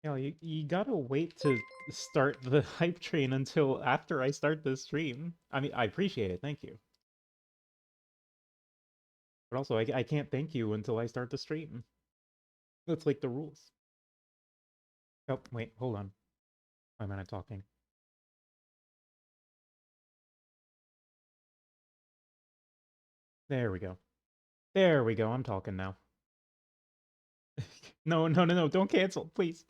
You know, you gotta wait to start the hype train until after I start the stream. I mean, I appreciate it, thank you. But also, I can't thank you until I start the stream. That's like the rules. Oh, wait, hold on. Why am I not talking? There we go. There we go, I'm talking now. No, no, no, no, don't cancel, please.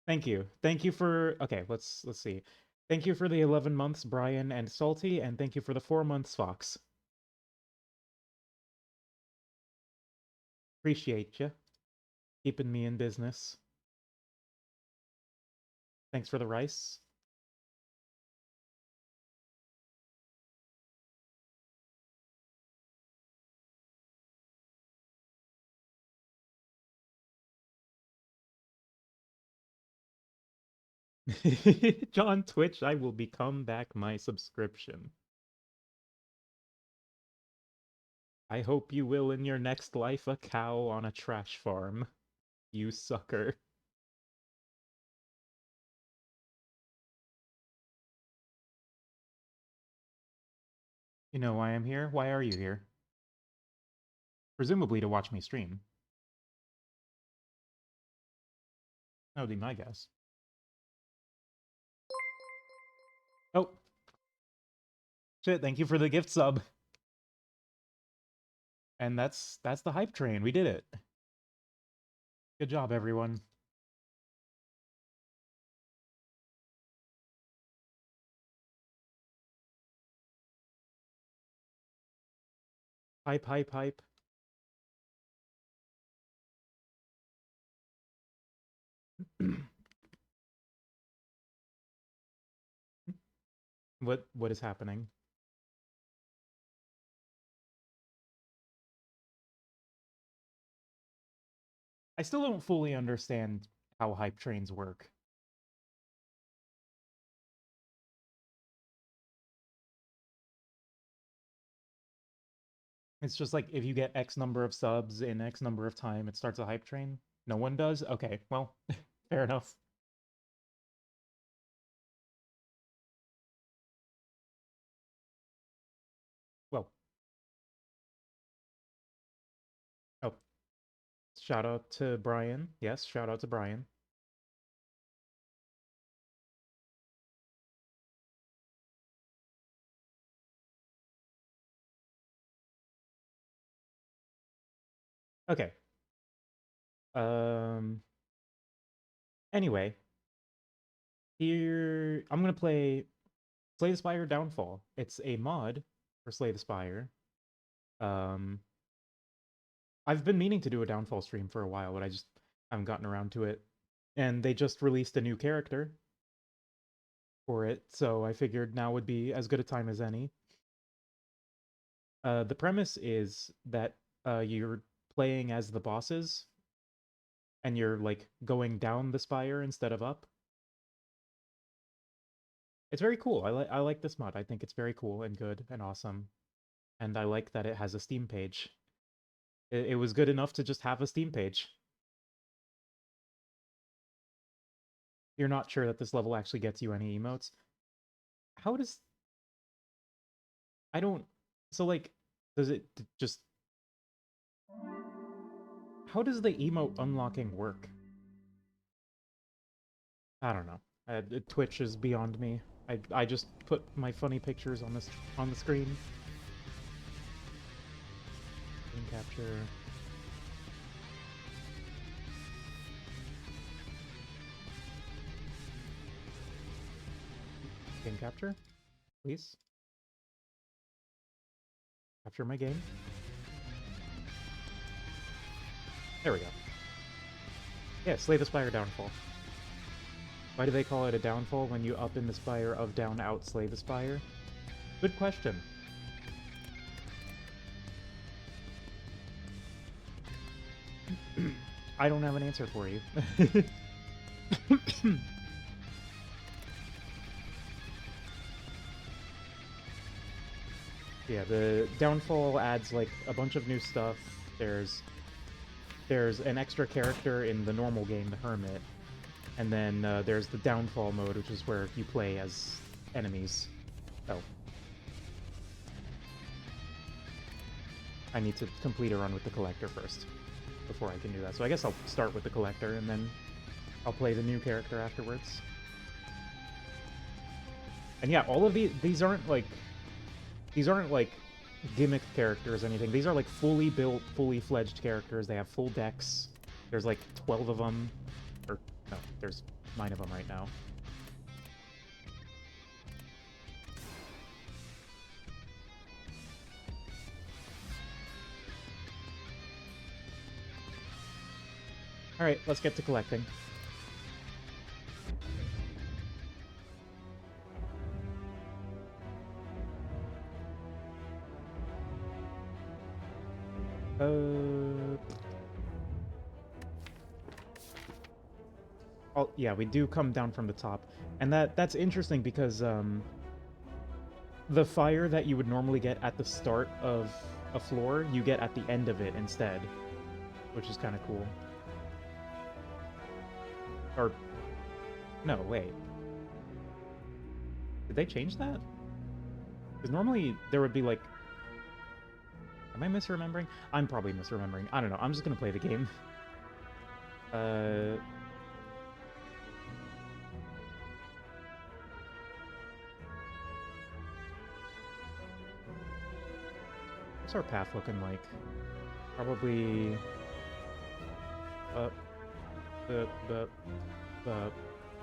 Thank you. Thank you for... Okay, let's see. Thank you for the 11 months, Brian and Salty, and thank you for the 4 months, Fox. Appreciate you. Keeping me in business. Thanks for the rice. John Twitch, I will become back my subscription. I hope you will in your next life a cow on a trash farm. You sucker. You know why I'm here? Why are you here? Presumably to watch me stream. That would be my guess. Oh. Shit, thank you for the gift sub. And that's the hype train. We did it. Good job, everyone. Hype, hype, hype. What is happening? I still don't fully understand how hype trains work. It's just like if you get X number of subs in X number of time, it starts a hype train. No one does? Okay, well, fair enough. Well, oh, shout out to Brian. Yes, shout out to Brian. Okay. Um. Anyway, here I'm gonna play Slay the Spire Downfall. It's a mod for Slay the Spire. Um, I've been meaning to do a Downfall stream for a while, but I just haven't gotten around to it. And they just released a new character for it, so I figured now would be as good a time as any. The premise is that you're playing as the bosses, and you're like going down the spire instead of up. It's very cool. I like this mod. I think it's very cool and good and awesome, and I like that it has a Steam page. It was good enough to just have a Steam page. You're not sure that this level actually gets you any emotes. How does... I don't... So, like, does it just... How does the emote unlocking work? I don't know. Twitch is beyond me. I just put my funny pictures on the screen. Screen capture. Game capture, please. Capture my game. There we go. Yeah, Slay the Spire Downfall. Why do they call it a downfall when you up in the spire of down out Slay the Spire? Good question. I don't have an answer for you. Yeah, the downfall adds like a bunch of new stuff. There's there's an extra character in the normal game, the Hermit, and then there's the Downfall mode, which is where you play as enemies. Oh. I need to complete a run with the Collector first, before I can do that. So I guess I'll start with the Collector, and then I'll play the new character afterwards. And yeah, all of these aren't like gimmick characters or anything. These are like fully built, fully fledged characters. They have full decks. There's like 12 of them. Or, no, there's 9 of them right now. Alright, let's get to collecting. Oh, yeah, we do come down from the top. And that's interesting because the fire that you would normally get at the start of a floor, you get at the end of it instead, which is kind of cool. Or, no, wait. Did they change that? Because normally there would be like... Am I misremembering? I'm probably misremembering. I don't know. I'm just gonna play the game. What's our path looking like? Probably... up.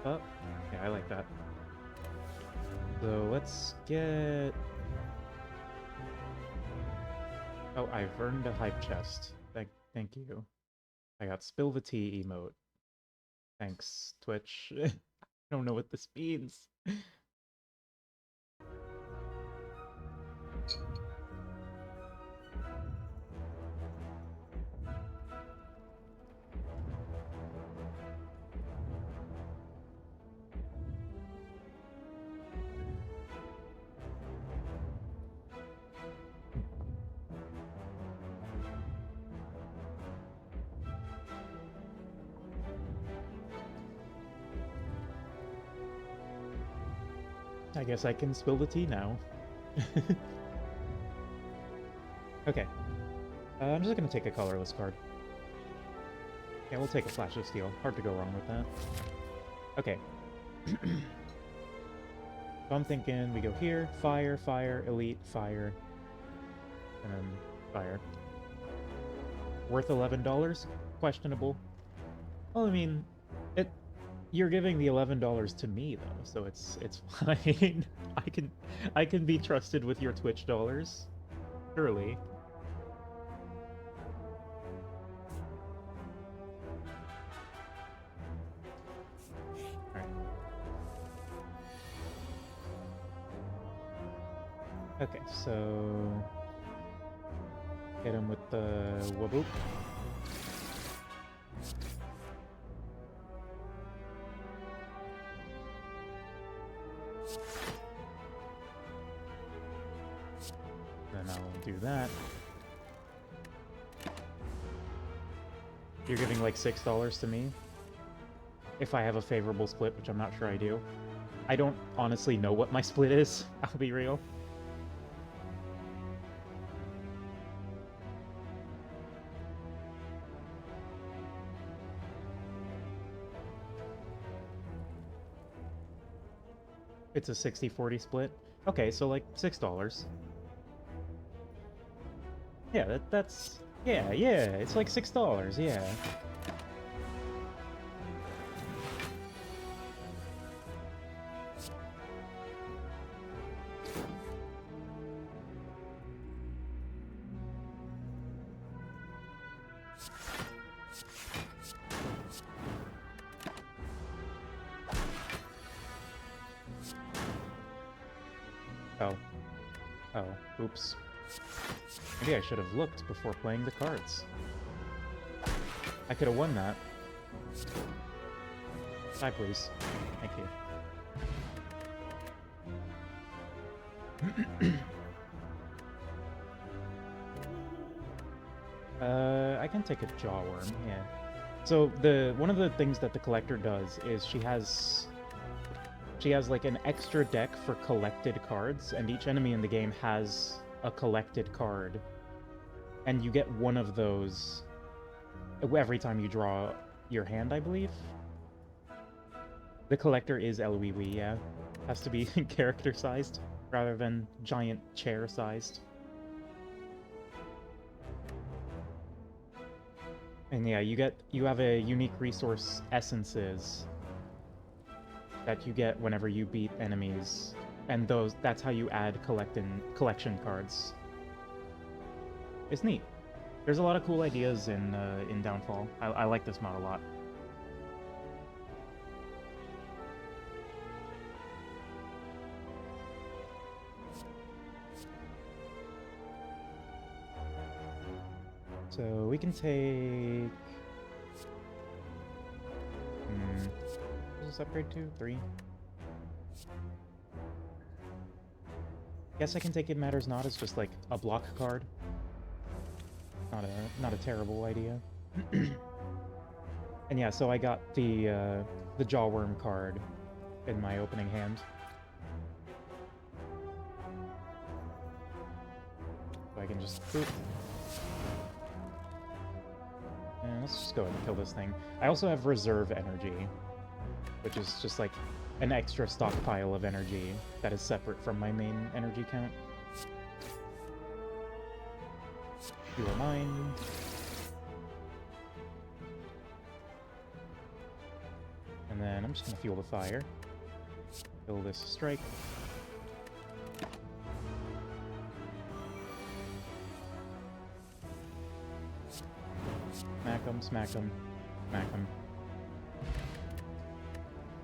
Yeah, I like that. So let's get... Oh, I've earned a hype chest. Thank you. I got spill the tea emote. Thanks, Twitch. I don't know what this means. I guess I can spill the tea now. Okay. I'm just gonna take a colorless card. Yeah, we'll take a Flash of Steel. Hard to go wrong with that. Okay. So I'm thinking we go here, fire, fire, elite, fire, and then fire. Worth $11? Questionable. Well, I mean, you're giving the $11 to me though, so it's fine. I can be trusted with your Twitch dollars, surely. All right. Okay, so hit him with the waboop. Then I'll do that. You're giving like $6 to me? If I have a favorable split, which I'm not sure I do. I don't honestly know what my split is, I'll be real. It's a 60-40 split? Okay, so like $6. Yeah, that's... Yeah, it's like $6, yeah. Oh, oops. Maybe I should have looked before playing the cards. I could have won that. Bye, please. Thank you. I can take a jawworm, yeah. So one of the things that the collector does is she has like an extra deck for collected cards, and each enemy in the game has a collected card. And you get one of those every time you draw your hand, I believe. The collector is LWW, yeah. Has to be character-sized rather than giant chair-sized. And yeah, you have a unique resource, essences, that you get whenever you beat enemies, and that's how you add collection cards. It's neat. There's a lot of cool ideas in Downfall. I like this mod a lot. So we can take... What does this upgrade to? 3? Guess I can take It Matters Not as just like a block card. Not a terrible idea. And yeah, so I got the Jawworm card in my opening hand. So I can just boop. And let's just go ahead and kill this thing. I also have reserve energy, which is just like an extra stockpile of energy that is separate from my main energy count. You are mine. And then I'm just gonna fuel the fire. Kill this strike. Smack him, smack him, smack him.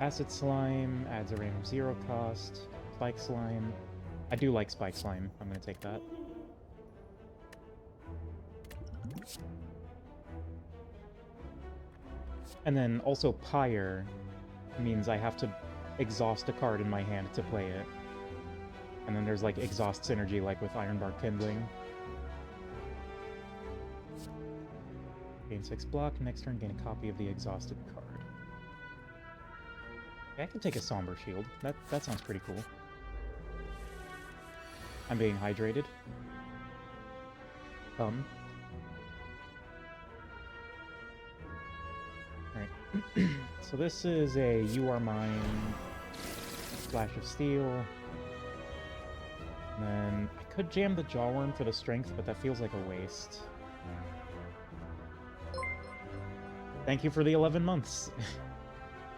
Acid Slime adds a random 0 cost. Spike Slime. I do like Spike Slime. I'm gonna take that. And then also Pyre means I have to exhaust a card in my hand to play it. And then there's like exhaust synergy like with Ironbark Kindling. Gain 6 block, next turn gain a copy of the exhausted card. Okay, I can take a Somber Shield. That sounds pretty cool. I'm being hydrated. Alright. So this is a You Are Mine, Flash of Steel. And then I could jam the Jawworm for the strength, but that feels like a waste. Thank you for the 11 months.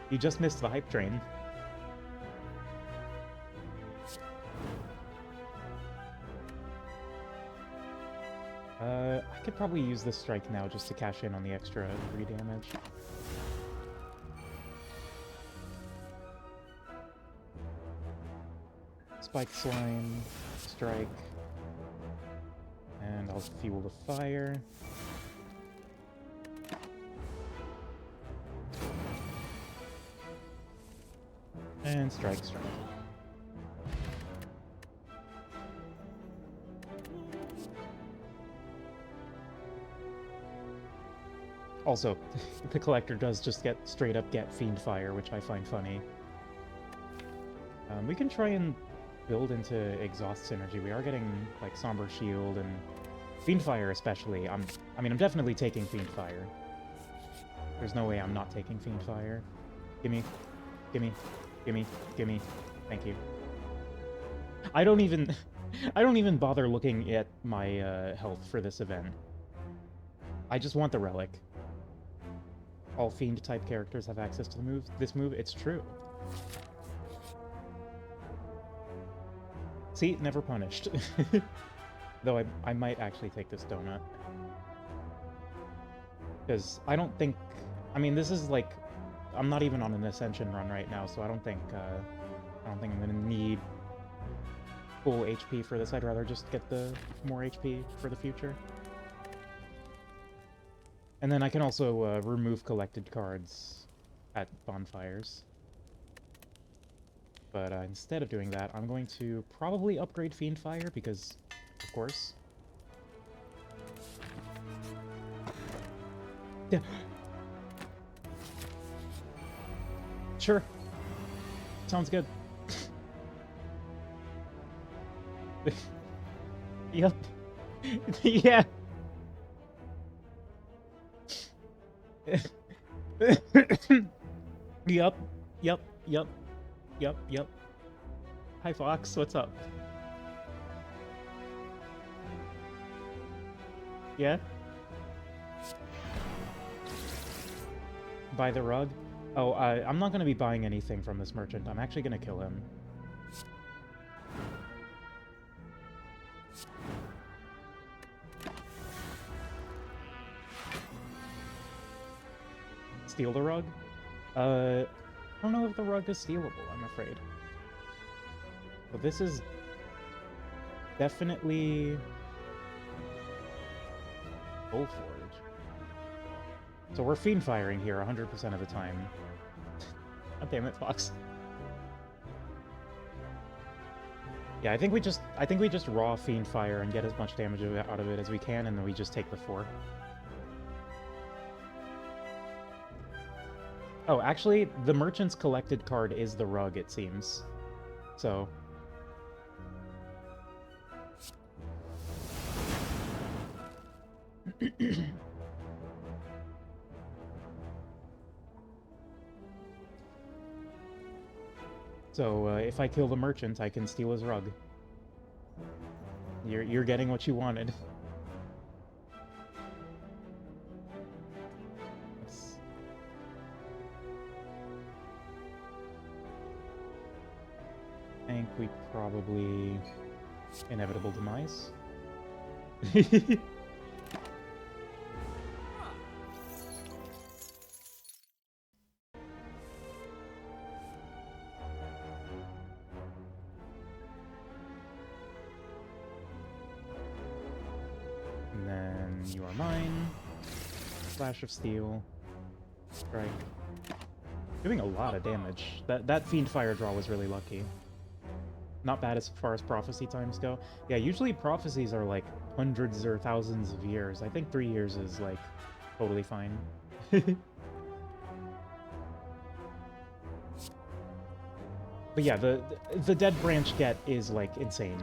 You just missed the hype train. I could probably use this strike now just to cash in on the extra 3 damage. Spike Slime, strike, and I'll fuel the fire. And strike, strike. Also, the collector does just straight up get Fiend Fire, which I find funny. We can try and build into exhaust synergy. We are getting like Somber Shield and Fiend Fire especially. I mean, I'm definitely taking Fiend Fire. There's no way I'm not taking Fiend Fire. Gimme, gimme, gimme, gimme. Thank you. I don't even bother looking at my health for this event. I just want the relic. All Fiend type characters have access to this move. It's true. See, never punished. Though I might actually take this donut. Because I don't think... I mean, this is like... I'm not even on an Ascension run right now, so I don't think I'm gonna need full HP for this. I'd rather just get the more HP for the future. And then I can also remove collected cards at bonfires. But instead of doing that, I'm going to probably upgrade Fiend Fire because, of course. Yeah. Sure. Sounds good. Yep. Yeah. Yep. Yep. Yep. Yep. Yep. Hi, Fox. What's up? Yeah? Buy the rug? Oh, I'm not going to be buying anything from this merchant. I'm actually going to kill him. Steal the rug? I don't know if the rug is stealable, I'm afraid. But this is definitely Bullforge. So we're fiend firing here 100% of the time. God damn it, Fox. Yeah, I think we just raw fiend fire and get as much damage out of it as we can, and then we just take the 4. Oh, actually, the merchant's collected card is the rug, it seems. So... So, if I kill the merchant, I can steal his rug. You're getting what you wanted. Yes. I think we probably... Inevitable demise. And then you are mine. Flash of steel. Strike. Doing a lot of damage. That fiend fire draw was really lucky. Not bad as far as prophecy times go. Yeah, usually prophecies are like hundreds or thousands of years. I think 3 years is like totally fine. But yeah, the dead branch get is like insane.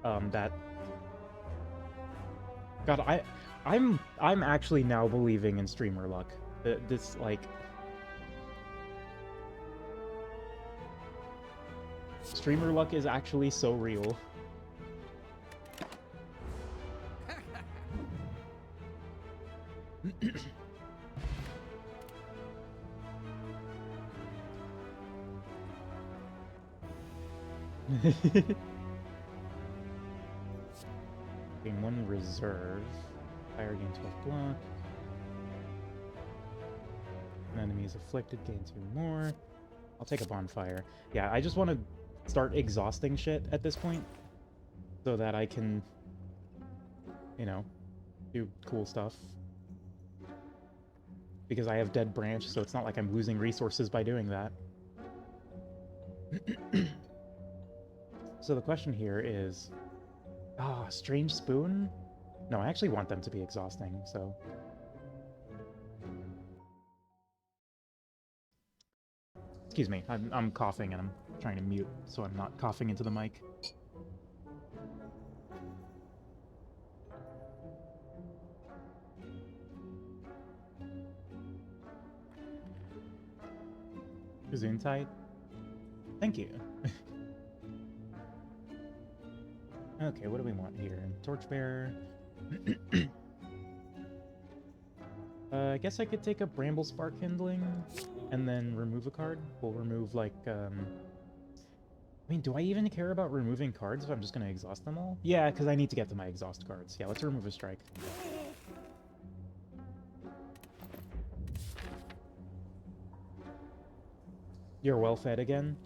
That God, I'm actually now believing in streamer luck. This like streamer luck is actually so real. Gain 1 reserve. Fire gain 12 block. An enemy is afflicted, gain 2 more. I'll take a bonfire. Yeah, I just want to start exhausting shit at this point. So that I can, you know, do cool stuff. Because I have dead branch, so it's not like I'm losing resources by doing that. So the question here is... Ah, strange spoon? No, I actually want them to be exhausting, so... Excuse me, I'm coughing and I'm trying to mute so I'm not coughing into the mic. Gesundheit? Thank you. Okay, what do we want here? Torchbearer. I guess I could take a Bramble Spark Kindling and then remove a card. We'll remove, like, I mean, do I even care about removing cards if I'm just going to exhaust them all? Yeah, because I need to get to my exhaust cards. Yeah, let's remove a strike. You're well fed again?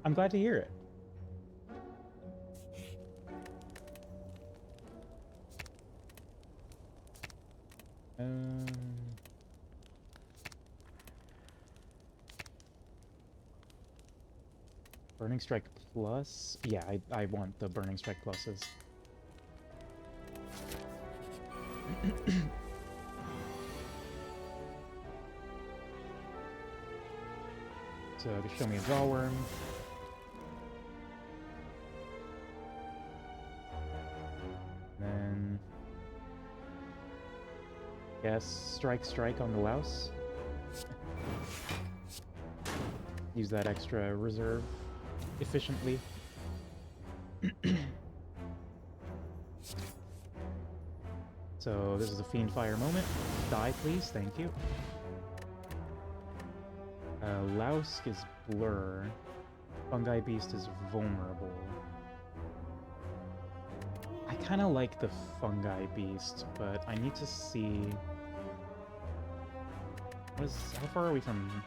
I'm glad to hear it. Burning Strike Plus? Yeah, I want the Burning Strike Pluses. So show me a Jawworm. Then yes, strike on the louse. Use that extra reserve efficiently. So this is a Fiend Fire moment. Die, please. Thank you. Lausk is Blur. Fungi Beast is Vulnerable. I kind of like the Fungi Beast, but I need to see... How far are we from...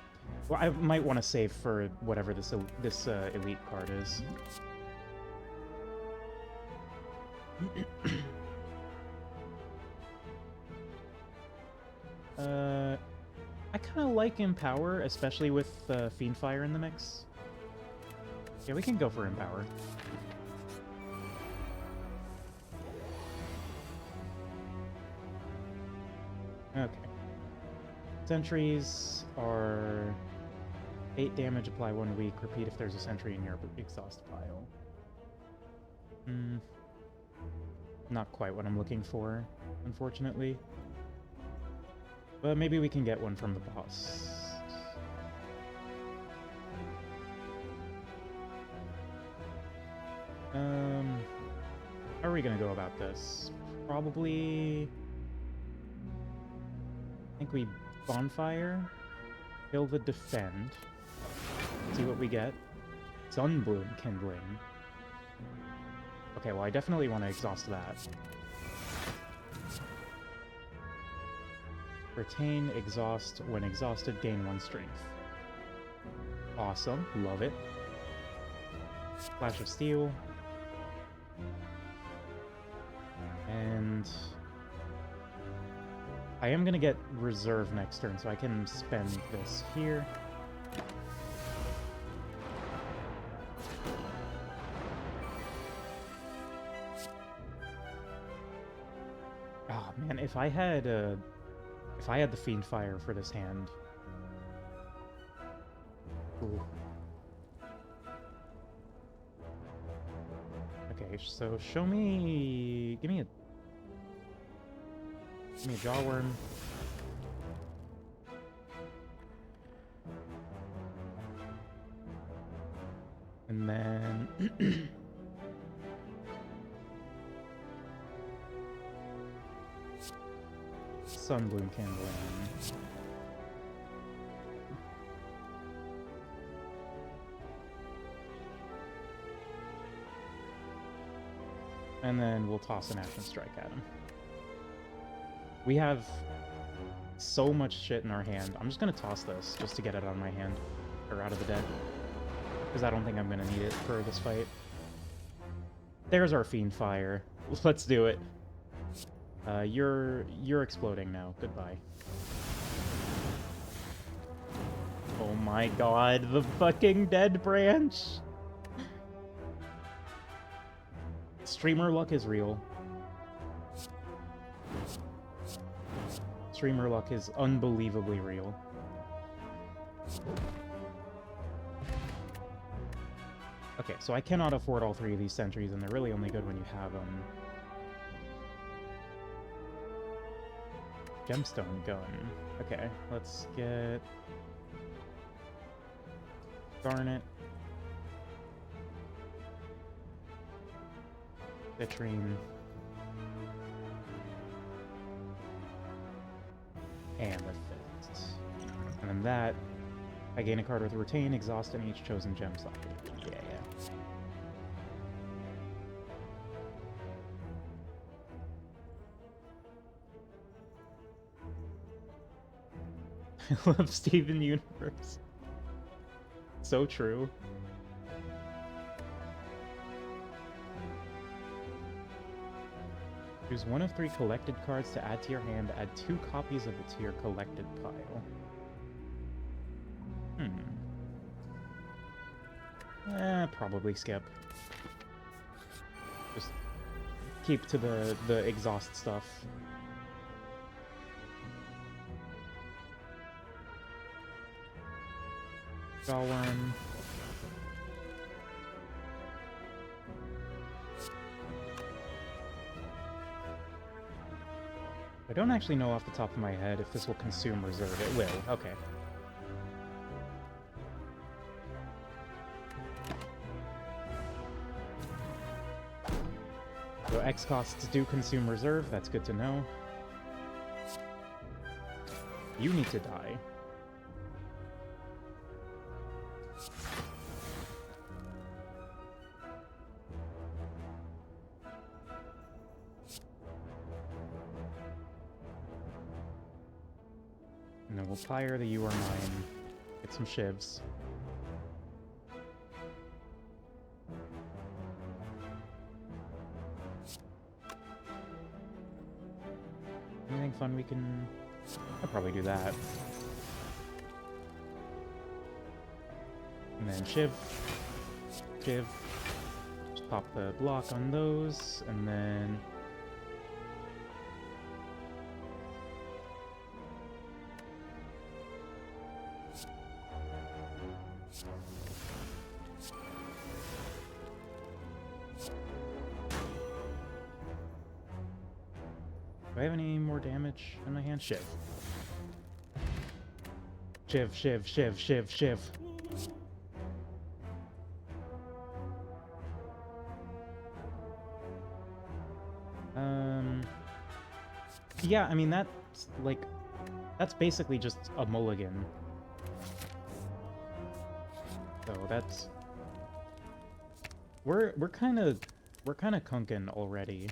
Well, I might want to save for whatever this elite card is. I kind of like Empower, especially with Fiend Fire in the mix. Yeah, we can go for Empower. Okay. Sentries are 8 damage, apply 1 week, repeat if there's a sentry in your exhaust pile. Not quite what I'm looking for, unfortunately. But maybe we can get one from the boss. How are we gonna go about this? Probably... I think we Bonfire, kill the Defend, see what we get. Sunbloom Kindling. Okay, well I definitely want to exhaust that. Retain, exhaust. When exhausted, gain 1 strength. Awesome. Love it. Flash of Steel. And... I am going to get Reserve next turn, so I can spend this here. Oh man, if I had the Fiend Fire for this hand. Ooh. Okay, so give me a Jawworm. And then Sunbloom Kindling. And then we'll toss an Action Strike at him. We have so much shit in our hand. I'm just gonna toss this just to get it out of my hand, or out of the deck, because I don't think I'm gonna need it for this fight. There's our Fiend Fire. Let's do it. You're exploding now. Goodbye. Oh my god, the fucking dead branch! Streamer luck is real. Streamer luck is unbelievably real. Okay, so I cannot afford all 3 of these sentries, and they're really only good when you have them. Gemstone Gun. Okay, let's get... Garnet. Citrine. Amethyst. And then that, I gain a card with Retain, Exhaust, and each chosen gem socket. Yeah. I love Steven Universe. So true. Choose 1 of 3 collected cards to add to your hand. Add 2 copies of it to your collected pile. Probably skip. Just keep to the exhaust stuff. Jawworm. I don't actually know off the top of my head if this will consume reserve. It will, okay. So X costs do consume reserve, that's good to know. You need to die. And then we'll fire the You Are Mine, get some shivs. Anything fun we can... I'll probably do that. And then Shiv. Shiv. Just pop the block on those, and then... Do I have any more damage in my hand? Shiv. Shiv, shiv, shiv, shiv, shiv. Yeah, I mean, that's, like, that's basically just a mulligan. So that's... We're kinda kunkin' already.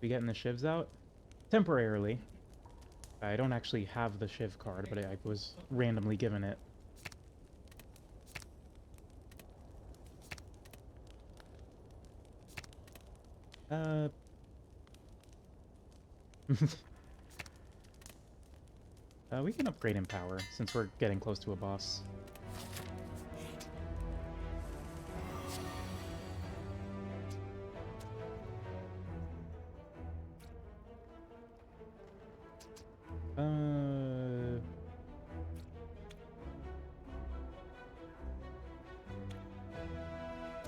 We getting the shivs out? Temporarily. I don't actually have the shiv card, but I was randomly given it. We can upgrade in power, since we're getting close to a boss.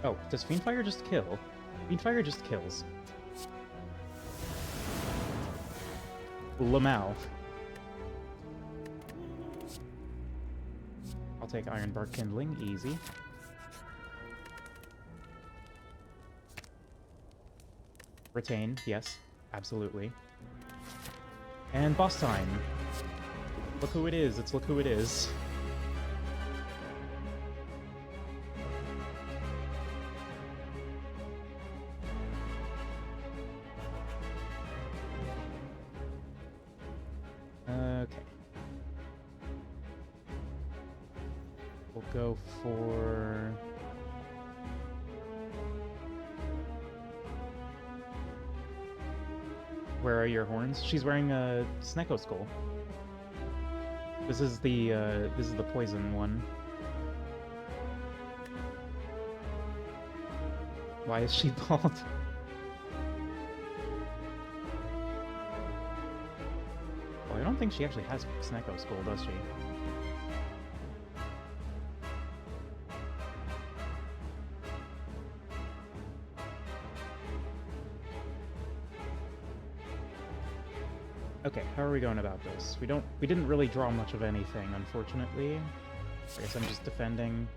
Oh, does Fiendfire just kill? Fiendfire just kills. Lamau. I'll take Iron Bark Kindling, easy. Retain, yes, absolutely. And boss time. Look who it is, look who it is. Okay. We'll go for... Where are your horns? She's wearing a Snecko skull. This is the poison one. Why is she bald? Well, I don't think she actually has Snecko skull, does she? Okay, how are we going about this? We didn't really draw much of anything, unfortunately. I guess I'm just defending.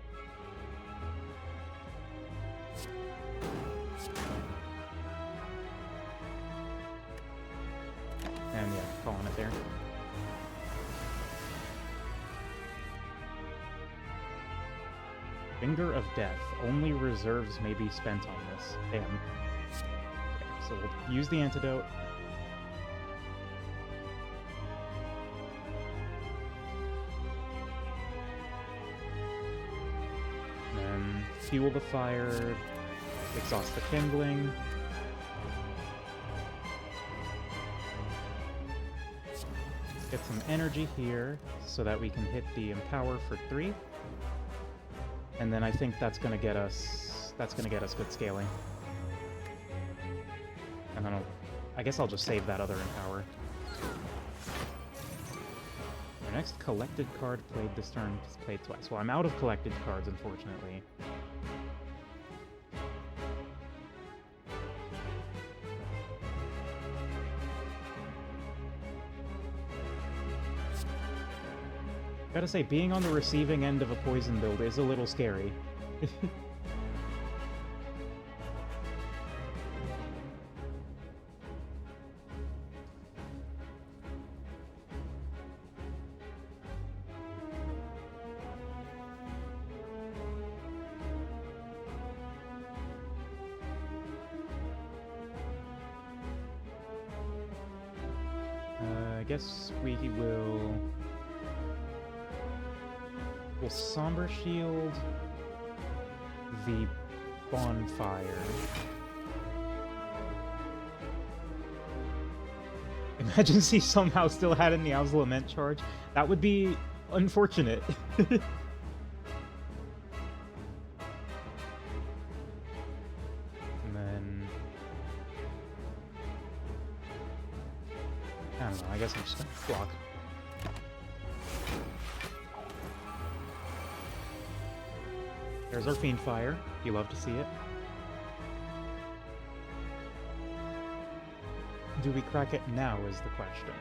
And yeah, calling it there. Finger of Death. Only reserves may be spent on this. Damn. Okay, so we'll use the antidote. Fuel the fire, exhaust the kindling. Get some energy here so that we can hit the empower for 3. And then I think that's gonna get us good scaling. And then I guess I'll just save that other empower. next collected card played this turn is played twice. Well, I'm out of collected cards, unfortunately. Gotta say, being on the receiving end of a poison build is a little scary. I guess we will... We'll Somber Shield the Bonfire. Imagine she somehow still had a Meow's Lament charge. That would be unfortunate. And then... I don't know, I guess I'm just gonna block. There's our Fiend Fire. You love to see it. Do we crack it now is the question.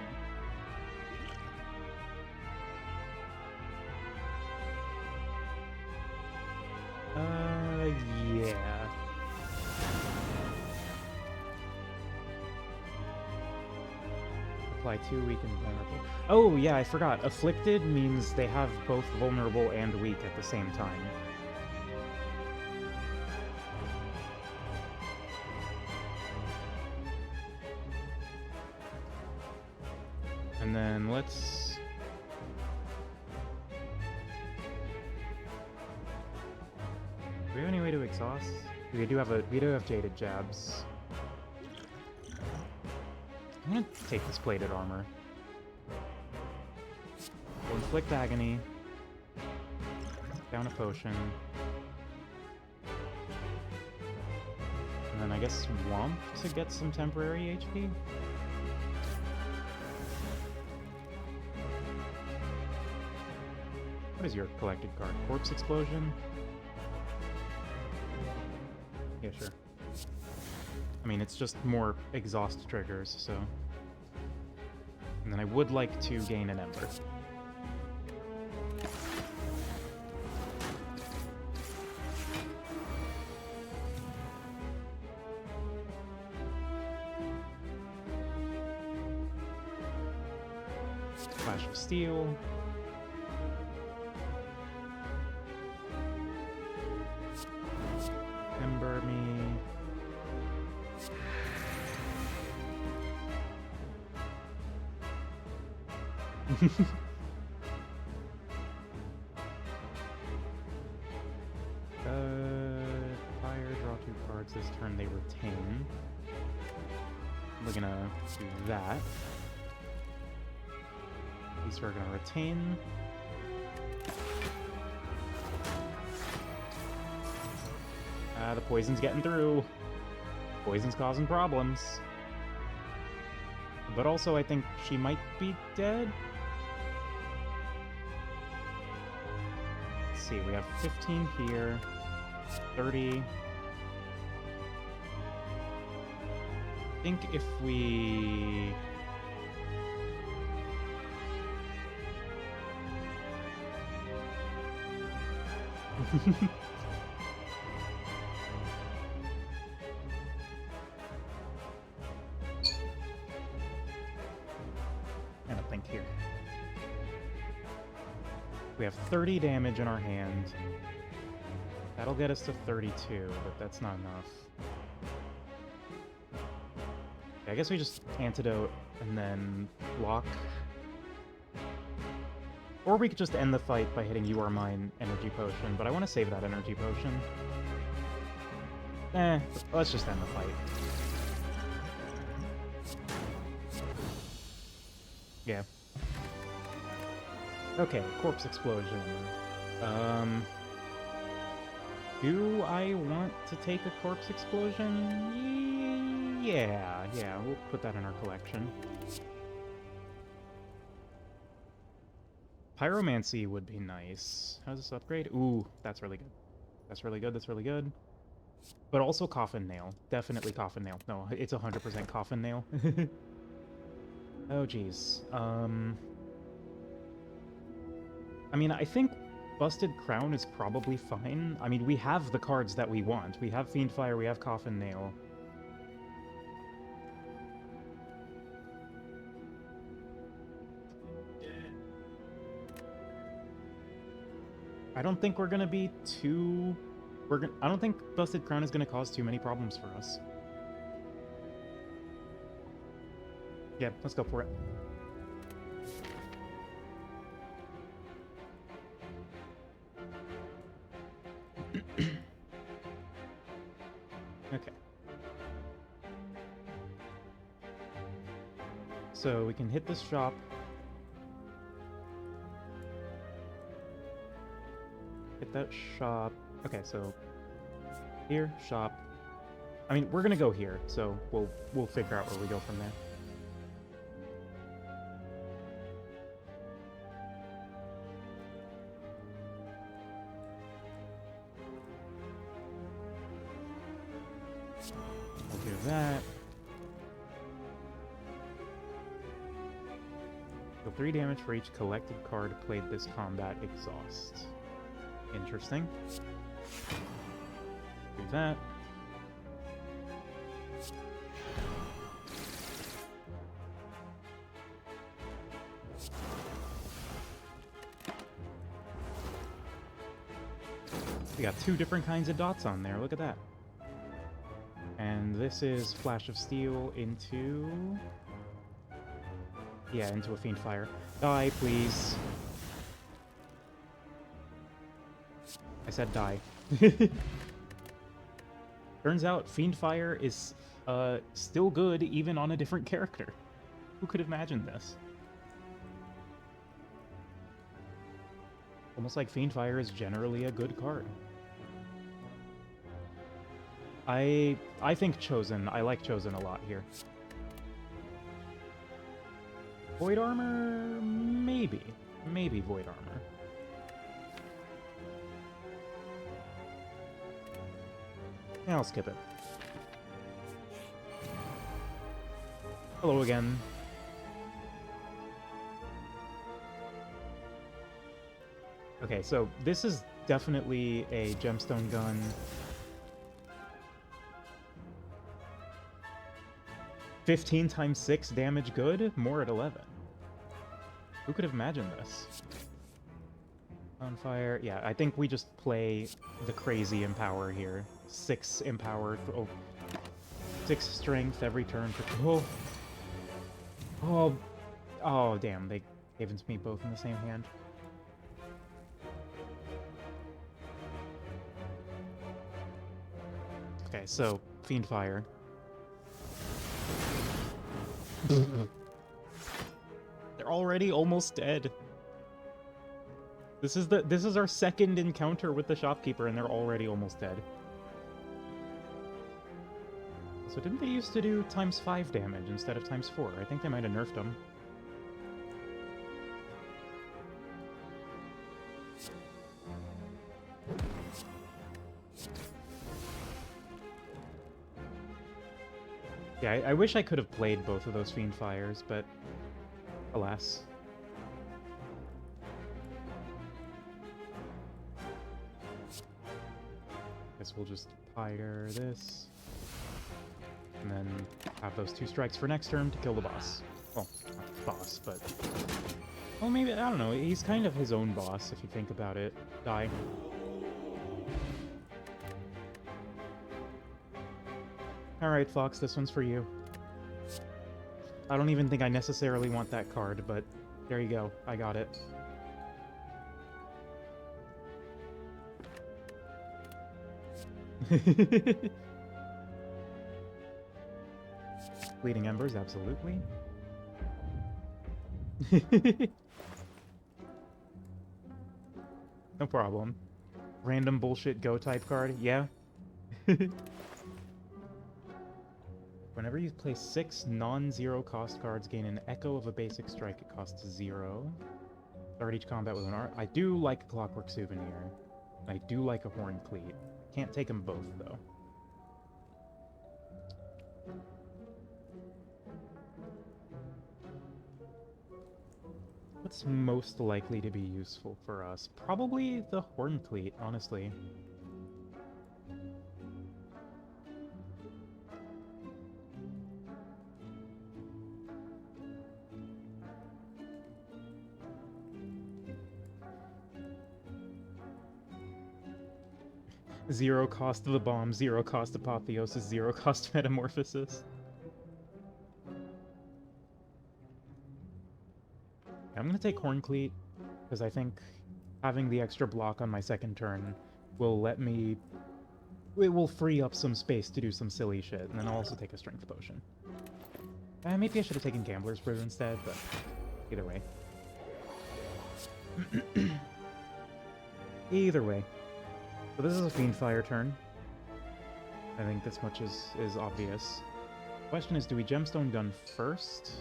Yeah. Apply 2 weak and vulnerable. Oh, yeah, I forgot. Afflicted means they have both vulnerable and weak at the same time. And then let's... Do we have any way to exhaust? We do have Jaded Jabs. I'm gonna take this plated armor. We'll inflict agony. Down a potion. And then I guess Womp to get some temporary HP? What is your collected card? Corpse Explosion? Yeah, sure. I mean, it's just more exhaust triggers, so... And then I would like to gain an Ember. Flash of Steel. Ember me. Fire, draw 2 cards this turn, they retain. We're gonna do that. These are gonna retain. The poison's getting through. Poison's causing problems. But also, I think she might be dead. Let's see, we have 15 here, 30. I think if we... And a think here. We have 30 damage in our hand. That'll get us to 32, but that's not enough. Okay, I guess we just antidote and then block. Or we could just end the fight by hitting You Are Mine Energy Potion, but I want to save that Energy Potion. Let's just end the fight. Yeah. Okay, Corpse Explosion. Do I want to take a Corpse Explosion? Yeah, we'll put that in our collection. Pyromancy would be nice. How does this upgrade? Ooh, that's really good. That's really good, that's really good. But also Coffin Nail. Definitely Coffin Nail. No, it's 100% Coffin Nail. Oh, jeez. I mean, I think Busted Crown is probably fine. I mean, we have the cards that we want. We have Fiendfire, we have Coffin Nail. I don't think we're gonna be too... I don't think Busted Crown is gonna cause too many problems for us. Yeah, let's go for it. Okay. So we can hit this shop. Hit that shop. Okay, so here, shop. I mean, we're gonna go here, so we'll figure out where we go from there. We'll do that. Deal 3 damage for each collected card played this combat exhaust. Interesting. Do that. We got 2 different kinds of dots on there, look at that. And this is Flash of Steel into... yeah, into a Fiendfire. Die, please. I said die. Turns out Fiendfire is still good even on a different character. Who could imagine this? Almost like Fiendfire is generally a good card. I think Chosen. I like Chosen a lot here. Void Armor? Maybe. Maybe Void Armor. Yeah, I'll skip it. Hello again. Okay, so this is definitely a gemstone gun. $15 times 6 damage good? More at 11. Who could have imagined this? On fire. Yeah, I think we just play the crazy Empower here. 6 Empower. Oh, 6 strength every turn for... oh. Oh. Oh, damn. They gave it to me both in the same hand. Okay, so Fiendfire. They're already almost dead. This is our second encounter with the shopkeeper and they're already almost dead. So didn't they used to do times 5 damage instead of times 4? I think they might have nerfed them. Yeah, I wish I could have played both of those Fiendfires, but alas. Guess we'll just Pyre this. And then have those 2 strikes for next turn to kill the boss. Well, not boss, but... well, maybe, I don't know, he's kind of his own boss, if you think about it. Die. Alright, Fox, this one's for you. I don't even think I necessarily want that card, but there you go. I got it. Bleeding Embers, absolutely. No problem. Random bullshit go type card, yeah. Whenever you play 6 non-zero cost cards, gain an echo of a basic strike. It costs 0. Start each combat with an art. I do like a clockwork souvenir. I do like a horn cleat. Can't take them both, though. What's most likely to be useful for us? Probably the horn cleat, honestly. Zero cost of the bomb, zero cost apotheosis, zero cost metamorphosis. I'm gonna take horn cleat, because I think having the extra block on my second turn will let me... It will free up some space to do some silly shit, and then I'll also take a strength potion. Maybe I should have taken Gambler's Brew instead, but either way. Either way. So this is a Fiendfire turn. I think this much is obvious. The question is, do we Gemstone Gun first?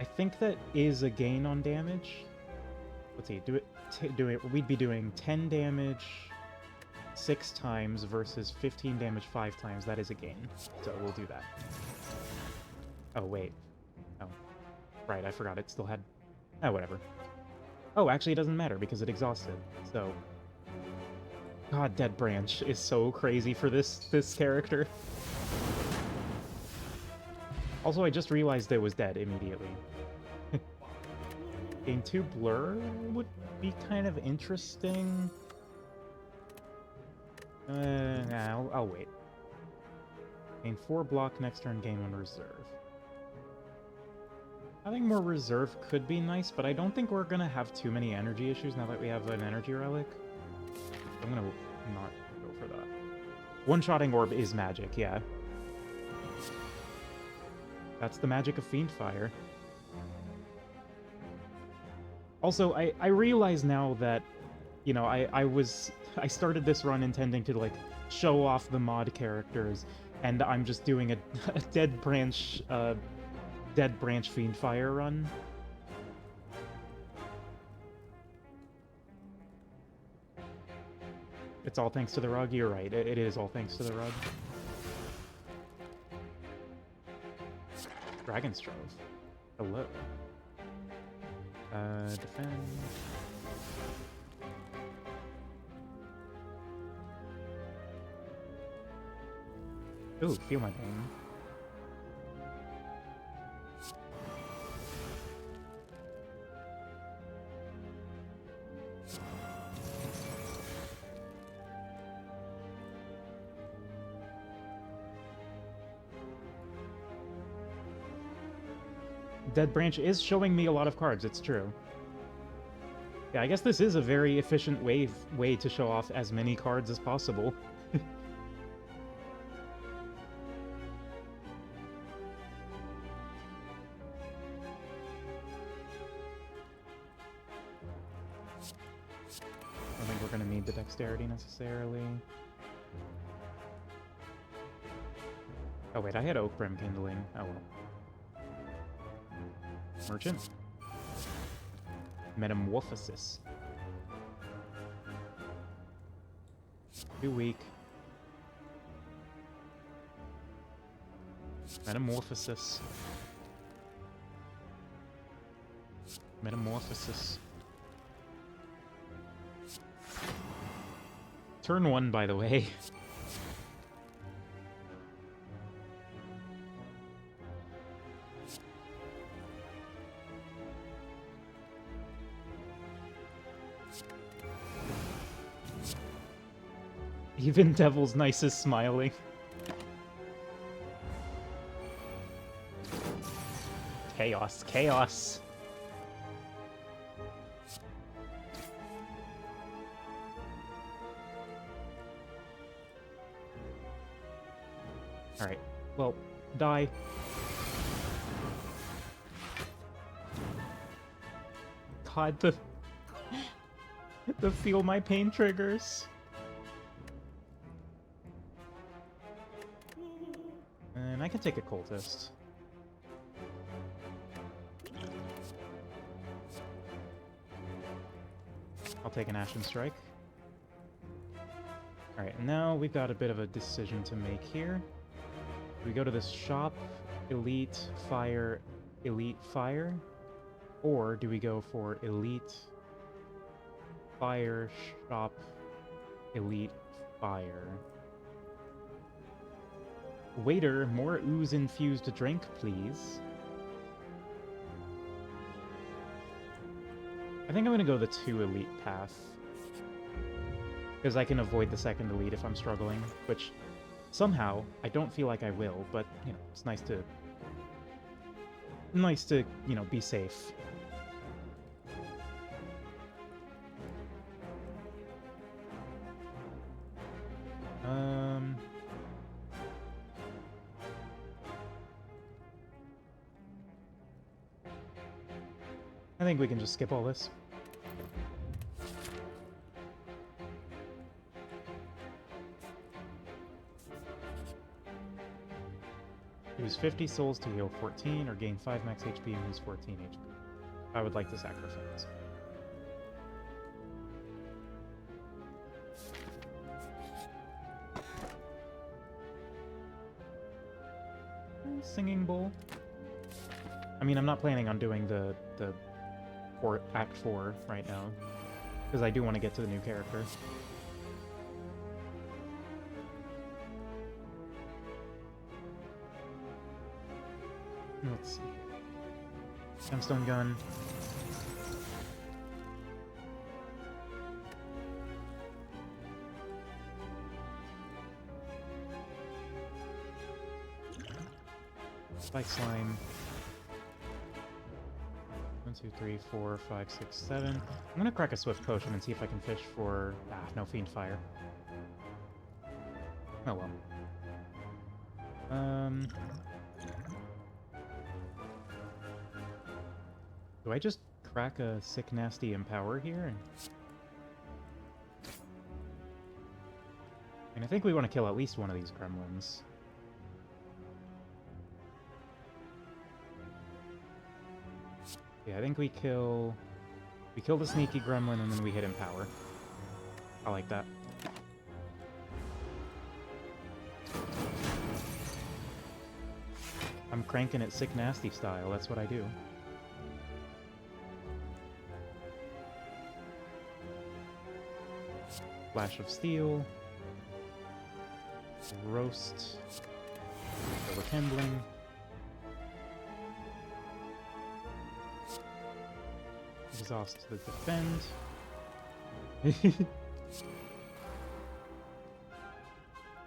I think that is a gain on damage. Let's see, we'd be doing 10 damage 6 times versus 15 damage 5 times. That is a gain, so we'll do that. Oh, wait. Oh, right, I forgot it still had... Oh, whatever. Oh, actually it doesn't matter because it exhausted, so... God, Dead Branch is so crazy for this character. Also, I just realized it was dead immediately. Gain 2 Blur would be kind of interesting. Nah, I'll wait. Gain 4 block next turn, gain 1 reserve. Having more reserve could be nice, but I don't think we're gonna have too many energy issues now that we have an energy relic. I'm gonna not go for that. One-shotting orb is magic, yeah. That's the magic of Fiendfire. Also, I realize now that, you know, I started this run intending to, like, show off the mod characters, and I'm just doing a Dead Branch Fiendfire run. It's all thanks to the rug? You're right, it is all thanks to the rug. Dragon's Trove. Hello. Defend. Ooh, feel my pain. Dead Branch is showing me a lot of cards, it's true. Yeah, I guess this is a very efficient way to show off as many cards as possible. I don't think we're gonna need the dexterity necessarily. Oh wait, I had Oak Brim Kindling. Oh well. Merchant. Metamorphosis. Too weak. Metamorphosis. Metamorphosis. Turn 1, by the way. Even Devil's Nice is smiling. Chaos, chaos. Alright, well, die. God, the feel my pain triggers. And I can take a cultist. I'll take an Ashen Strike. Alright, now we've got a bit of a decision to make here. Do we go to this shop, Elite, Fire, Elite, Fire? Or do we go for Elite, Fire, Shop, Elite, Fire? Waiter, more ooze-infused drink, please. I think I'm gonna go the 2 elite path. Because I can avoid the second elite if I'm struggling, which somehow I don't feel like I will, but you know, it's nice to you know, be safe. I think we can just skip all this. Use 50 souls to heal 14, or gain 5 max HP and lose 14 HP. I would like to sacrifice. Singing Bowl. I mean, I'm not planning on doing the Act 4 right now, because I do want to get to the new character. Let's see. Gemstone Gun. Spike Slime. 1, 2, 3, 4, 5, 6, 7. I'm gonna crack a Swift Potion and see if I can fish for... no Fiend Fire. Oh well. Do I just crack a Sick Nasty Empower here? And I think we want to kill at least one of these gremlins. Yeah, I think we kill the sneaky gremlin and then we hit Empower. I like that. I'm cranking it Sick Nasty style, that's what I do. Flash of Steel. Roast. Rekindling. Exhaust to defend.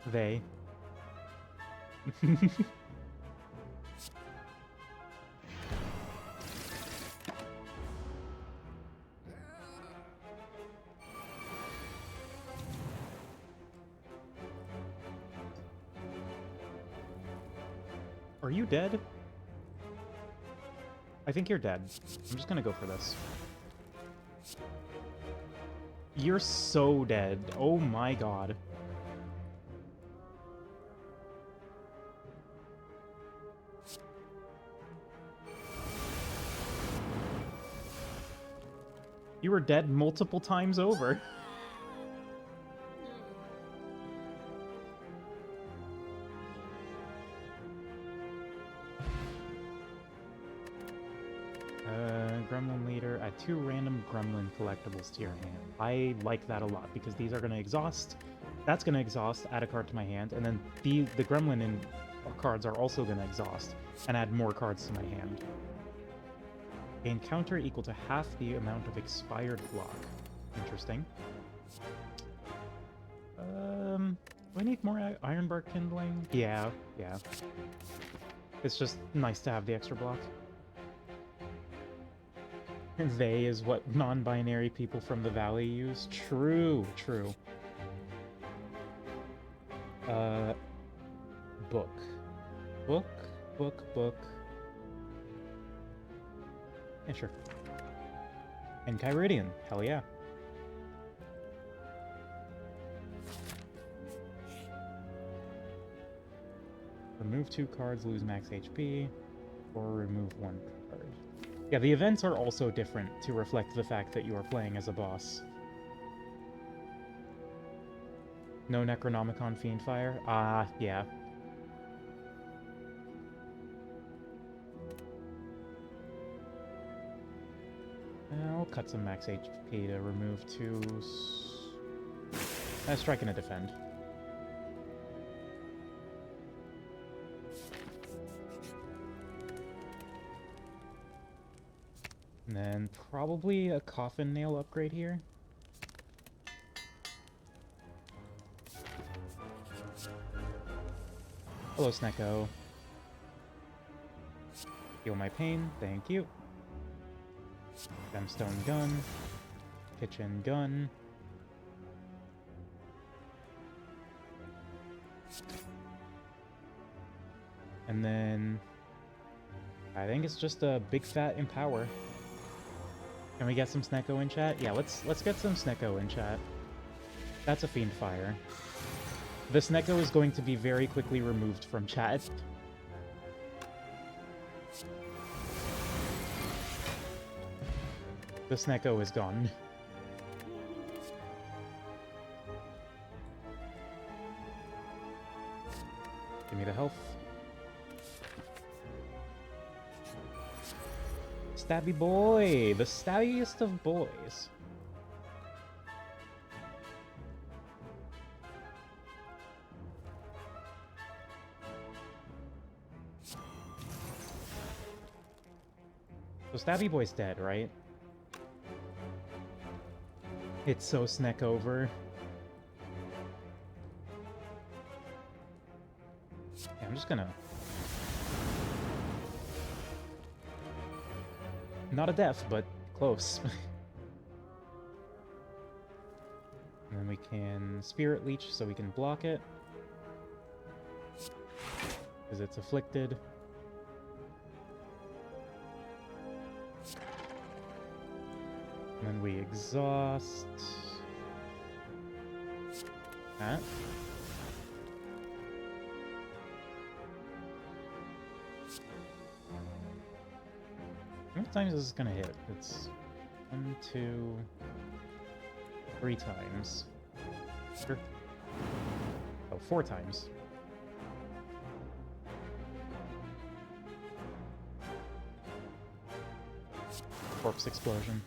They. Are you dead? I think you're dead. I'm just gonna go for this. You're so dead. Oh my god. You were dead multiple times over. Gremlin Leader, add 2 random Gremlin collectibles to your hand. I like that a lot, because these are going to exhaust. That's going to exhaust, add a card to my hand, and then the Gremlin in cards are also going to exhaust, and add more cards to my hand. Gain counter equal to half the amount of expired block. Interesting. Do I need more Ironbark Kindling? Yeah. It's just nice to have the extra block. They is what non-binary people from the Valley use. True. Book. Yeah, sure. And Kyridian. Hell yeah. Remove 2 cards, lose max HP, or remove 1 card. Yeah, the events are also different to reflect the fact that you are playing as a boss. No Necronomicon Fiendfire? Yeah. I'll cut some max HP to remove two... strike and a defend. And then probably a coffin nail upgrade here. Hello, Snecko. Heal my pain, thank you. Gemstone gun. Kitchen gun. And then... I think it's just a big fat empower. Can we get some Snecko in chat? Yeah, let's get some Snecko in chat. That's a Fiendfire. The Snecko is going to be very quickly removed from chat. The Snecko is gone. Give me the health. Stabby boy! The stabbiest of boys. So Stabby boy's dead, right? It's so Sneck over. Yeah, I'm just gonna... Not a death, but close. And then we can Spirit Leech so we can block it. Because it's afflicted. And then we exhaust... that. How many times is this gonna hit? It's 1, 2, 3 times. Sure. Oh, 4 times. Corpse explosion.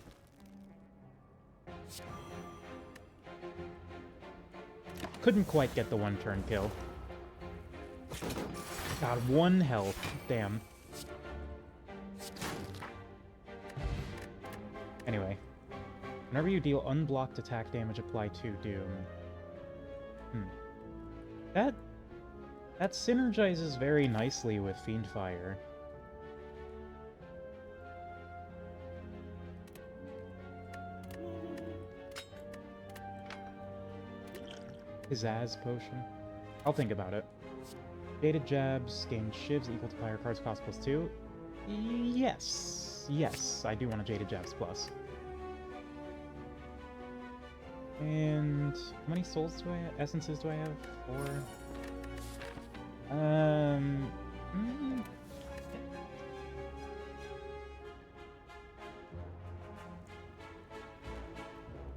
Couldn't quite get the 1-turn kill. God, 1 health. Damn. Anyway. Whenever you deal unblocked attack damage, apply 2 Doom. That synergizes very nicely with Fiendfire. Pizzazz potion. I'll think about it. Jaded Jabs, gain shivs equal to fire cards cost +2. Yes. Yes, I do want a Jaded Jabs plus. And how many souls do I have? Essences do I have? 4?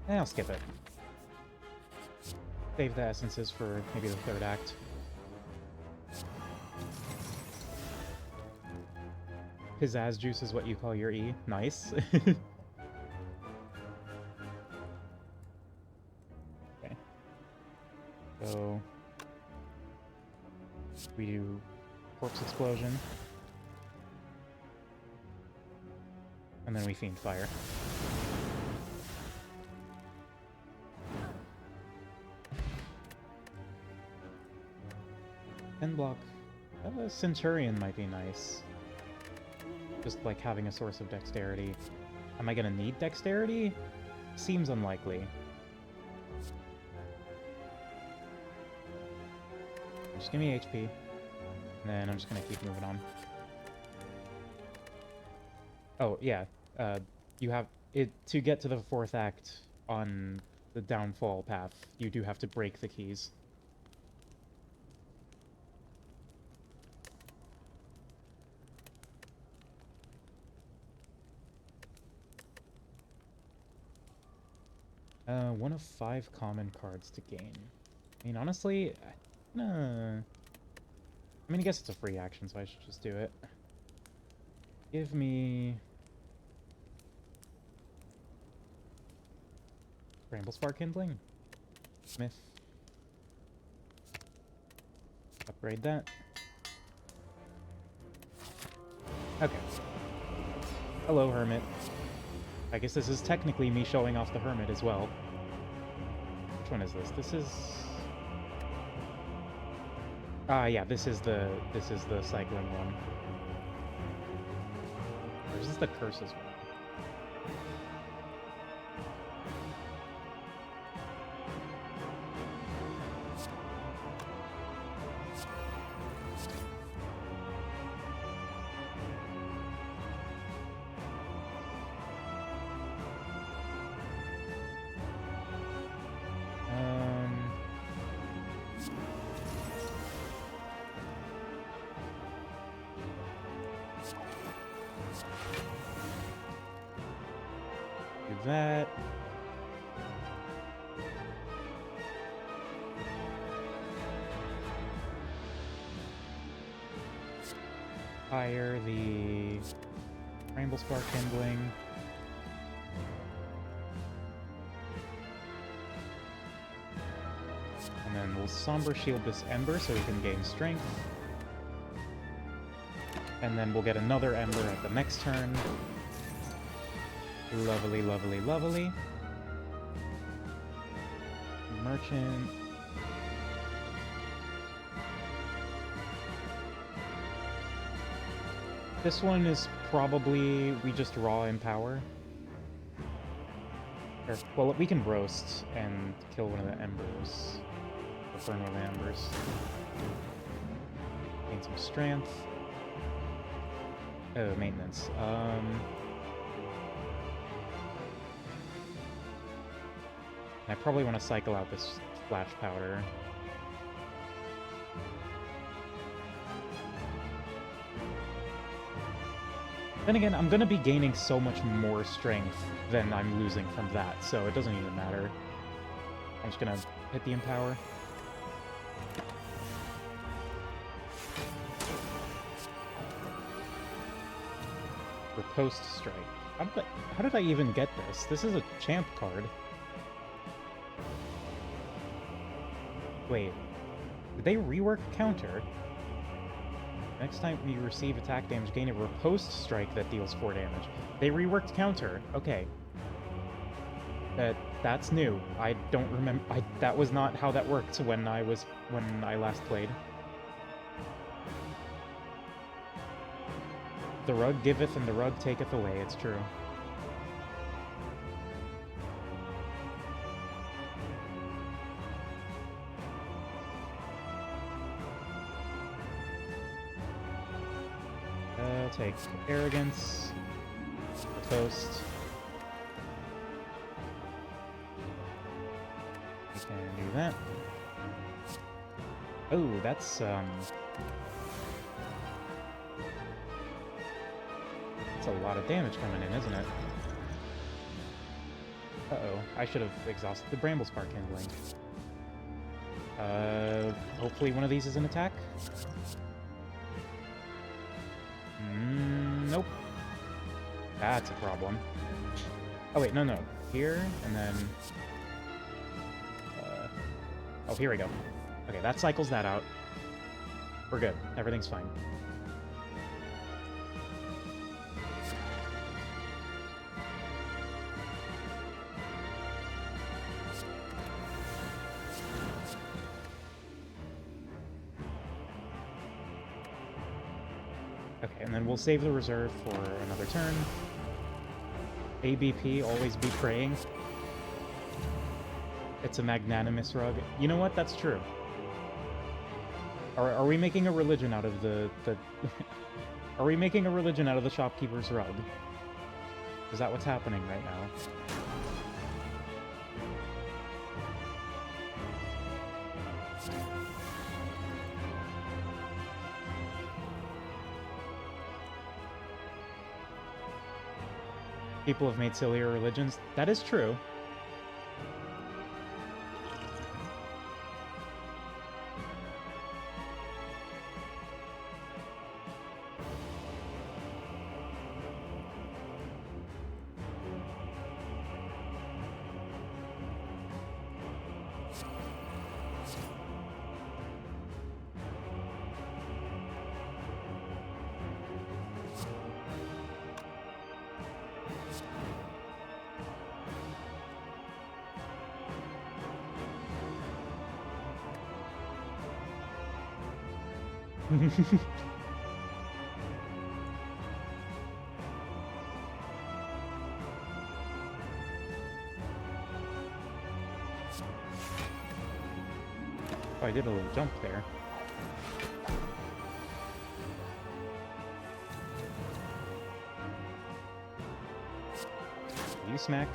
I'll skip it. Save the essences for maybe the 3rd act. Pizzazz juice is what you call your E. Nice. Okay. So... we do Corpse Explosion. And then we Fiendfire. Block. Centurion might be nice. Just like having a source of dexterity. Am I gonna need dexterity? Seems unlikely. Just give me HP. And then I'm just gonna keep moving on. Oh, yeah. You have it to get to the 4th act on the downfall path, you do have to break the keys. One of 5 common cards to gain. I mean, honestly, I mean, I guess it's a free action, so I should just do it. Give me... Bramble Spark Kindling. Smith. Upgrade that. Okay. Hello, Hermit. I guess this is technically me showing off the Hermit as well. Which one is this? This is... yeah, this is the cycling one. Or is this the Curses one? Do that. Fire the Rainbow Spark Kindling. And then we'll Somber Shield this Ember so we can gain strength. And then we'll get another Ember at the next turn. Lovely, lovely, lovely. Merchant. This one is probably we just raw Empower. Or, well, we can roast and kill one of the embers. Or burn one of the embers. Gain some strength. Oh, maintenance. I probably want to cycle out this flash powder. Then again, I'm gonna be gaining so much more strength than I'm losing from that, so it doesn't even matter. I'm just gonna hit the Empower. Riposte Strike. How did I even get this? This is a champ card. Wait, did they rework counter? Next time we receive attack damage, gain a riposte strike that deals 4 damage. They reworked counter. Okay. That's new. I don't remember. That was not how that worked when I last played. The rug giveth and the rug taketh away. It's true. Take arrogance, toast. We can do that. Oh, that's a lot of damage coming in, isn't it? Uh-oh, I should have exhausted the Bramble Spark Kindling. Hopefully one of these is an attack. Nope. That's a problem. Oh wait, no. Here, and then... oh, here we go. Okay, that cycles that out. We're good. Everything's fine. Okay, and then we'll save the reserve for another turn. ABP, always be praying. It's a magnanimous rug. You know what? That's true. Are we making a religion out of the are we making a religion out of the shopkeeper's rug? Is that what's happening right now? People have made sillier religions. That is true. Oh, I did a little jump there. You smack,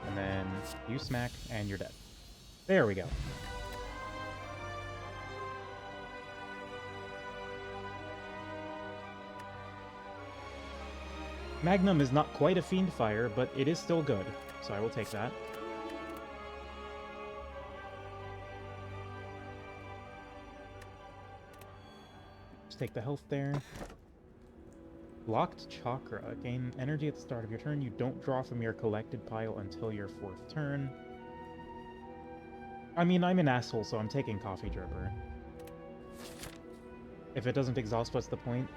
and then you smack, and you're dead. There we go. Magnum is not quite a Fiend Fire, but it is still good, so I will take that. Just take the health there. Blocked Chakra. Gain energy at the start of your turn. You don't draw from your collected pile until your 4th turn. I mean, I'm an asshole, so I'm taking Coffee Dripper. If it doesn't exhaust, what's the point?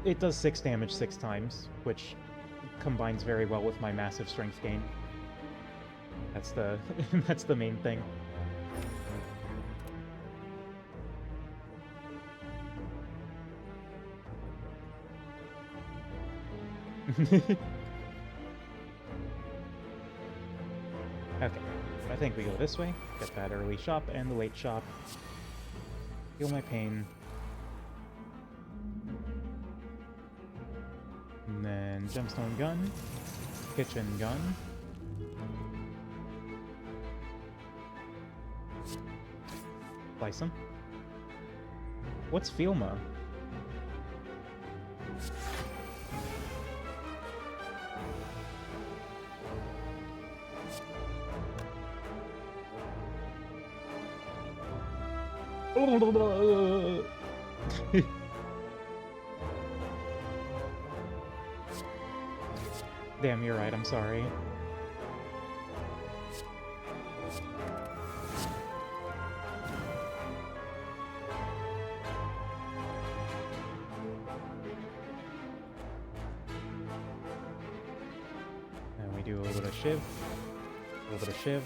It does 6 damage 6 times, which combines very well with my massive strength gain. That's the that's the main thing. Okay, I think we go this way. Get that early shop and the late shop. Feel my pain. And then Gemstone Gun. Kitchen Gun. Slice him. What's Filma? Damn, you're right, I'm sorry. And we do a little bit of Shiv, a little bit of Shiv,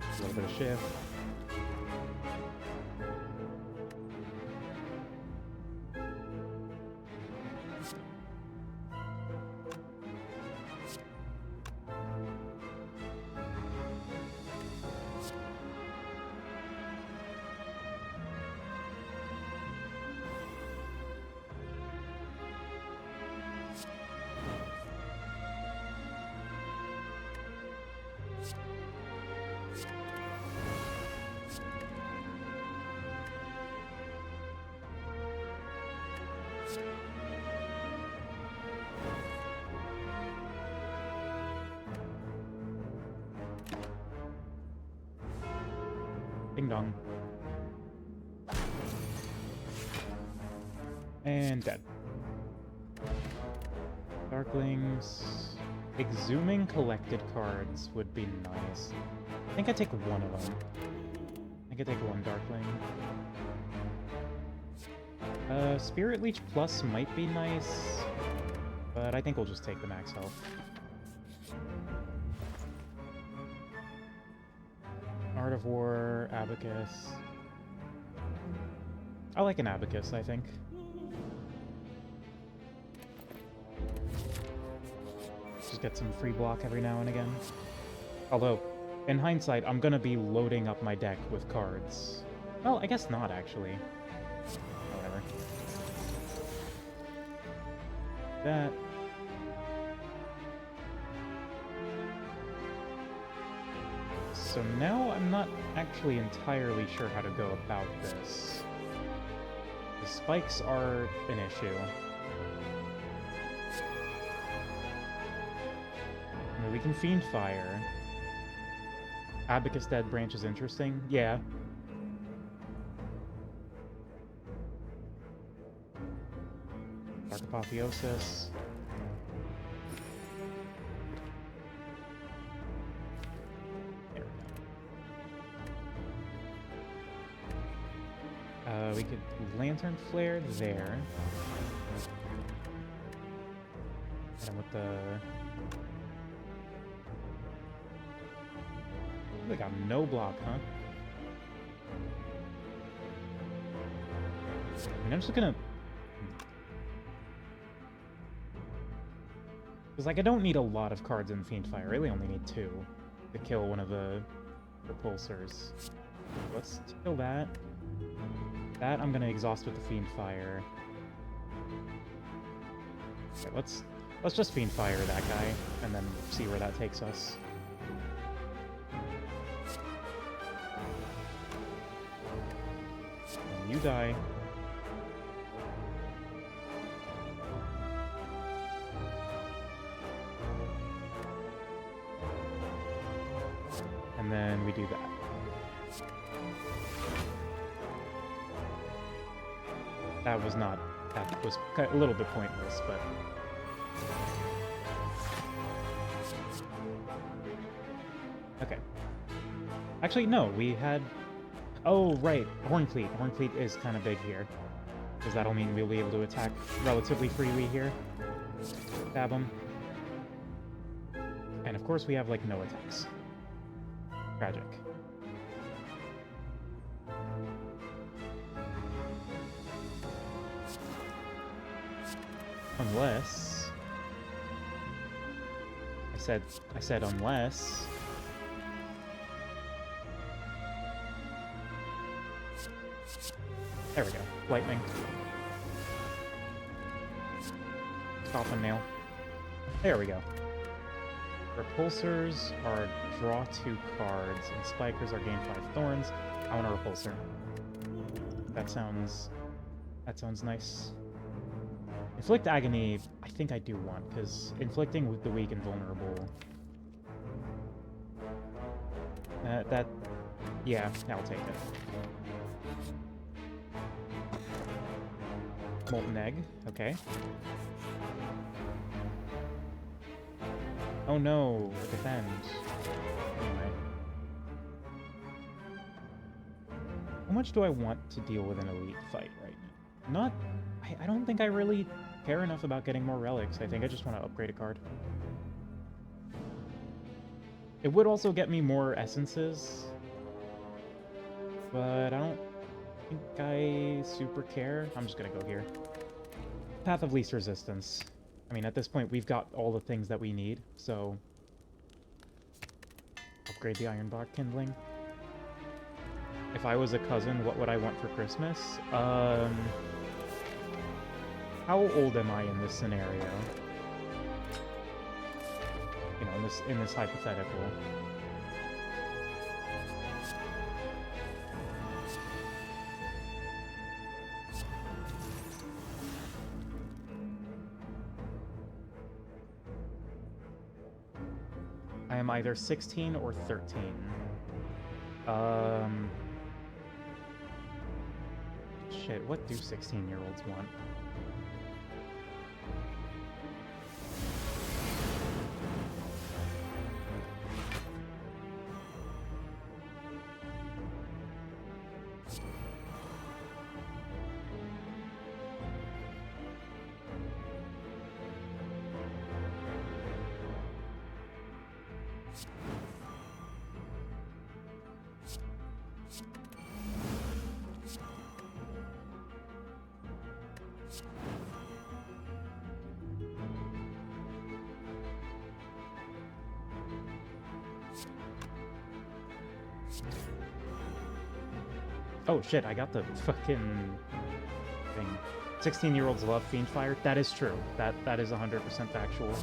a little bit of Shiv. Ding dong. And dead. Darklings. Exhuming collected cards would be nice. I think I take one of them. I think I take one Darkling. Spirit Leech Plus might be nice, but I think we'll just take the max health. Art of War, Abacus. I like an Abacus, I think. Just get some free block every now and again. Although, in hindsight, I'm gonna be loading up my deck with cards. Well, I guess not, actually. Whatever. That. So now I'm not actually entirely sure how to go about this. The spikes are an issue. I mean, we can Fiend Fire. Abacus Dead Branch is interesting. Yeah. Dark Apotheosis. We could Lantern Flare there. And with the... They got no block, huh? I mean, I'm just gonna... Because, like, I don't need a lot of cards in Fiendfire. I really only need 2 to kill one of the repulsors. Let's kill that. That I'm gonna exhaust with the Fiendfire. Okay, let's just Fiendfire that guy, and then see where that takes us. And you die. And then we do that. That was a little bit pointless, but... Okay. Actually, no, we had... Oh, right, Hornfleet. Hornfleet is kind of big here. Because that'll mean we'll be able to attack relatively freely here. Stab him. And of course we have, like, no attacks. Tragic. Unless... I said unless... There we go. Lightning. Coffin nail. There we go. Repulsors are draw 2 cards, and spikers are gain 5 thorns. I want a repulsor. That sounds nice. Inflict agony, I think I do want, because inflicting with the weak and vulnerable. Yeah, I'll take it. Molten egg, okay. Oh no, defend. Anyway. How much do I want to deal with an elite fight right now? I don't think I really care enough about getting more relics. I think I just want to upgrade a card. It would also get me more essences, but I don't think I super care. I'm just gonna go here. Path of least resistance. I mean, at this point, we've got all the things that we need, so... Upgrade the Iron Bark Kindling. If I was a cousin, what would I want for Christmas? How old am I in this scenario? You know, in this hypothetical. I am either 16 or 13. Shit, what do 16-year-olds want? Oh shit, I got the fucking thing. 16-year-olds love Fiendfire? That is true. That is 100% factual.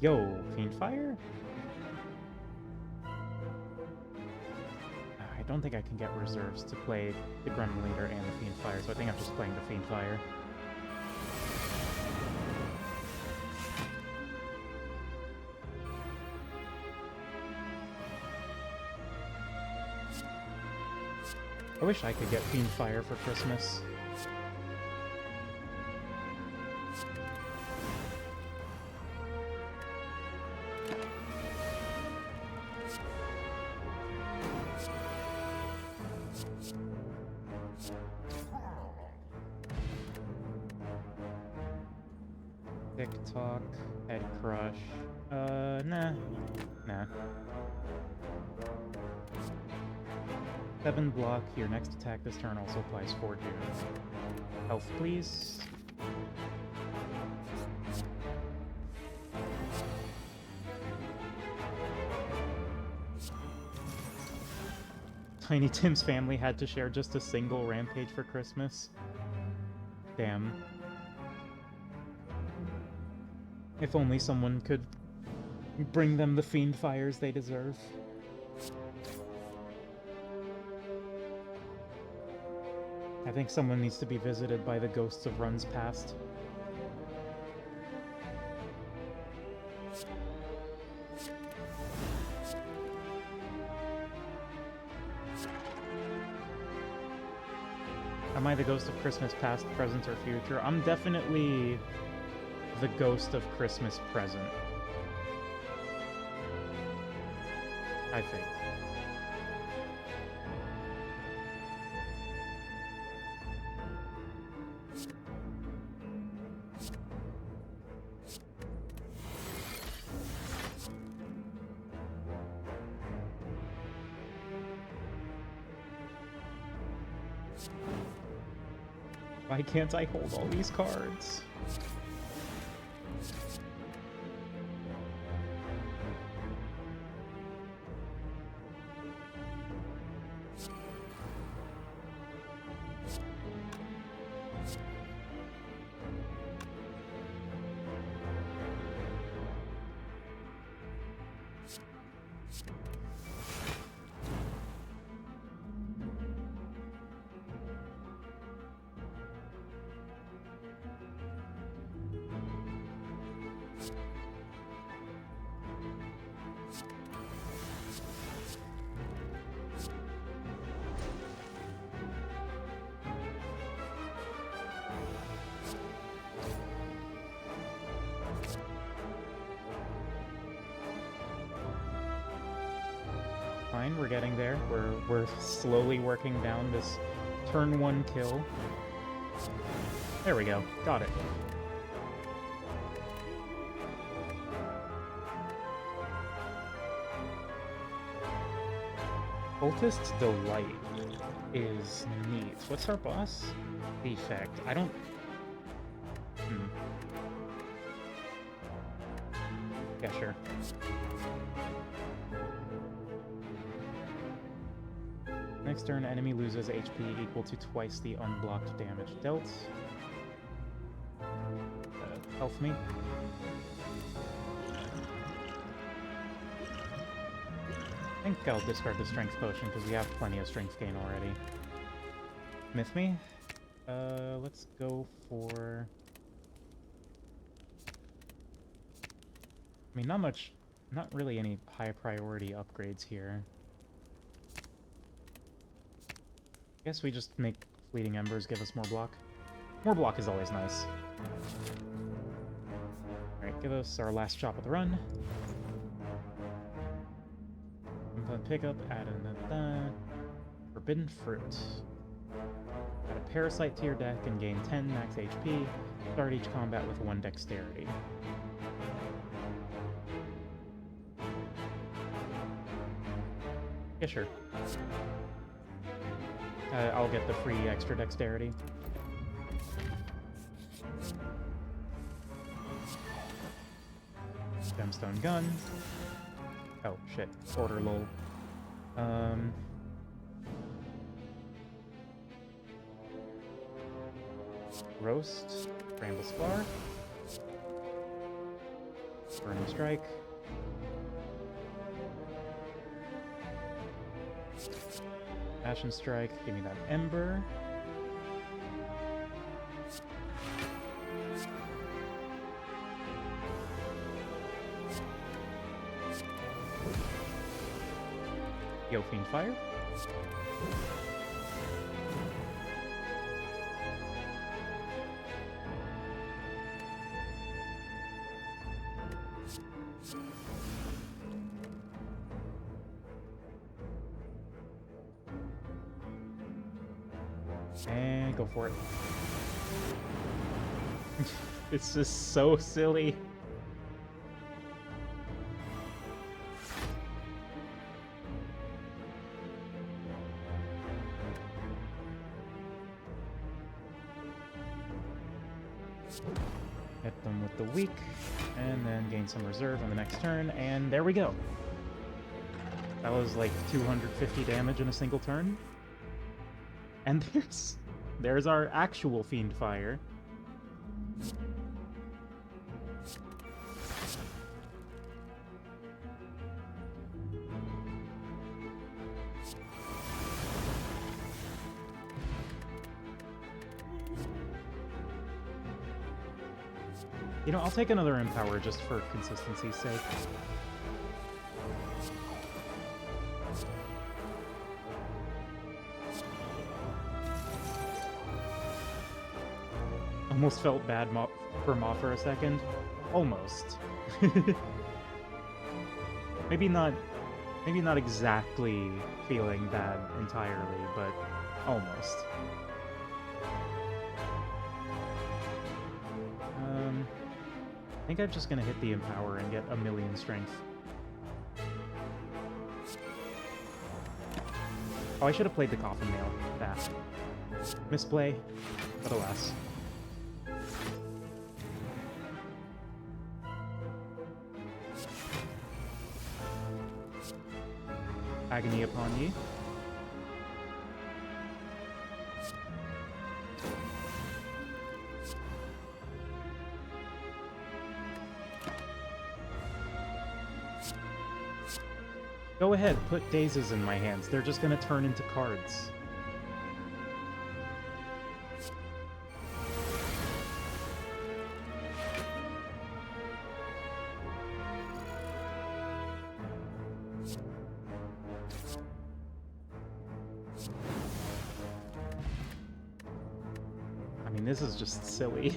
Yo, Fiendfire? I don't think I can get reserves to play the Gremlin Leader and the Fiendfire, so I think I'm just playing the Fiendfire. I wish I could get Fiend Fire for Christmas. TikTok, Head Crush. Nah. 7 block, your next attack this turn also applies 4 June. Health, please. Tiny Tim's family had to share just a single rampage for Christmas. Damn. If only someone could bring them the Fiend Fires they deserve. I think someone needs to be visited by the ghosts of runs past. Am I the ghost of Christmas past, present, or future? I'm definitely the ghost of Christmas present. I think. Why can't I hold all these cards? Fine, we're getting there. We're slowly working down this turn 1 kill. There we go. Got it. Cultist's Delight is neat. What's our boss? Defect. I don't... Yeah, sure. Next turn, enemy loses HP equal to twice the unblocked damage dealt. Health me. I think I'll discard the Strength Potion because we have plenty of Strength gain already. Myth me. Let's go for... I mean, not really any high priority upgrades here. Guess we just make Fleeting Embers give us more block. More block is always nice. Alright, give us our last chop of the run. Pick up, add an Forbidden Fruit. Add a Parasite to your deck and gain 10 max HP. Start each combat with 1 Dexterity. Yeah, sure. I'll get the free extra Dexterity. Gemstone Gun. Oh, shit. Order lull. Roast. Bramble Spar. Burning Strike. Ashen Strike. Give me that Ember. Yo, Fiend Fire. And go for it. It's just so silly. Hit them with the weak, and then gain some reserve on the next turn, and there we go. That was like 250 damage in a single turn. And there's our actual Fiend Fire. You know, I'll take another Empower just for consistency's sake. Almost felt bad for Ma for a second. Almost. Maybe not exactly feeling bad entirely, but almost. I think I'm just gonna hit the Empower and get a million strength. Oh, I should have played the Coffin Nail. That. Misplay, but alas. Agony upon ye. Go ahead, put dazes in my hands. They're just gonna turn into cards. I mean, this is just silly.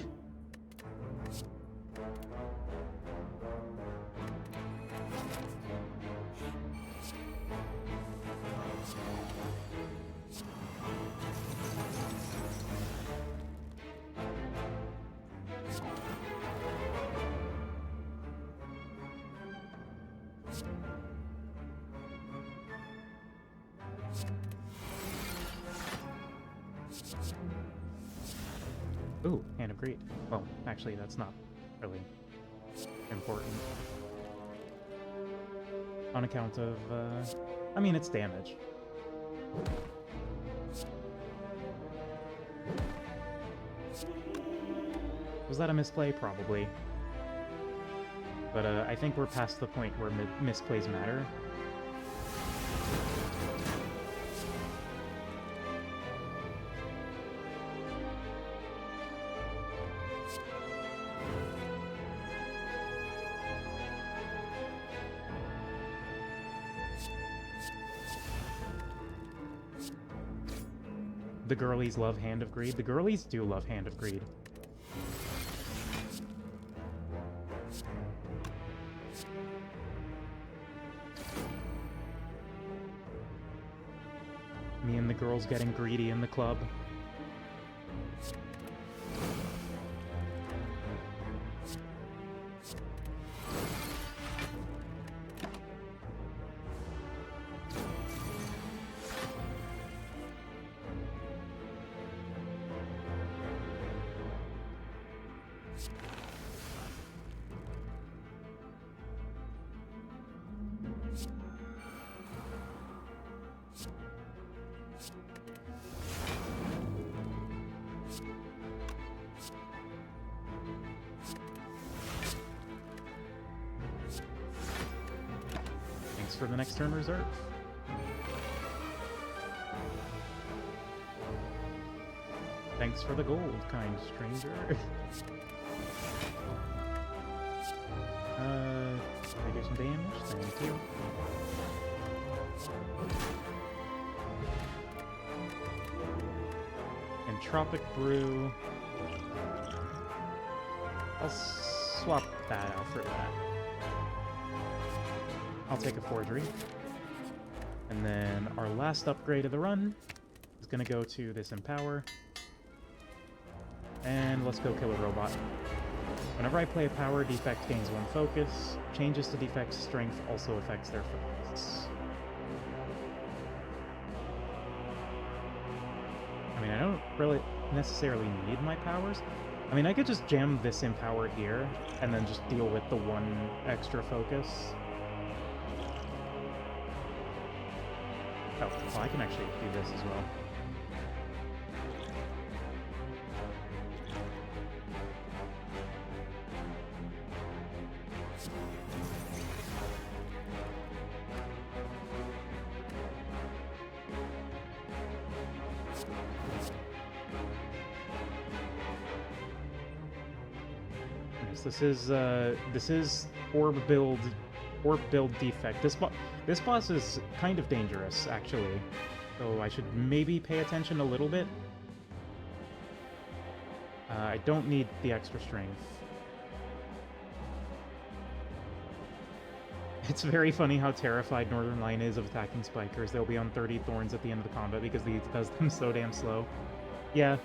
Ooh, Hand of Greed. Well, actually, that's not really important. On account of, I mean, it's damage. Was that a misplay? Probably. But, I think we're past the point where misplays matter. The girlies love Hand of Greed. The girlies do love Hand of Greed. Me and the girls getting greedy in the club. For the next turn reserve. Thanks for the gold, kind stranger. I do some damage, thank you. Entropic Brew. I'll swap that out for that. I'll take a Forgery. And then our last upgrade of the run, is gonna go to this Empower. And let's go kill a robot. Whenever I play a power, defect gains 1 focus. Changes to defect's strength also affects their focus. I mean, I don't really necessarily need my powers. I mean, I could just jam this Empower here, and then just deal with the 1 extra focus. Oh, well, I can actually do this as well. This is orb build defect. This boss is kind of dangerous, actually. So I should maybe pay attention a little bit. I don't need the extra strength. It's very funny how terrified Northern Lion is of attacking spikers. They'll be on 30 thorns at the end of the combat because he does them so damn slow. Yeah.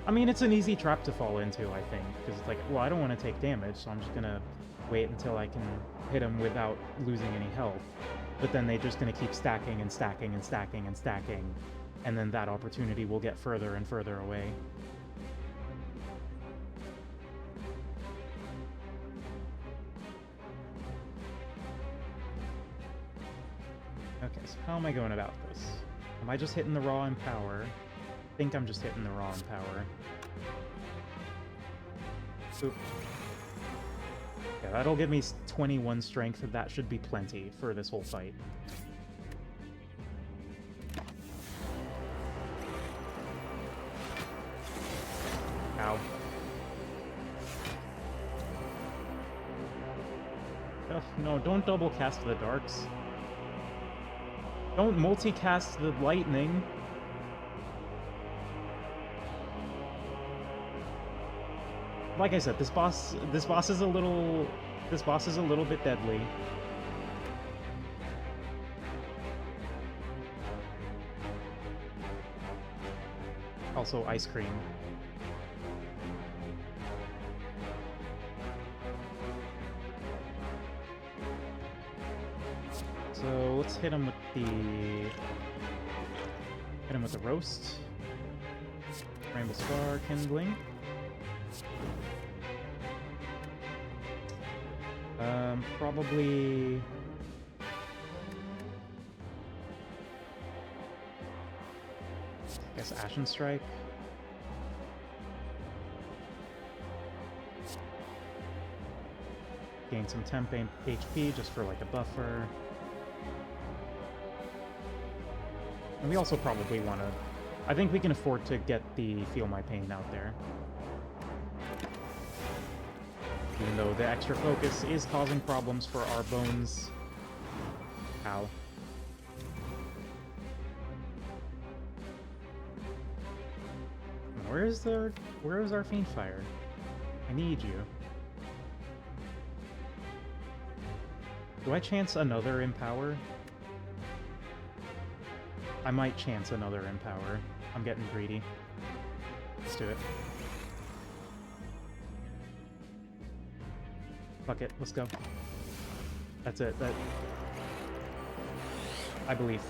I mean, it's an easy trap to fall into, I think, because it's like, well, I don't want to take damage, so I'm just gonna wait until I can hit him without losing any health. But then they're just gonna keep stacking and stacking and stacking and stacking, and then that opportunity will get further and further away. Okay, so how am I going about this? Am I just hitting the raw Empower? I think I'm just hitting the raw Empower. Oop. Yeah, that'll give me 21 strength, and that should be plenty for this whole fight. Ow. Oh, no, don't double cast the darks. Don't multicast the lightning. Like I said, this boss is a little bit deadly. Also, ice cream. So let's hit him with the roast. Rainbow Spar kindling. Probably... I guess Ashen Strike. Gain some temp HP just for like a buffer. And we also probably want to... I think we can afford to get the Feel My Pain out there. Even though the extra focus is causing problems for our bones. Ow. Where is our Fiendfire? I need you. Do I chance another Empower? I might chance another Empower. I'm getting greedy. Let's do it. Fuck it, let's go. That's it. I believe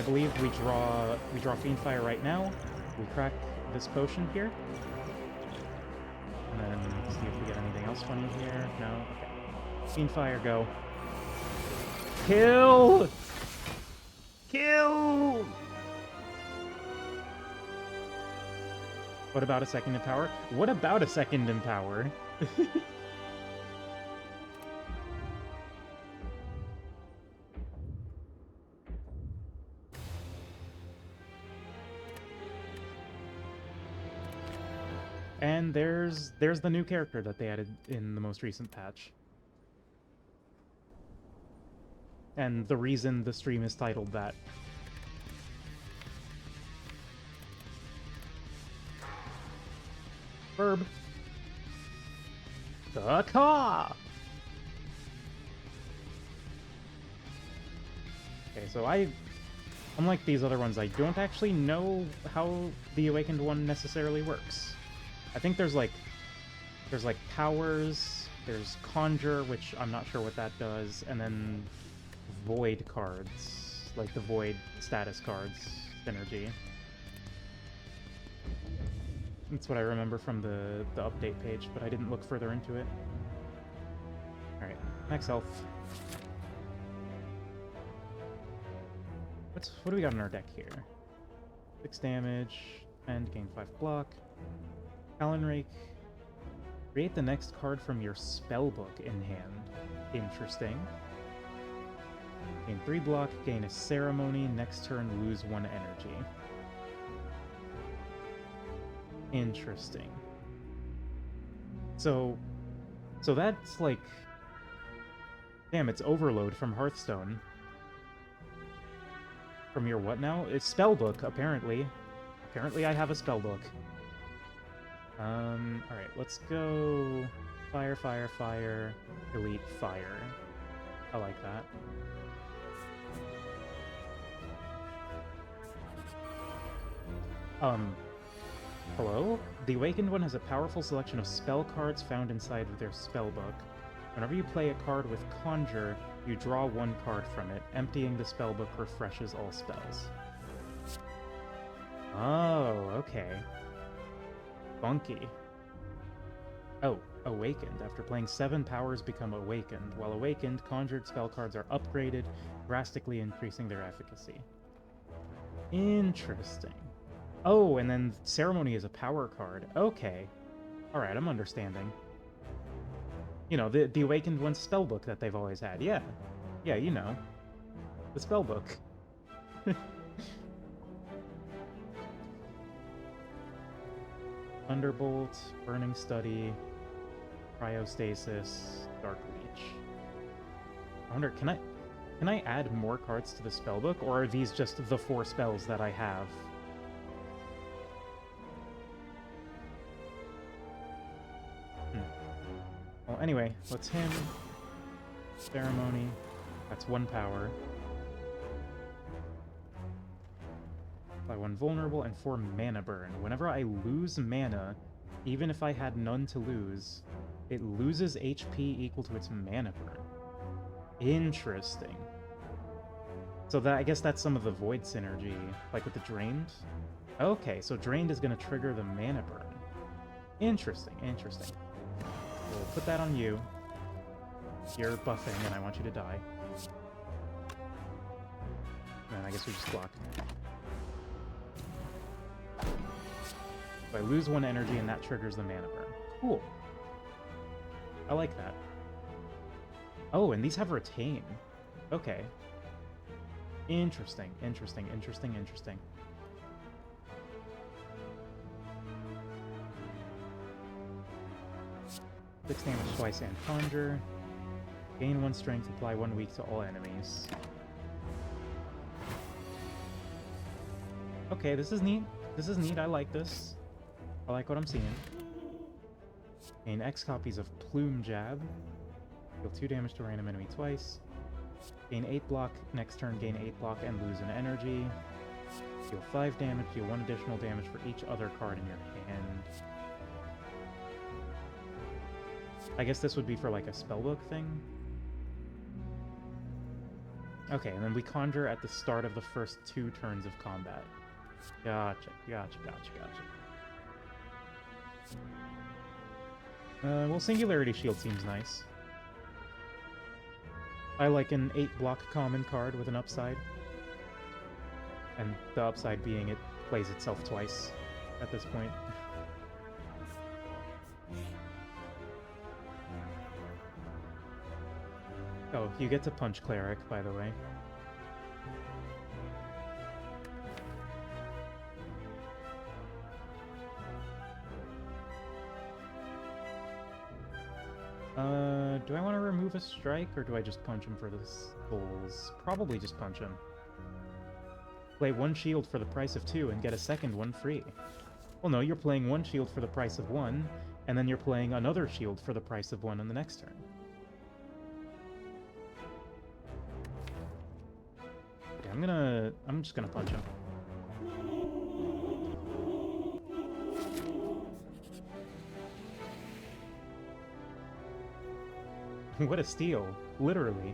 we draw Fiendfire right now. We crack this potion here. And then see if we get anything else funny here. No? Okay. Fiendfire, go. Kill! Kill! What about a second Empower? What about a second Empower? And there's the new character that they added in the most recent patch. And the reason the stream is titled that. Verb. The CAW! Okay, so Unlike these other ones, I don't actually know how the Awakened one necessarily works. I think there's like powers, there's Conjure, which I'm not sure what that does, and then Void cards, like the Void status cards synergy. That's what I remember from the update page, but I didn't look further into it. Alright, max health. What do we got in our deck here? 6 damage, and gain 5 block. Talon Rake. Create the next card from your spellbook in hand. Interesting. Gain 3 block, gain a Ceremony, next turn lose 1 energy. Interesting. So that's like... Damn, it's Overload from Hearthstone. From your what now? It's Spellbook, apparently. Apparently I have a Spellbook. Alright, let's go... Fire, fire, fire, elite, fire. I like that. Hello? The Awakened one has a powerful selection of spell cards found inside of their spellbook. Whenever you play a card with Conjure, you draw 1 card from it. Emptying the spellbook refreshes all spells. Oh, okay. Funky. Oh, Awakened. After playing 7 powers become Awakened. While Awakened, conjured spell cards are upgraded, drastically increasing their efficacy. Interesting. Oh, and then Ceremony is a power card. Okay. Alright, I'm understanding. You know, the Awakened one's spellbook that they've always had. Yeah. Yeah, you know. The spellbook. Thunderbolt, Burning Study, Cryostasis, Dark Reach. I wonder, can I add more cards to the spellbook, or are these just the 4 spells that I have? Well, anyway, let's him. Ceremony. That's 1 power. Apply 1 vulnerable and 4 mana burn. Whenever I lose mana, even if I had none to lose, it loses HP equal to its mana burn. Interesting. So that, I guess that's some of the Void synergy, like with the Drained? Okay, so Drained is going to trigger the mana burn. Interesting, interesting. We'll put that on you. You're buffing, and I want you to die. And I guess we just block. So I lose 1 energy, and that triggers the mana burn. Cool. I like that. Oh, and these have Retain. Okay. Interesting, interesting, interesting, interesting. Six damage twice and Conjure. Gain 1 strength, apply 1 weak to all enemies. Okay, this is neat. This is neat, I like this. I like what I'm seeing. Gain X copies of Plume Jab. Deal 2 damage to a random enemy twice. Gain 8 block, next turn gain 8 block and lose an energy. Deal 5 damage, deal 1 additional damage for each other card in your hand. I guess this would be for like a spellbook thing? Okay, and then we conjure at the start of the first 2 turns of combat. Gotcha, gotcha, gotcha, gotcha. Well, Singularity Shield seems nice. I like an 8 block common card with an upside. And the upside being it plays itself twice at this point. Oh, you get to punch Cleric, by the way. Do I want to remove a strike, or do I just punch him for the souls? Probably just punch him. Play 1 shield for the price of 2 and get a second one free. Well, no, you're playing 1 shield for the price of 1, and then you're playing another shield for the price of 1 on the next turn. I'm just gonna punch him. What a steal, literally.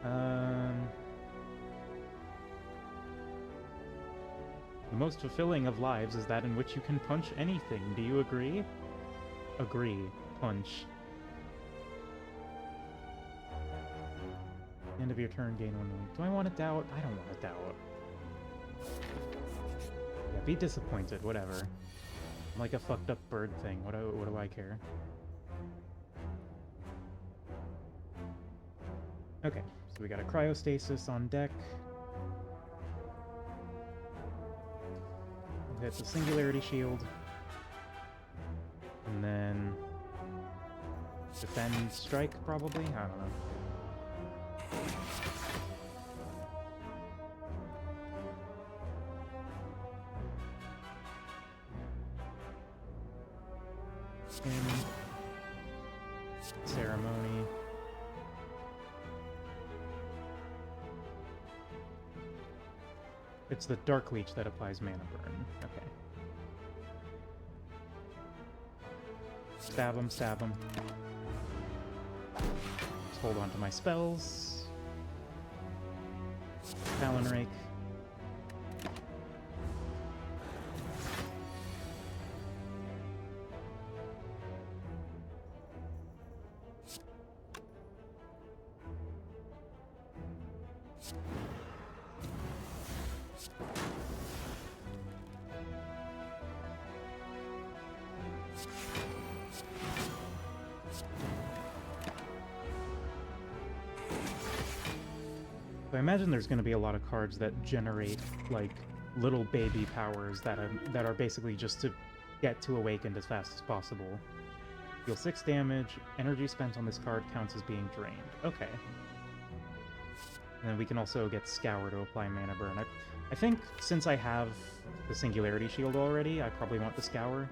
The most fulfilling of lives is that in which you can punch anything. Do you agree? Agree. Punch. End of your turn, gain 1 link. Do I want to doubt? I don't want to doubt. Yeah, be disappointed, whatever. I'm like a fucked up bird thing. What do I care? Okay, so we got a cryostasis on deck. Hits a singularity shield. And then defend strike, probably? I don't know. Ceremony. It's the Dark Leech that applies mana burn. Okay. Stab him, stab him. Just hold on to my spells. Talon Rake. So I imagine there's going to be a lot of cards that generate, like, little baby powers that are basically just to get to Awakened as fast as possible. Deal 6 damage, energy spent on this card counts as being drained. Okay. And then we can also get Scour to apply mana burn. I think since I have the Singularity Shield already, I probably want the Scour.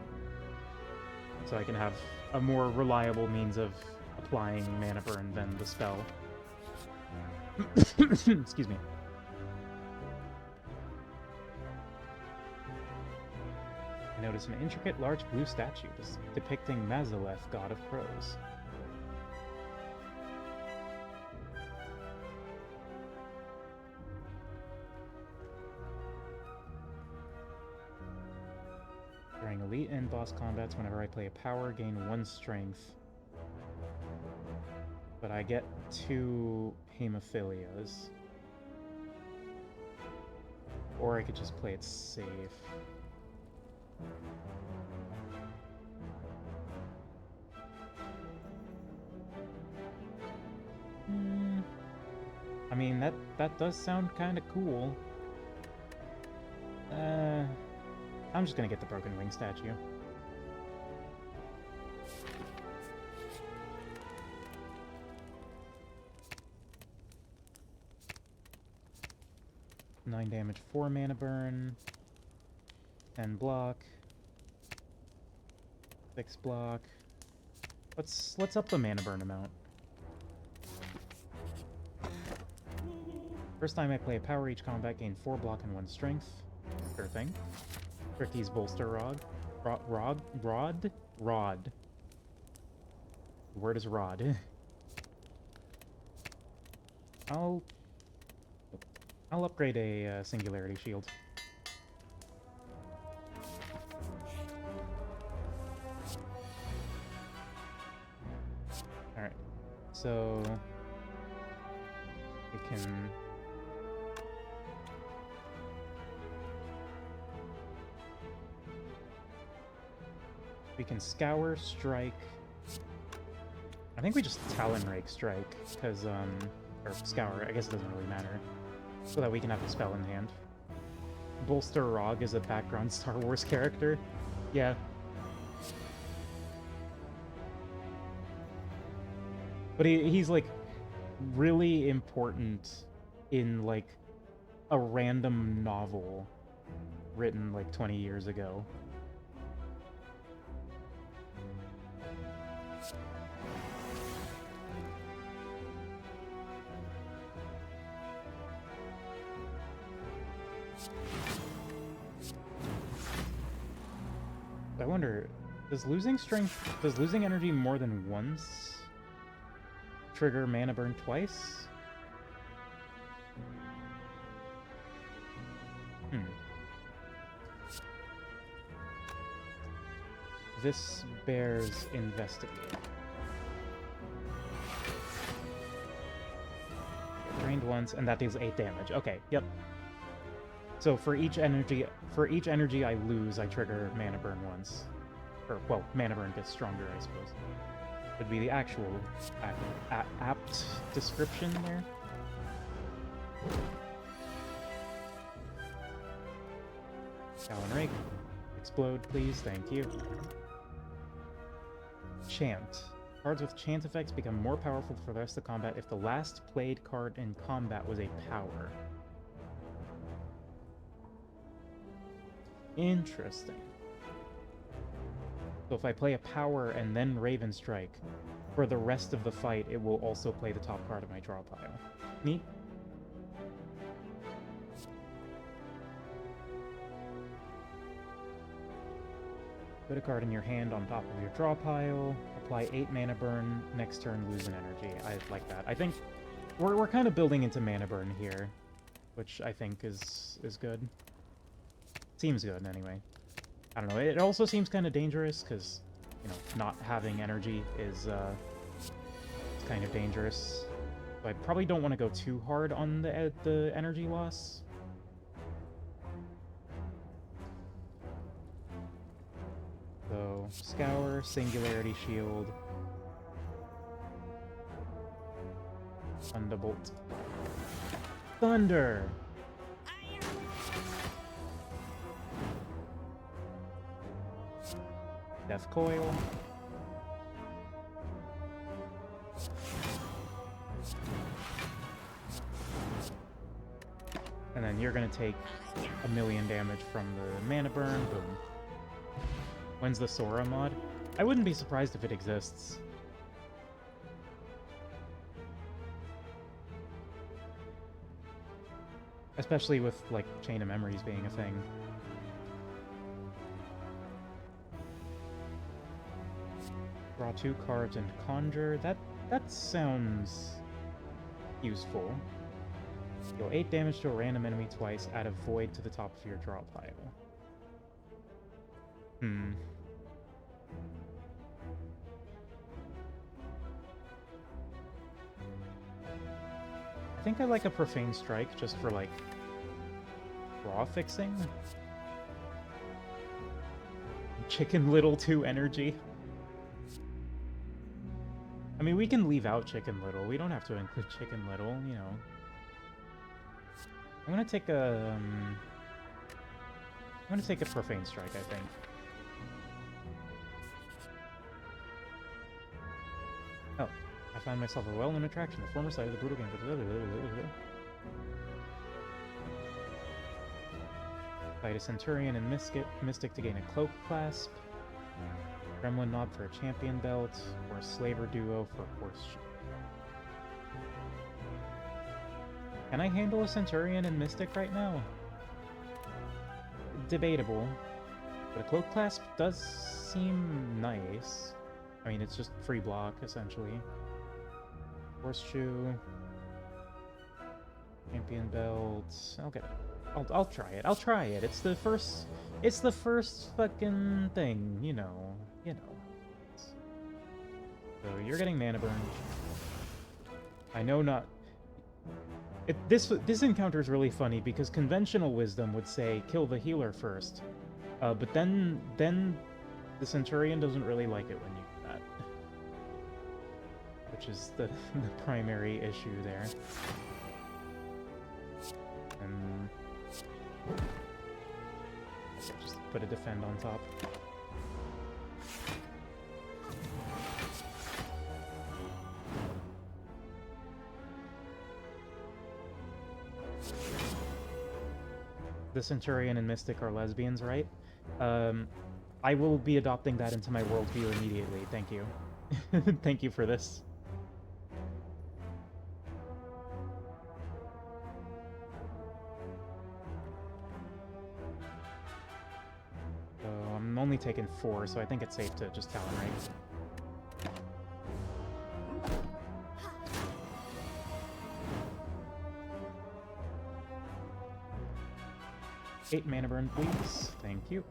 So I can have a more reliable means of applying mana burn than the spell. Excuse me. I notice an intricate, large blue statue depicting Mazaleth, god of crows. During elite and boss combats, whenever I play a power, gain 1 strength. But I get 2 hemophilias. Or I could just play it safe. I mean, that does sound kind of cool. I'm just gonna get the Broken Wing statue. Nine damage, 4 mana burn, 10 block, 6 block. Let's up the mana burn amount. First time I play a power, each combat gain 4 block and 1 strength. Sure thing. Ricky's Bolster Rod. Rod? The word is rod. I'll upgrade a Singularity Shield. Alright, so we can... We can Scour, Strike... I think we just Talon Rake Strike, because, or Scour, I guess it doesn't really matter. So that we can have a spell in hand. Bolster Rog is a background Star Wars character. Yeah. But he's, like, really important in, like, a random novel written, like, 20 years ago. I wonder, does losing energy more than once trigger mana burn twice? This bears investigating. Drained once, and that deals 8 damage. Okay, yep. So for each energy I lose, I trigger mana burn once. Or, well, mana burn gets stronger, I suppose. Would be the actual apt description there. Talon Rake. Explode, please. Thank you. Chant. Cards with chant effects become more powerful for the rest of combat if the last played card in combat was a power. Interesting. So if I play a power and then Raven Strike, for the rest of the fight, it will also play the top card of my draw pile. Neat. Put a card in your hand on top of your draw pile. Apply 8 mana burn. Next turn, lose an energy. I like that. I think we're kind of building into mana burn here, which I think is good. Seems good, anyway. I don't know. It also seems kind of dangerous because, you know, not having energy is it's kind of dangerous. So I probably don't want to go too hard on the energy loss. So, Scour, Singularity Shield, Thunderbolt. Thunder! Death Coil. And then you're gonna take 1,000,000 damage from the mana burn. Boom. When's the Sora mod? I wouldn't be surprised if it exists. Especially with, like, Chain of Memories being a thing. Draw 2 cards and conjure. That sounds useful. Deal 8 damage to a random enemy twice. Add a void to the top of your draw pile. I think I like a Profane Strike just for, like, draw fixing. Chicken Little 2 energy. I mean, we can leave out Chicken Little. We don't have to include Chicken Little, you know. I'm gonna take a Profane Strike, I think. Oh, I find myself a well-known attraction, the former site of the brutal game. Fight a Centurion and Mystic to gain a Cloak Clasp. Gremlin Knob for a Champion Belt, or a Slaver Duo for Horseshoe. Can I handle a Centurion and Mystic right now? Debatable. But a Cloak Clasp does seem nice. I mean, it's just free block, essentially. Horseshoe. Champion Belt. I'll get it. I'll try it. I'll try it. It's the first fucking thing, you know. So you're getting mana burn. I know not. This encounter is really funny because conventional wisdom would say kill the healer first, but then the Centurion doesn't really like it when you do that, which is the primary issue there. And just put a defend on top. The Centurion and Mystic are lesbians, right? I will be adopting that into my worldview immediately. Thank you. Thank you for this. only taking 4, so I think it's safe to just Talon Ray. 8 mana burn, please. Thank you.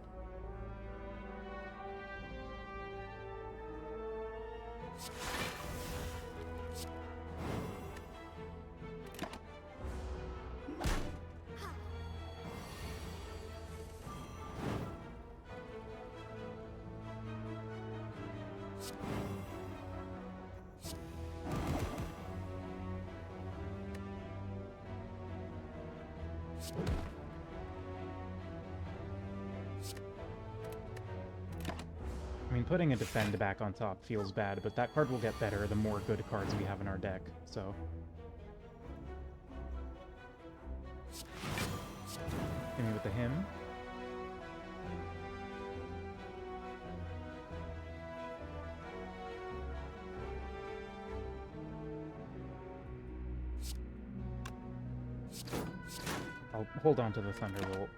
I mean, putting a defend back on top feels bad, but that card will get better the more good cards we have in our deck, so... Hit me with the hymn. I'll hold on to the Thunderbolt.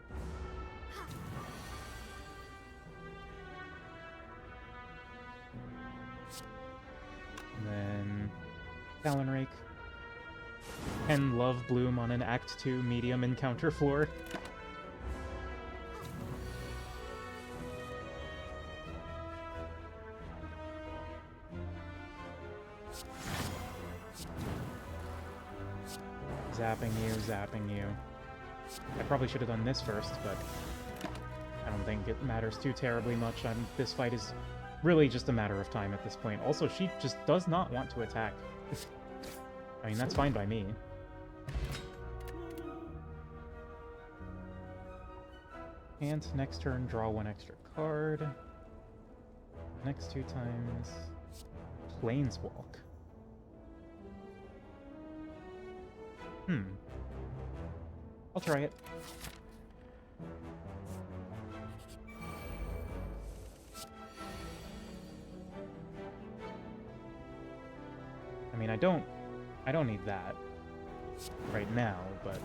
And then Talon Rake. 10 Love Bloom on an Act 2 medium encounter floor. Zapping you, zapping you. I probably should have done this first, but I don't think it matters too terribly much. This fight is really just a matter of time at this point. Also, she just does not want to attack. I mean, that's fine by me. And next turn, draw 1 extra card. Next 2 times, Planeswalk. I'll try it. I mean, I don't need that right now, but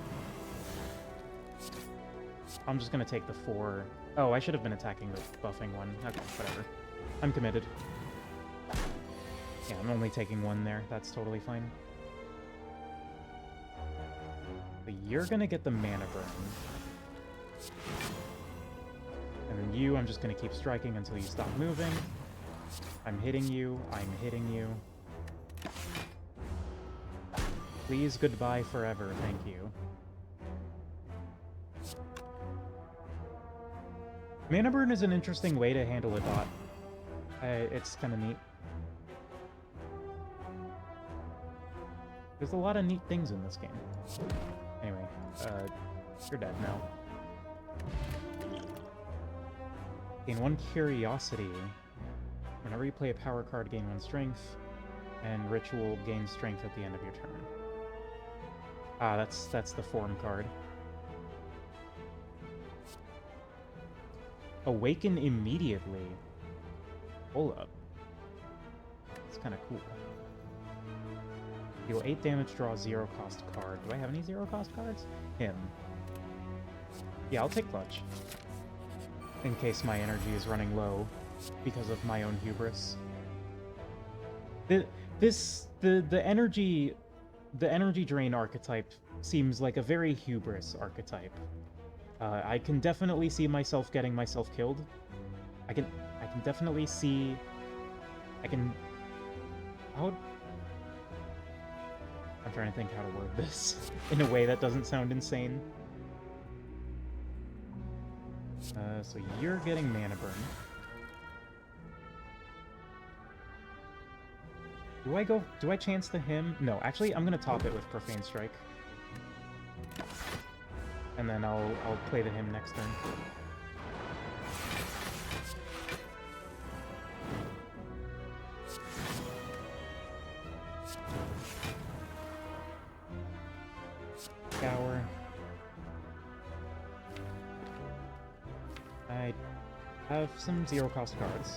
I'm just gonna take the 4. Oh, I should have been attacking the buffing one. Okay, whatever. I'm committed. Yeah, I'm only taking 1 there. That's totally fine. But you're gonna get the mana burn. And then you, I'm just gonna keep striking until you stop moving. I'm hitting you. I'm hitting you. Please, goodbye forever. Thank you. Mana burn is an interesting way to handle a dot. It's kind of neat. There's a lot of neat things in this game. Anyway, you're dead now. Gain 1 curiosity. Whenever you play a power card, gain 1 strength, and ritual gains strength at the end of your turn. Ah, that's the form card. Awaken immediately. Hold up. It's kind of cool. Deal 8 damage, draw a 0 cost card. Do I have any 0 cost cards? Him. Yeah, I'll take Clutch. In case my energy is running low because of my own hubris. The energy drain archetype seems like a very hubris archetype. I can definitely see myself getting myself killed. I can definitely see... I'm trying to think how to word this in a way that doesn't sound insane. So you're getting mana burn. Do I chance the hymn? No, actually, I'm gonna top it with Profane Strike. And then I'll play the hymn next turn. Scour. I have some 0 cost cards.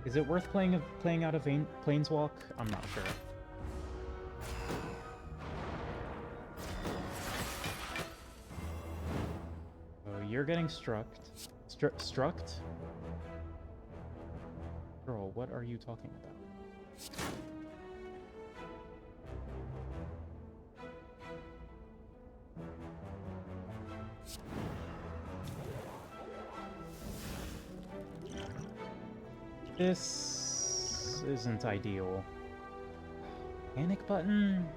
Is it worth playing out of Planeswalk? I'm not sure. you're getting strucked. Strucked? Girl, what are you talking about? This isn't ideal. Panic button?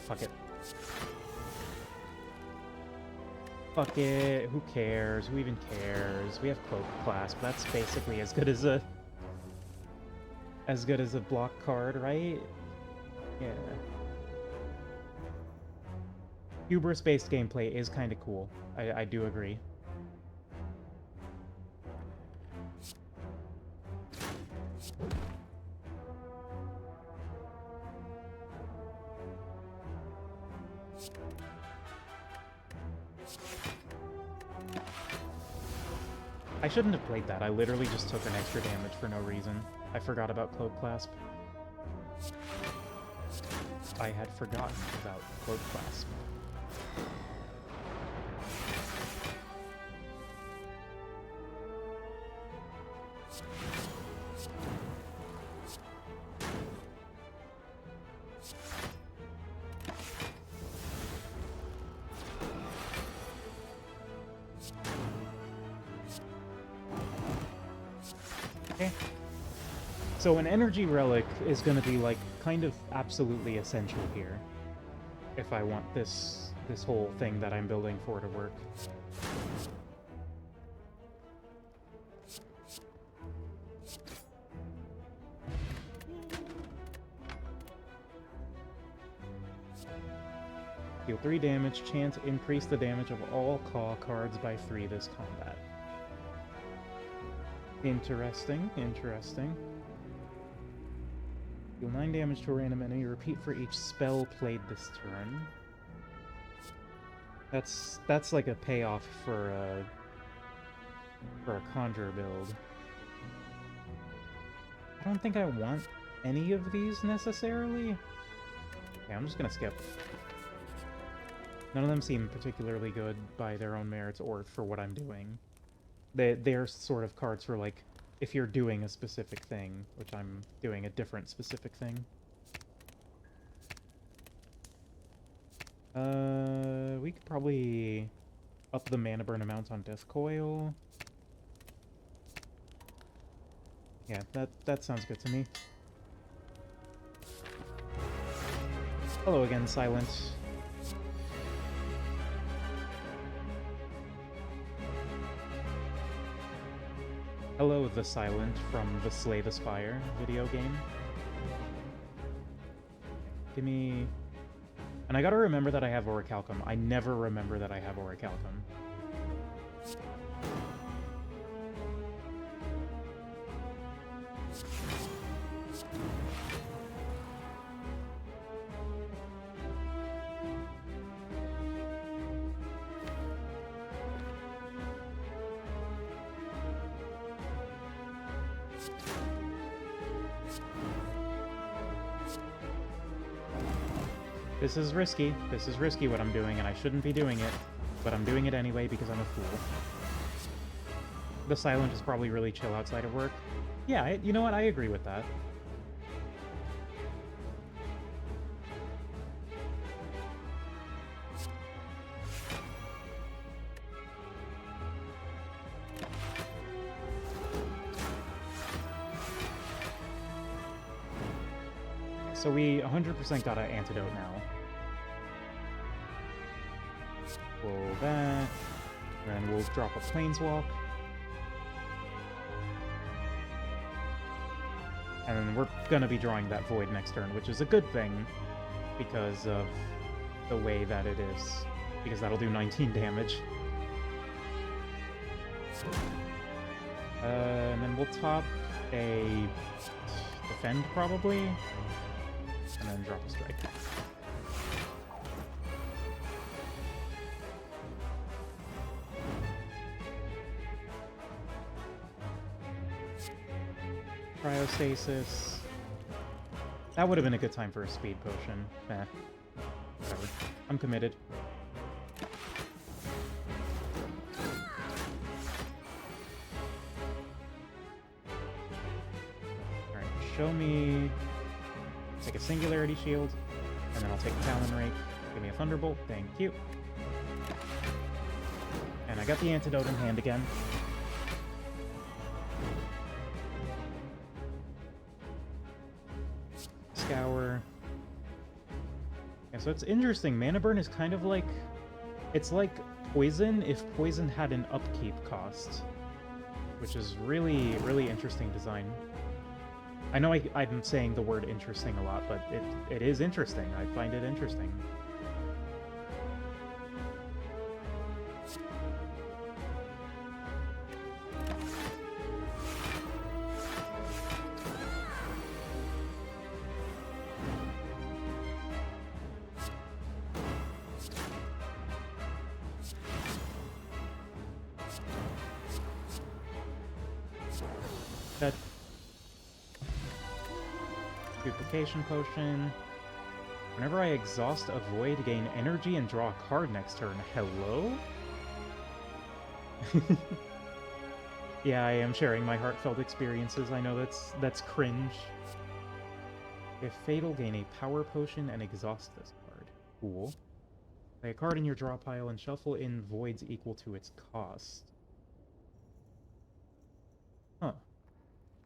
Fuck it. Fuck it. Who cares? Who even cares? We have Cloak Clasp. That's basically as good as a block card, right? Yeah. Hubris-based gameplay is kind of cool. I do agree. I shouldn't have played that. I literally just took an extra damage for no reason. I forgot about Cloak Clasp. I had forgotten about Cloak Clasp. Okay. So an energy relic is going to be, like, kind of absolutely essential here. If I want this whole thing that I'm building for to work. Deal 3 damage, chance increase the damage of all CAW cards by 3 this combat. Interesting, interesting. Deal 9 damage to a random enemy, repeat for each spell played this turn. That's like a payoff for a Conjure build. I don't think I want any of these necessarily. Okay, I'm just gonna skip. None of them seem particularly good by their own merits or for what I'm doing. They're sort of cards for, like, if you're doing a specific thing, which I'm doing a different specific thing. We could probably up the mana burn amount on Death Coil. Yeah, that sounds good to me. Hello again, Silent. Hello, the Silent from the Slay the Spire video game. Give me... And I gotta remember that I have Orichalcum. I never remember that I have Orichalcum. This is risky. This is risky what I'm doing, and I shouldn't be doing it. But I'm doing it anyway because I'm a fool. The Silent is probably really chill outside of work. Yeah, you know what? I agree with that. So we 100% got an antidote now. Pull that. Then we'll drop a Planeswalk. And then we're gonna be drawing that Void next turn, which is a good thing because of the way that it is. Because that'll do 19 damage. And then we'll top a Defend, probably. And then drop a Strike. Cryostasis. That would have been a good time for a speed potion. Eh. Whatever. I'm committed. Alright, show me... Take a Singularity Shield, and then I'll take a Talon Rake. Give me a Thunderbolt, thank you. And I got the Antidote in hand again. Scour. Yeah, so it's interesting. Mana Burn is kind of like... It's like Poison if Poison had an upkeep cost. Which is really, really interesting design. I know I'm saying the word interesting a lot, but it is interesting. I find it interesting. That Duplication Potion. Whenever I exhaust a void, gain energy and draw a card next turn. Hello? Yeah, I am sharing my heartfelt experiences. I know that's cringe. If Fatal, gain a Power Potion and exhaust this card. Cool. Play a card in your draw pile and shuffle in voids equal to its cost. Huh.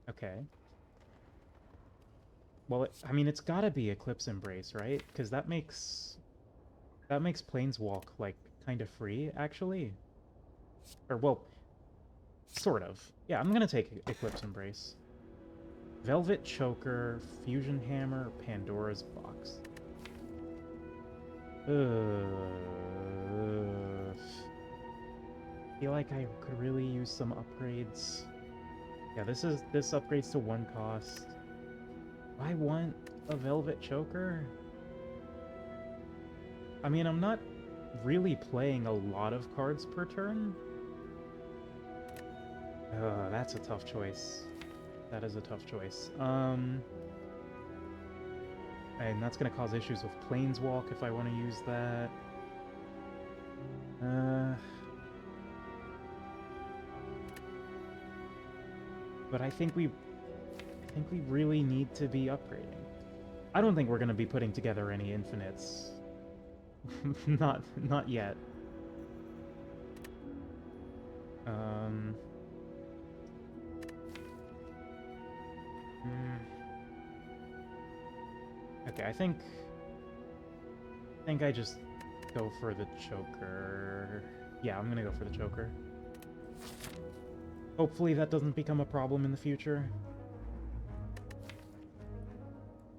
Okay. Well, I mean, it's gotta be Eclipse Embrace, right? Because that makes Planeswalk, like, kind of free, actually. Or, well, sort of. Yeah, I'm gonna take Eclipse Embrace. Velvet Choker, Fusion Hammer, Pandora's Box. Feel like I could really use some upgrades. Yeah, this upgrades to 1 cost. I want a Velvet Choker. I mean, I'm not really playing a lot of cards per turn. That's a tough choice. That is a tough choice. And that's gonna cause issues with Planeswalk if I want to use that. But I think we really need to be upgrading. I don't think we're gonna be putting together any infinites. not yet. Okay, I think I just go for the Choker. Yeah, I'm gonna go for the Choker. Hopefully that doesn't become a problem in the future.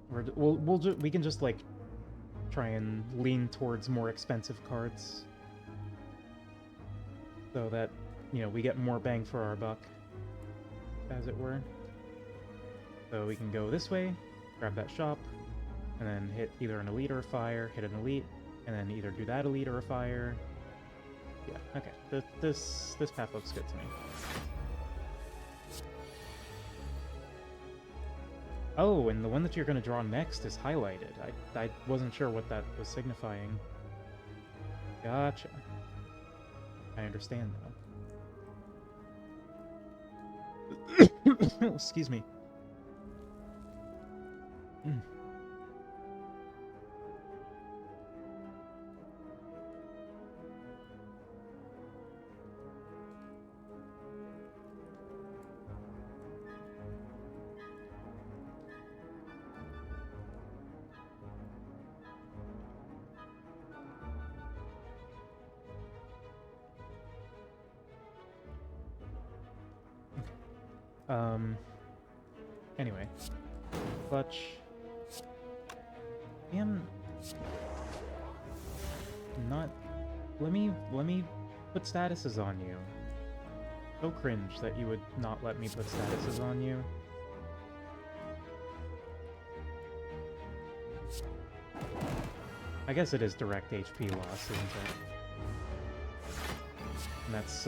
We can just, like, try and lean towards more expensive cards. So that, you know, we get more bang for our buck, as it were. So we can go this way, grab that shop, and then hit either an elite or a fire, hit an elite, and then either do that elite or a fire. Yeah, okay. This path looks good to me. Oh, and the one that you're going to draw next is highlighted. I wasn't sure what that was signifying. Gotcha. I understand now. Excuse me. Anyway. Clutch. Not... Let me put statuses on you. So cringe that you would not let me put statuses on you. I guess it is direct HP loss, isn't it? And that's,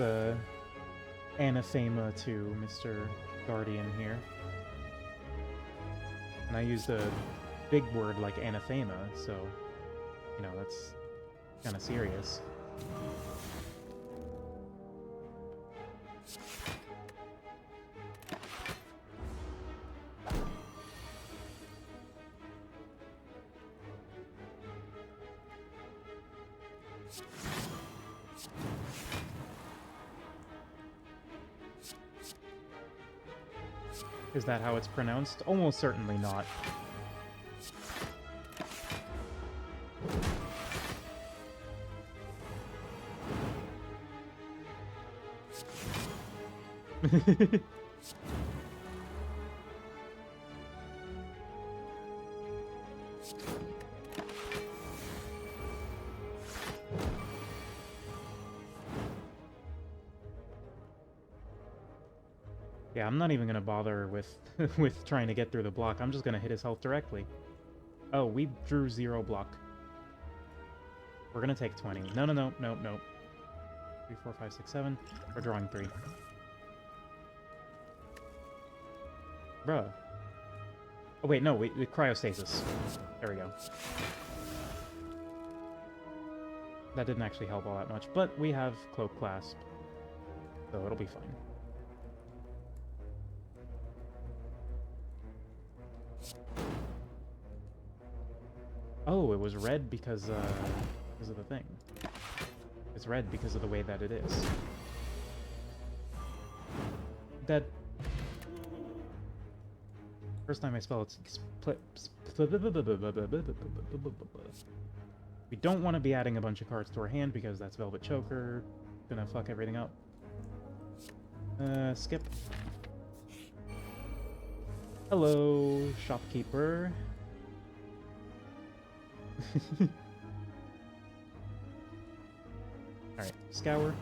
anathema to Mr. Guardian here. And I used a big word like anathema, so you know, that's kind of serious. Is that how it's pronounced? Almost certainly not. Yeah, I'm not even gonna bother with with trying to get through the block. I'm just gonna hit his health directly. Oh, we drew 0 block. We're gonna take 20. No, no, no, no, no. 3, 4, 5, 6, 7. We're drawing 3. Bruh. Oh, wait, no, we cryostasis. There we go. That didn't actually help all that much, but we have Cloak Clasp, so it'll be fine. Oh, it was red because of the thing. It's red because of the way that it is. Dead. First time I spell it's split. We don't want to be adding a bunch of cards to our hand because that's Velvet Choker. Gonna fuck everything up. Skip. Hello, shopkeeper. Alright, Scour.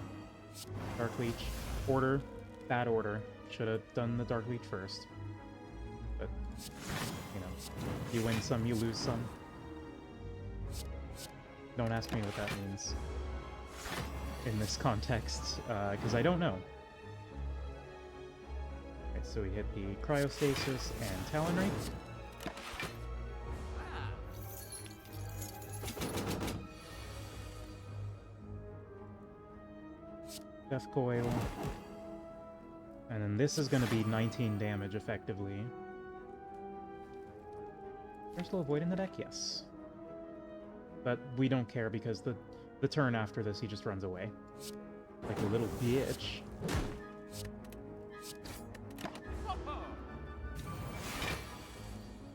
Dark Leech. Order. Bad order. Should have done the Dark Leech first. But, you know, you win some, you lose some. Don't ask me what that means in this context, because I don't know. Okay, so we hit the Cryostasis and Talonray. Death Coil. And then this is going to be 19 damage, effectively. They're still avoiding the deck? Yes. But we don't care because the turn after this, he just runs away. Like a little bitch.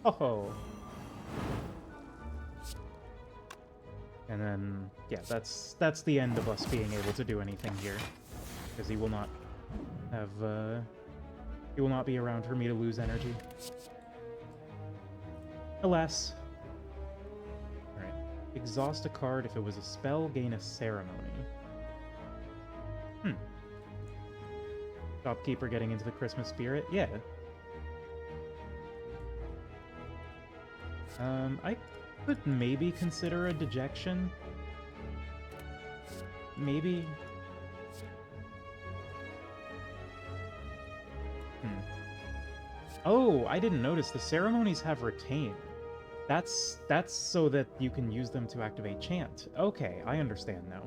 Oh! And then, yeah, that's the end of us being able to do anything here. Because he will not have, he will not be around for me to lose energy. Alas. Alright. Exhaust a card if it was a spell, gain a ceremony. Shopkeeper getting into the Christmas spirit? Yeah. I could maybe consider a dejection. Maybe. Oh, I didn't notice. The ceremonies have retain. That's so that you can use them to activate chant. Okay, I understand now.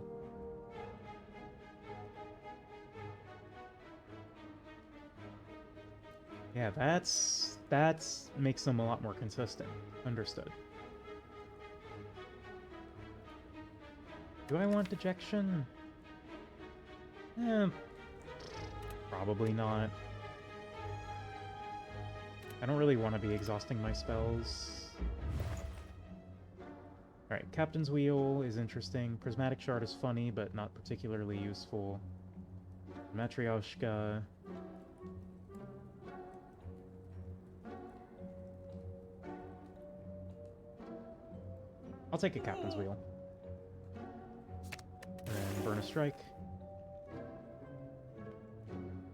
Yeah, that's makes them a lot more consistent. Understood. Do I want dejection? Probably not. I don't really want to be exhausting my spells. Alright, Captain's Wheel is interesting. Prismatic Shard is funny, but not particularly useful. Matryoshka. I'll take a Captain's Wheel. And then burn a strike.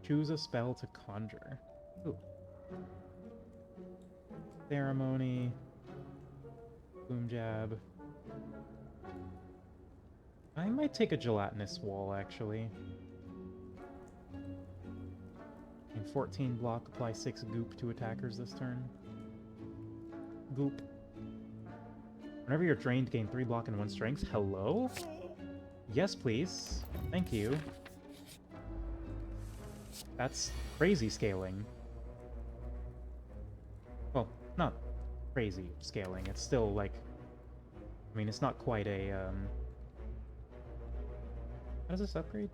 Choose a spell to conjure. Ooh. Ceremony. Boom Jab. I might take a Gelatinous Wall, actually. In 14 block, apply 6 goop to attackers this turn. Goop. We're Whenever you're drained, gain 3 block and 1 strength. Hello? Yes, please. Thank you. That's crazy scaling. Well, not crazy scaling. It's still, like... I mean, it's not quite a, How does this upgrade?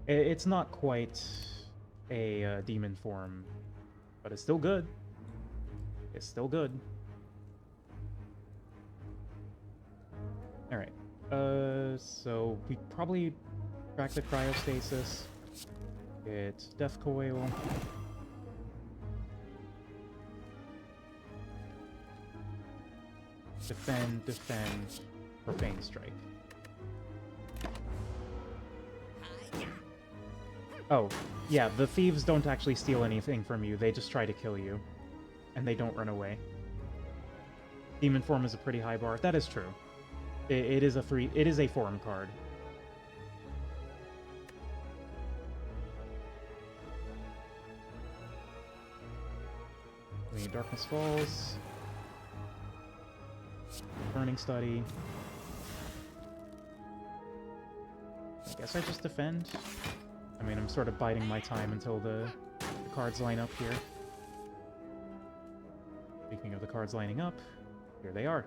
It's not quite a demon form, but it's still good. It's still good. Alright. So we probably crack the cryostasis. Get Death Coil. Defend, defend, Profane Strike. Oh, yeah, the thieves don't actually steal anything from you, they just try to kill you. And they don't run away. Demon form is a pretty high bar. That is true. It is a form card. We need Darkness Falls. Burning Study. I guess I just defend. I mean, I'm sort of biding my time until the cards line up here. Speaking of the cards lining up, here they are.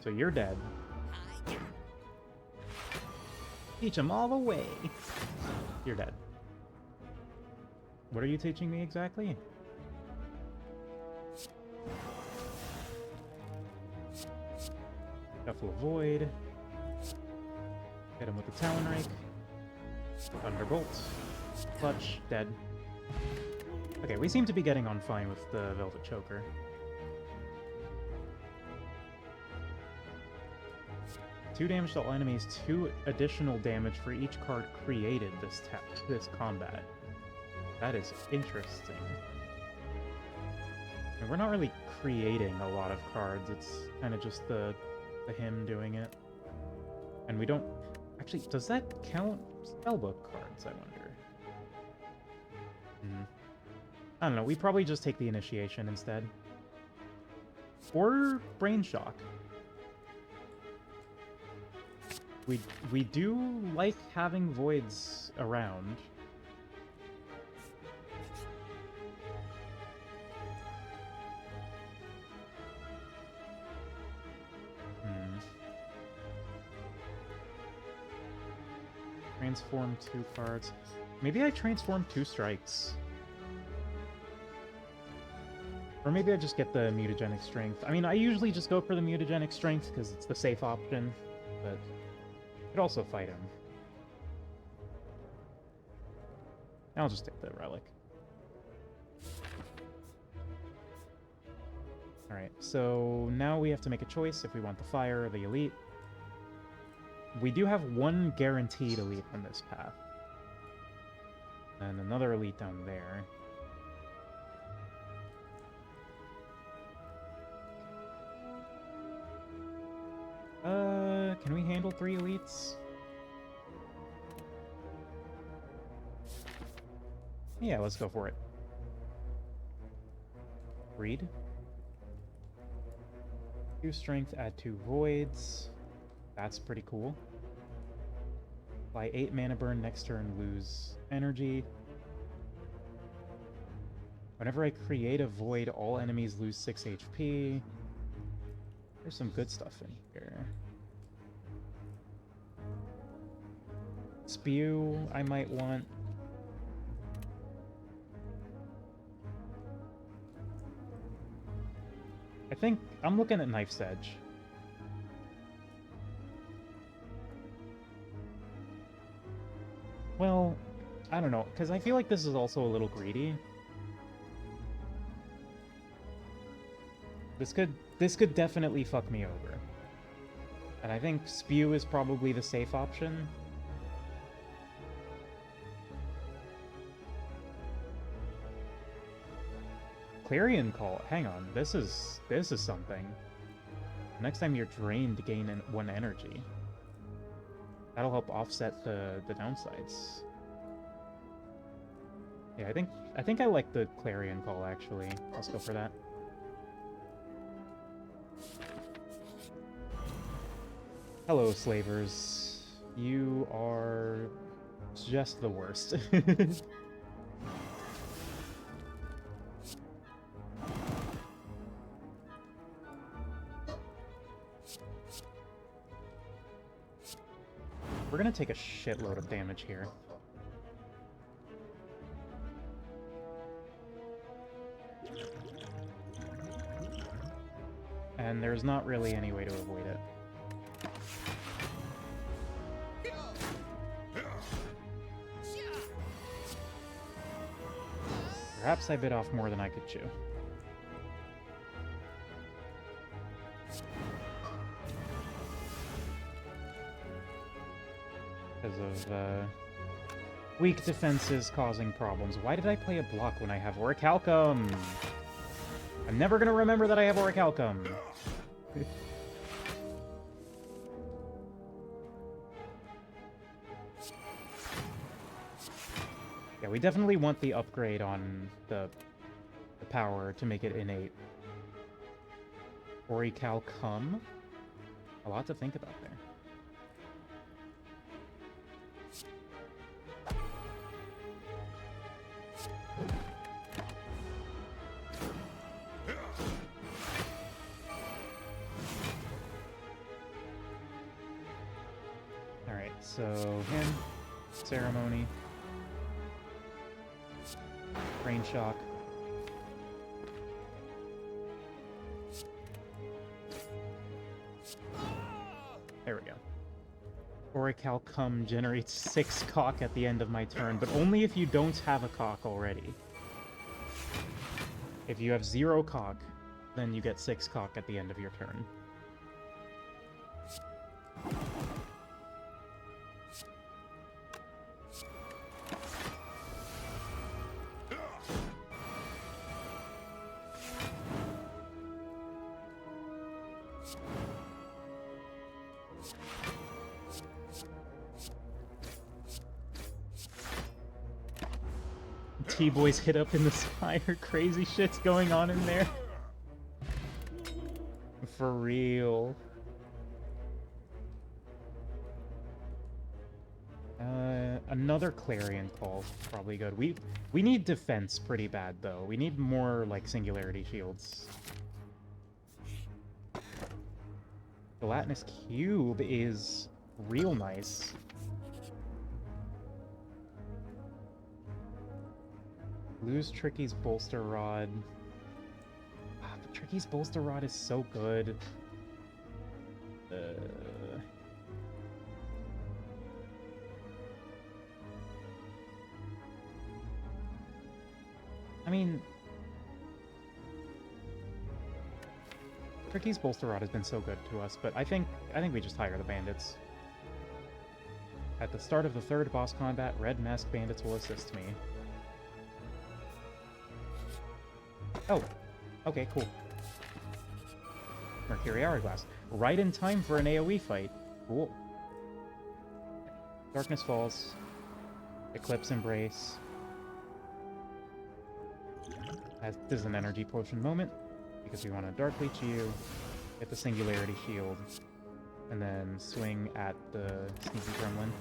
So you're dead. Teach them all the way. You're dead. What are you teaching me exactly? Shuffle a Void. Hit him with the Talon Rake. Thunderbolt. Clutch. Dead. Okay, we seem to be getting on fine with the Velvet Choker. Two damage to all enemies, 2 additional damage for each card created this combat. That is interesting. And we're not really creating a lot of cards, it's kind of just the him doing it. And we don't... Actually, does that count spellbook cards, I wonder? I don't know, we probably just take the initiation instead. Or Brain Shock. We do like having voids around. Transform 2 cards. Maybe I transform 2 strikes. Or maybe I just get the mutagenic strength. I mean, I usually just go for the mutagenic strength because it's the safe option, but I could also fight him. I'll just take the relic. Alright, so now we have to make a choice if we want the fire or the elite. We do have 1 guaranteed elite on this path. And another elite down there. Can we handle 3 elites? Yeah, let's go for it. Read. 2 strength, add 2 voids. That's pretty cool. Apply 8 mana burn next turn, lose energy. Whenever I create a void, all enemies lose 6 HP. There's some good stuff in here. Spew, I might want. I think I'm looking at Knife's Edge. Well, I don't know, because I feel like this is also a little greedy. This could definitely fuck me over. And I think Spew is probably the safe option. Clarion Call. Hang on, this is something. Next time you're drained, gain 1 energy. That'll help offset the downsides. Yeah, I think I like the Clarion Call, actually. Let's go for that. Hello, slavers. You are just the worst. We're gonna take a shitload of damage here. And there's not really any way to avoid it. Perhaps I bit off more than I could chew. Because of weak defenses causing problems. Why did I play a block when I have Orichalcum? I'm never gonna remember that I have Orichalcum. Yeah, we definitely want the upgrade on the power to make it innate. Orichalcum? A lot to think about there. Alright, so him, Ceremony, Rain Shock. There we go. Orichalcum generates 6 cock at the end of my turn, but only if you don't have a cock already. If you have 0 cock, then you get 6 cock at the end of your turn. T-Boys hit up in the Spire. Crazy shit's going on in there. For real. Another Clarion Call probably good. We need defense pretty bad though. We need more like Singularity Shields. Gelatinous Cube is real nice. Lose Tricky's Bolster Rod. But Tricky's Bolster Rod is so good. I mean, Tricky's Bolster Rod has been so good to us, but I think we just hire the bandits. At the start of the 3rd boss combat, red masked bandits will assist me. Oh, okay, cool. Mercury Hourglass. Right in time for an AoE fight. Cool. Darkness Falls. Eclipse Embrace. This is an energy potion moment, because we want to Dark Leech you, get the Singularity Shield, and then swing at the Sneaky Gremlin.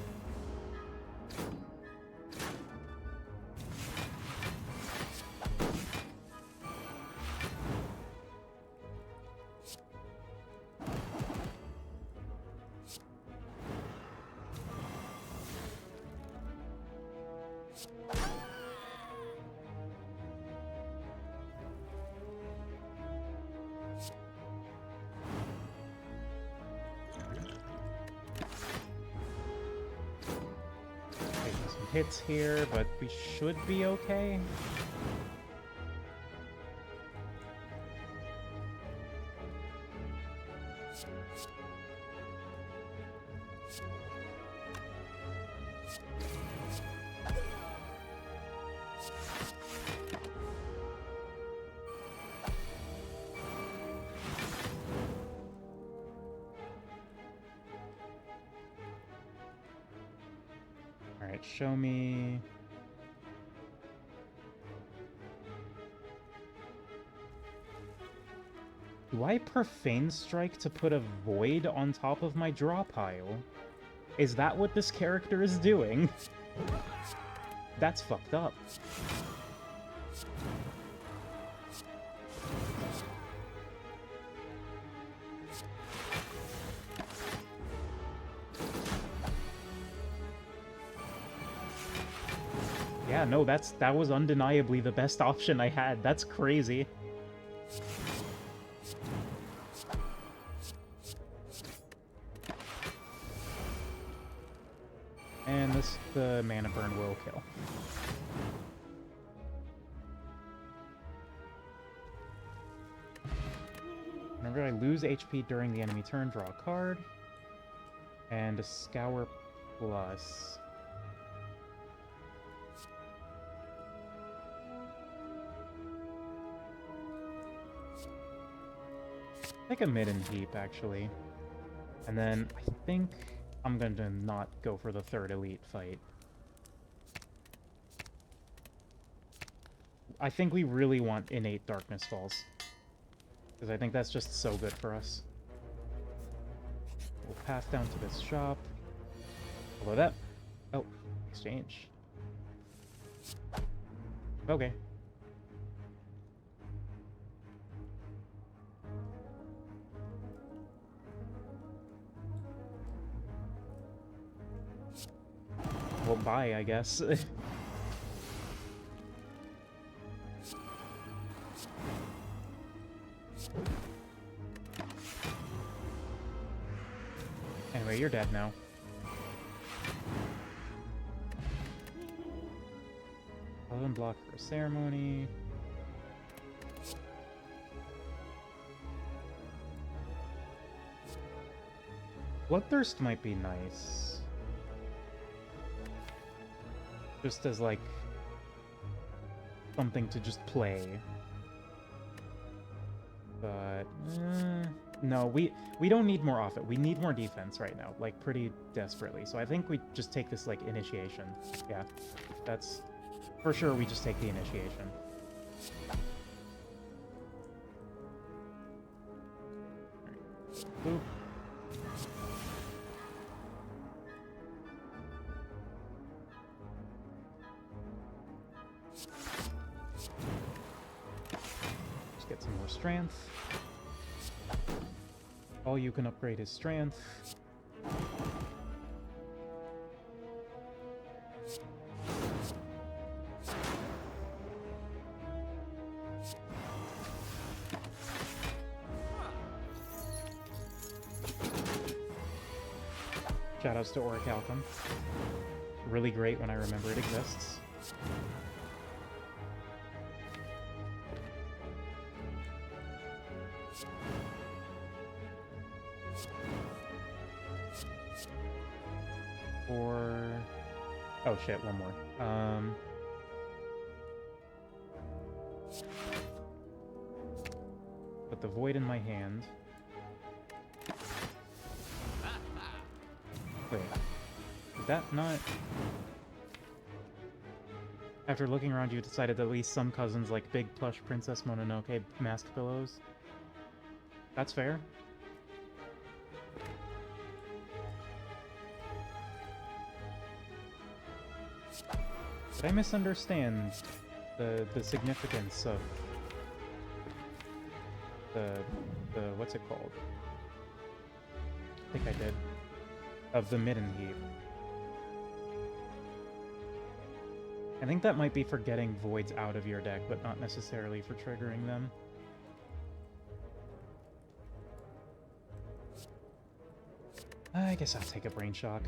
Hits here, but we should be okay. Alright, show me... Do I Profane Strike to put a Void on top of my draw pile? Is that what this character is doing? That's fucked up. Yeah, no, that was undeniably the best option I had. That's crazy. And the mana burn will kill. Whenever I lose HP during the enemy turn, draw a card. And a Scour Plus. Take a Midden Heap, actually. And then I think I'm going to not go for the third elite fight. I think we really want innate Darkness Falls. Because I think that's just so good for us. We'll pass down to this shop. Although that... Oh, exchange. Okay. Well, bye, I guess. Anyway, you're dead now. I'll unblock for a ceremony. Bloodthirst might be nice. Just as, like, something to just play. But, no, we don't need more off it. We need more defense right now, like, pretty desperately. So I think we just take this, like, initiation. Yeah, that's... For sure, we just take the initiation. Alright. Boop. Get some more strength. All you can upgrade is strength. Shoutouts to Orichalcum. Really great when I remember it exists. Oh shit, one more. Put the Void in my hand. Wait, is that not... After looking around, you decided that at least some cousins like Big Plush Princess Mononoke mask pillows? That's fair. Did I misunderstand the significance of the what's it called? I think I did. Of the Midden Heap. I think that might be for getting voids out of your deck, but not necessarily for triggering them. I guess I'll take a Brain Shock.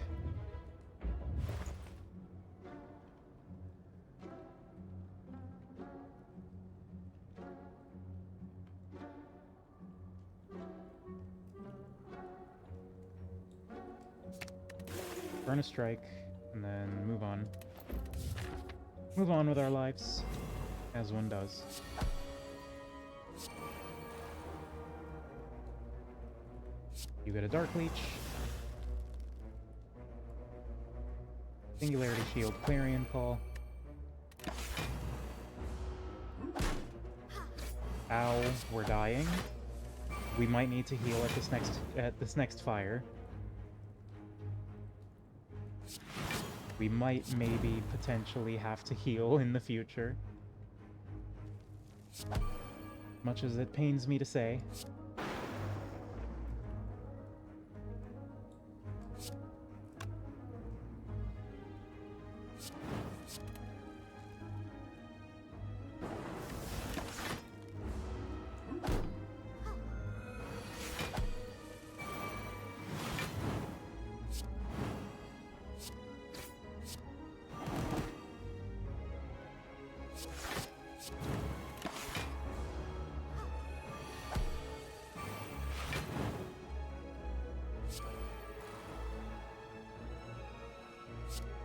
Burn a strike, and then move on. Move on with our lives, as one does. You get a Dark Leech. Singularity Shield, Clarion Call. Ow, we're dying. We might need to heal at this next fire. We might maybe potentially have to heal in the future. Much as it pains me to say.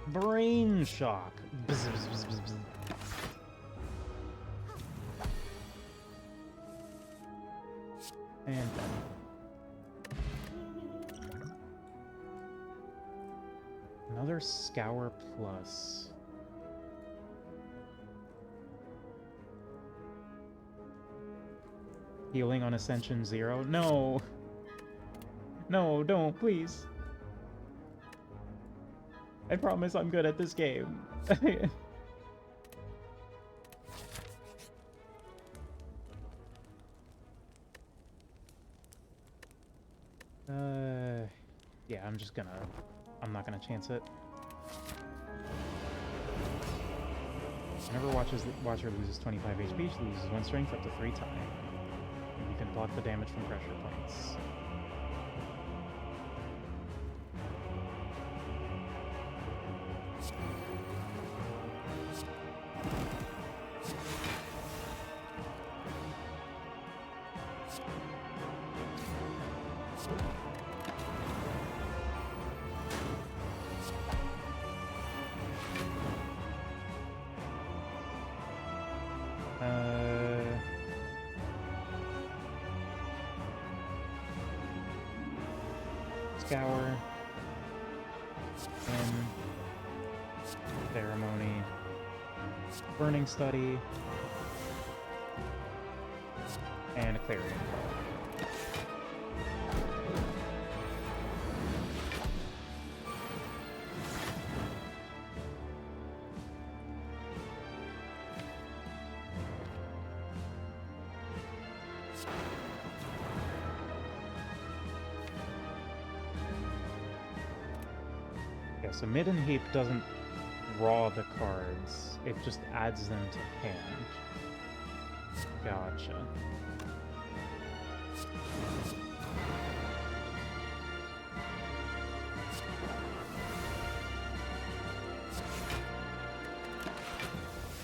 Brain shock. Bzz, bzz, bzz, bzz, bzz. And then. Another Scour Plus. Healing on Ascension 0? No! No, don't, please. I promise I'm good at this game. Yeah, I'm not gonna chance it. Whenever Watcher loses 25 HP, she loses 1 strength up to 3 times. And you can block the damage from pressure points. Scour, Ceremony, Burning Study, and a Clarion Call. Yeah, so Mid and Heap doesn't draw the cards, it just adds them to hand. Gotcha.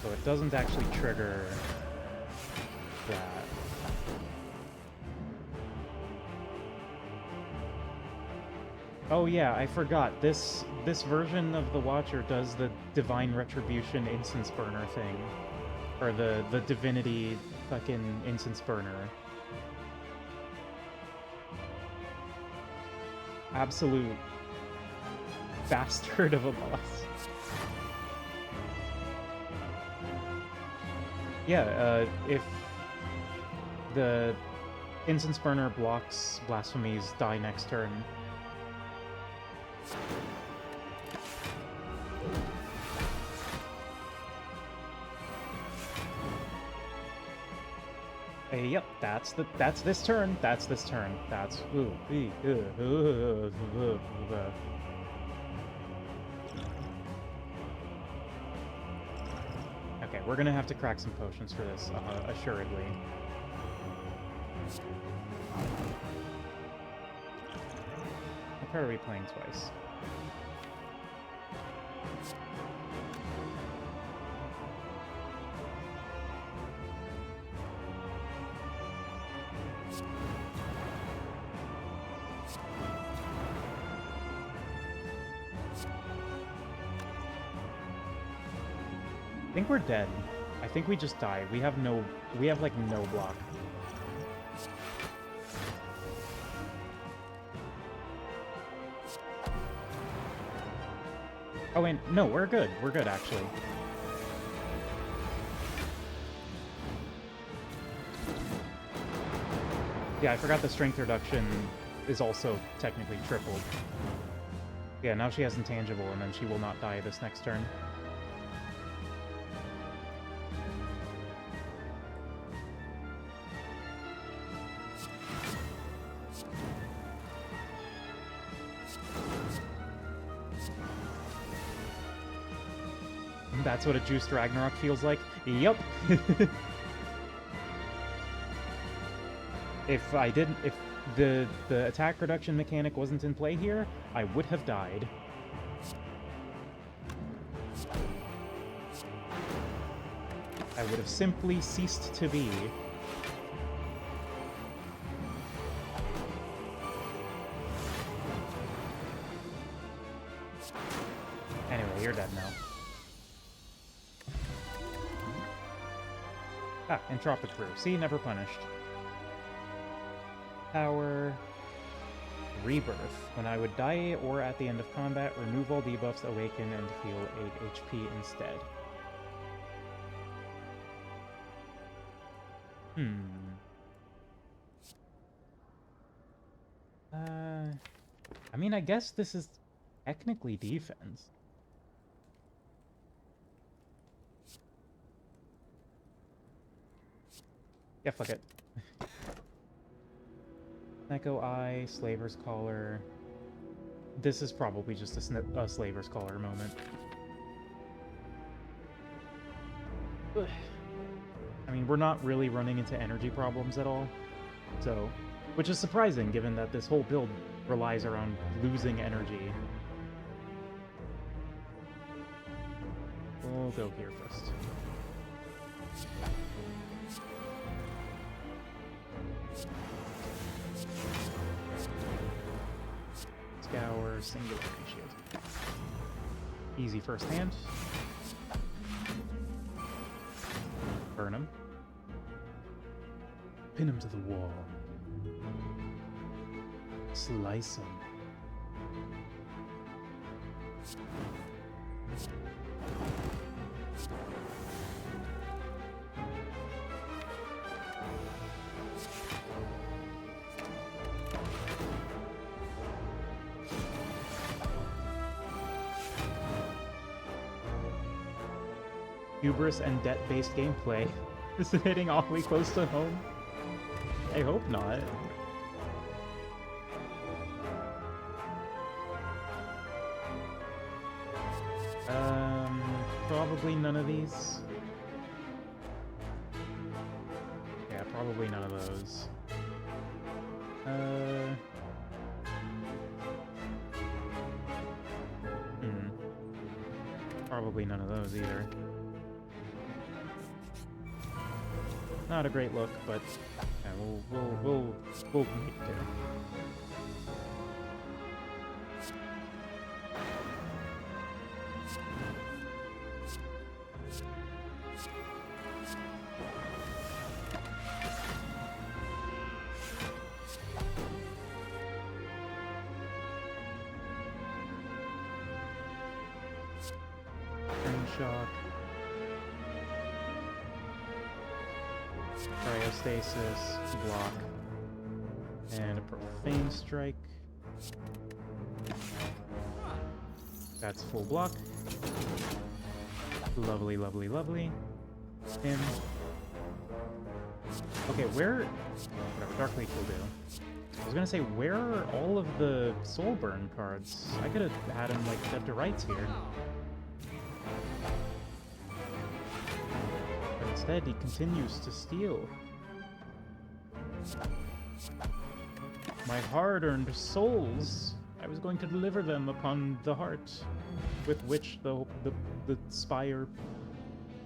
So it doesn't actually trigger that. Oh yeah, I forgot. This version of the Watcher does the Divine Retribution Instance Burner thing. Or the Divinity fucking Instance Burner. Absolute bastard of a boss. Yeah, if the Instance Burner blocks Blasphemy's die next turn. Yep, that's this turn. That's this turn. That's Okay, we're gonna have to crack some potions for this, assuredly. What card are we playing twice? I think we're dead. I think we just died. We have like no block. Oh, and no, we're good. We're good, actually. Yeah, I forgot the strength reduction is also technically tripled. Yeah, now she has intangible, and then she will not die this next turn. That's what a juiced Ragnarok feels like? Yup. If the attack reduction mechanic wasn't in play here, I would have died. I would have simply ceased to be. Anyway, you're dead now. Ah, Entropic Brew. See, never punished. Power... Rebirth. When I would die or at the end of combat, remove all debuffs, awaken, and heal 8 HP instead. I mean, I guess this is technically defense. Yeah, fuck it. Echo Eye, Slaver's Collar. This is probably just a Slaver's Collar moment. I mean, we're not really running into energy problems at all, so... Which is surprising, given that this whole build relies around losing energy. We'll go here first. Scour, Singularity Shield. Easy first hand. Burn him. Pin him to the wall. Slice him. Hubris and debt-based gameplay. Is it hitting awfully close to home? I hope not. Probably none of these. Yeah, probably none of those. Probably none of those either. Not a great look, but yeah, we'll make do. Shock. Cryostasis, block, and a Profane Strike. That's full block. Lovely, lovely, lovely. Him. Okay, where... Whatever, Dark Leech will do. I was gonna say, where are all of the Soul Burn cards? I could have had him, like, dead to rights here. Instead, he continues to steal. My hard-earned souls! I was going to deliver them upon the heart, with which the Spire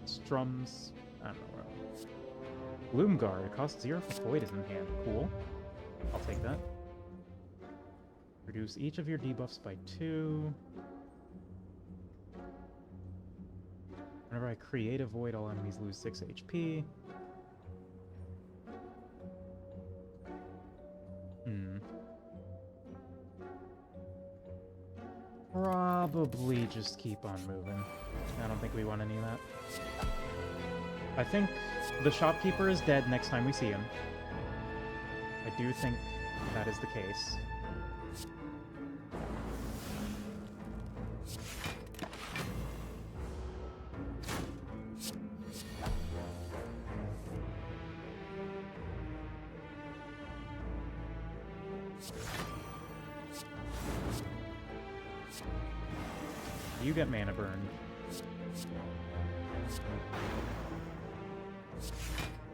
strums... I don't know where. Gloomguard, costs 0 if Void is in hand. Cool. I'll take that. Reduce each of your debuffs by 2. Whenever I create a void, all enemies lose 6 HP. probably just keep on moving. I don't think we want any of that. I think the shopkeeper is dead next time we see him. I do think that is the case. You get mana burned.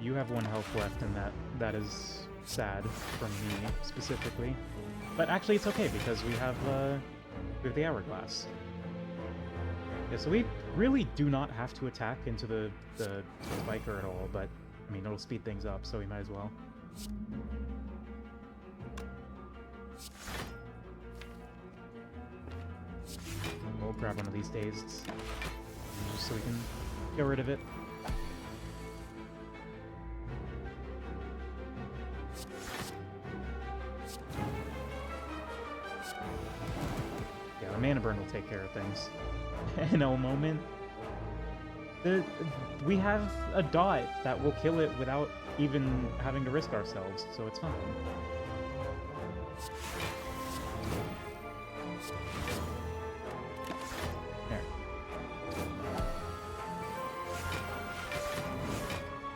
You have 1 health left, and that is sad from me specifically. But actually, it's okay because we have the hourglass. Yeah, so we really do not have to attack into the spiker at all. But I mean, it'll speed things up, so we might as well. We'll grab one of these dazeds just so we can get rid of it. Yeah, the mana burn will take care of things. In a moment, we have a dot that will kill it without even having to risk ourselves, so it's fine.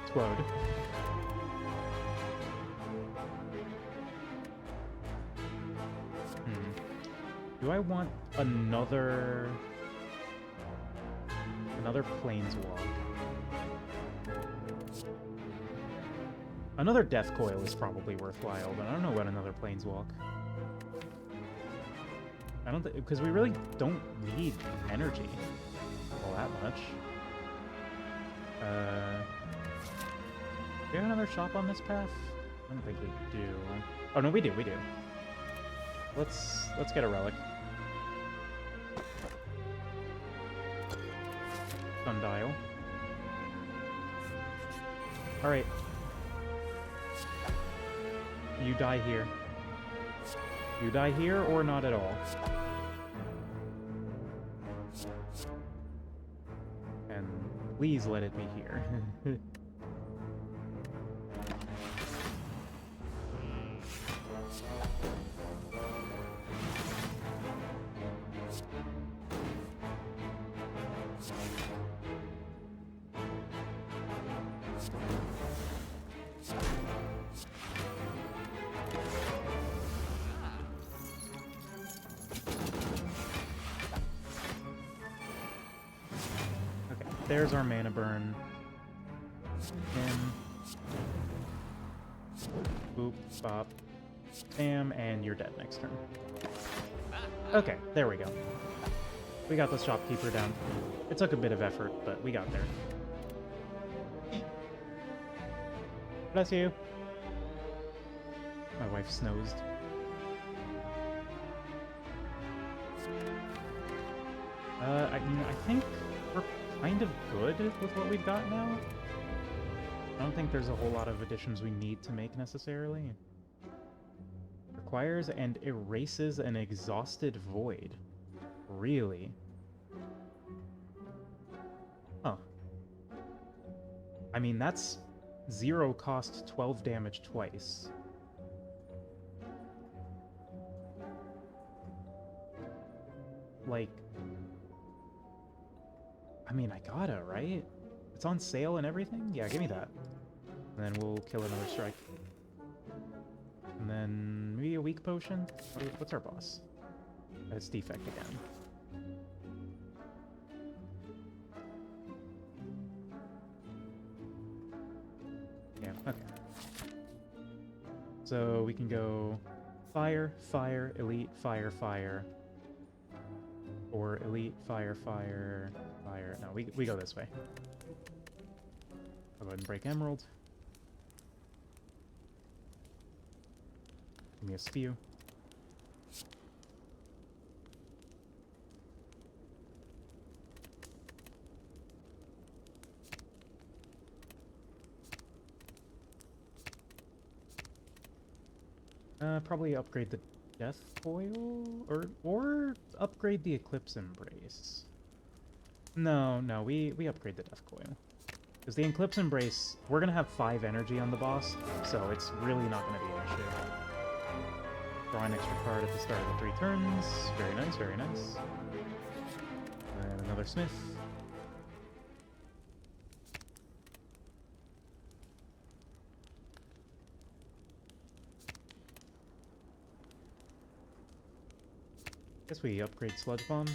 Explode. Do I want another planeswalk? Another death coil is probably worthwhile, but I don't know about another planeswalk. I don't think, because we really don't need energy all that much. Do we have another shop on this path? I don't think we do. Oh no, we do. Let's get a relic. Sundial. Alright. You die here. You die here or not at all. And please let it be here. There's our mana burn. In. Boop, bop, bam, and you're dead next turn. Okay, there we go. We got the shopkeeper down. It took a bit of effort, but we got there. Bless you. My wife snoozed. I think we're kind of good with what we've got now. I don't think there's a whole lot of additions we need to make necessarily. Requires and erases an exhausted void. Really? Huh. I mean, that's 0 cost 12 damage twice. Like, I mean, I gotta, right? It's on sale and everything? Yeah, give me that. And then we'll kill another strike. And then maybe a weak potion? What's our boss? It's defect again. Yeah, okay. So we can go fire, fire, elite, fire, fire. Or elite, fire, fire, fire. No, we go this way. I'll go ahead and break emerald. Give me a spew. Probably upgrade the Death Coil? Or upgrade the Eclipse Embrace. No, we upgrade the Death Coil. Because the Eclipse Embrace, we're going to have 5 energy on the boss, so it's really not going to be an issue. Draw an extra card at the start of the 3 turns. Very nice, very nice. And another Smith. Guess we upgrade Sludge Bomb.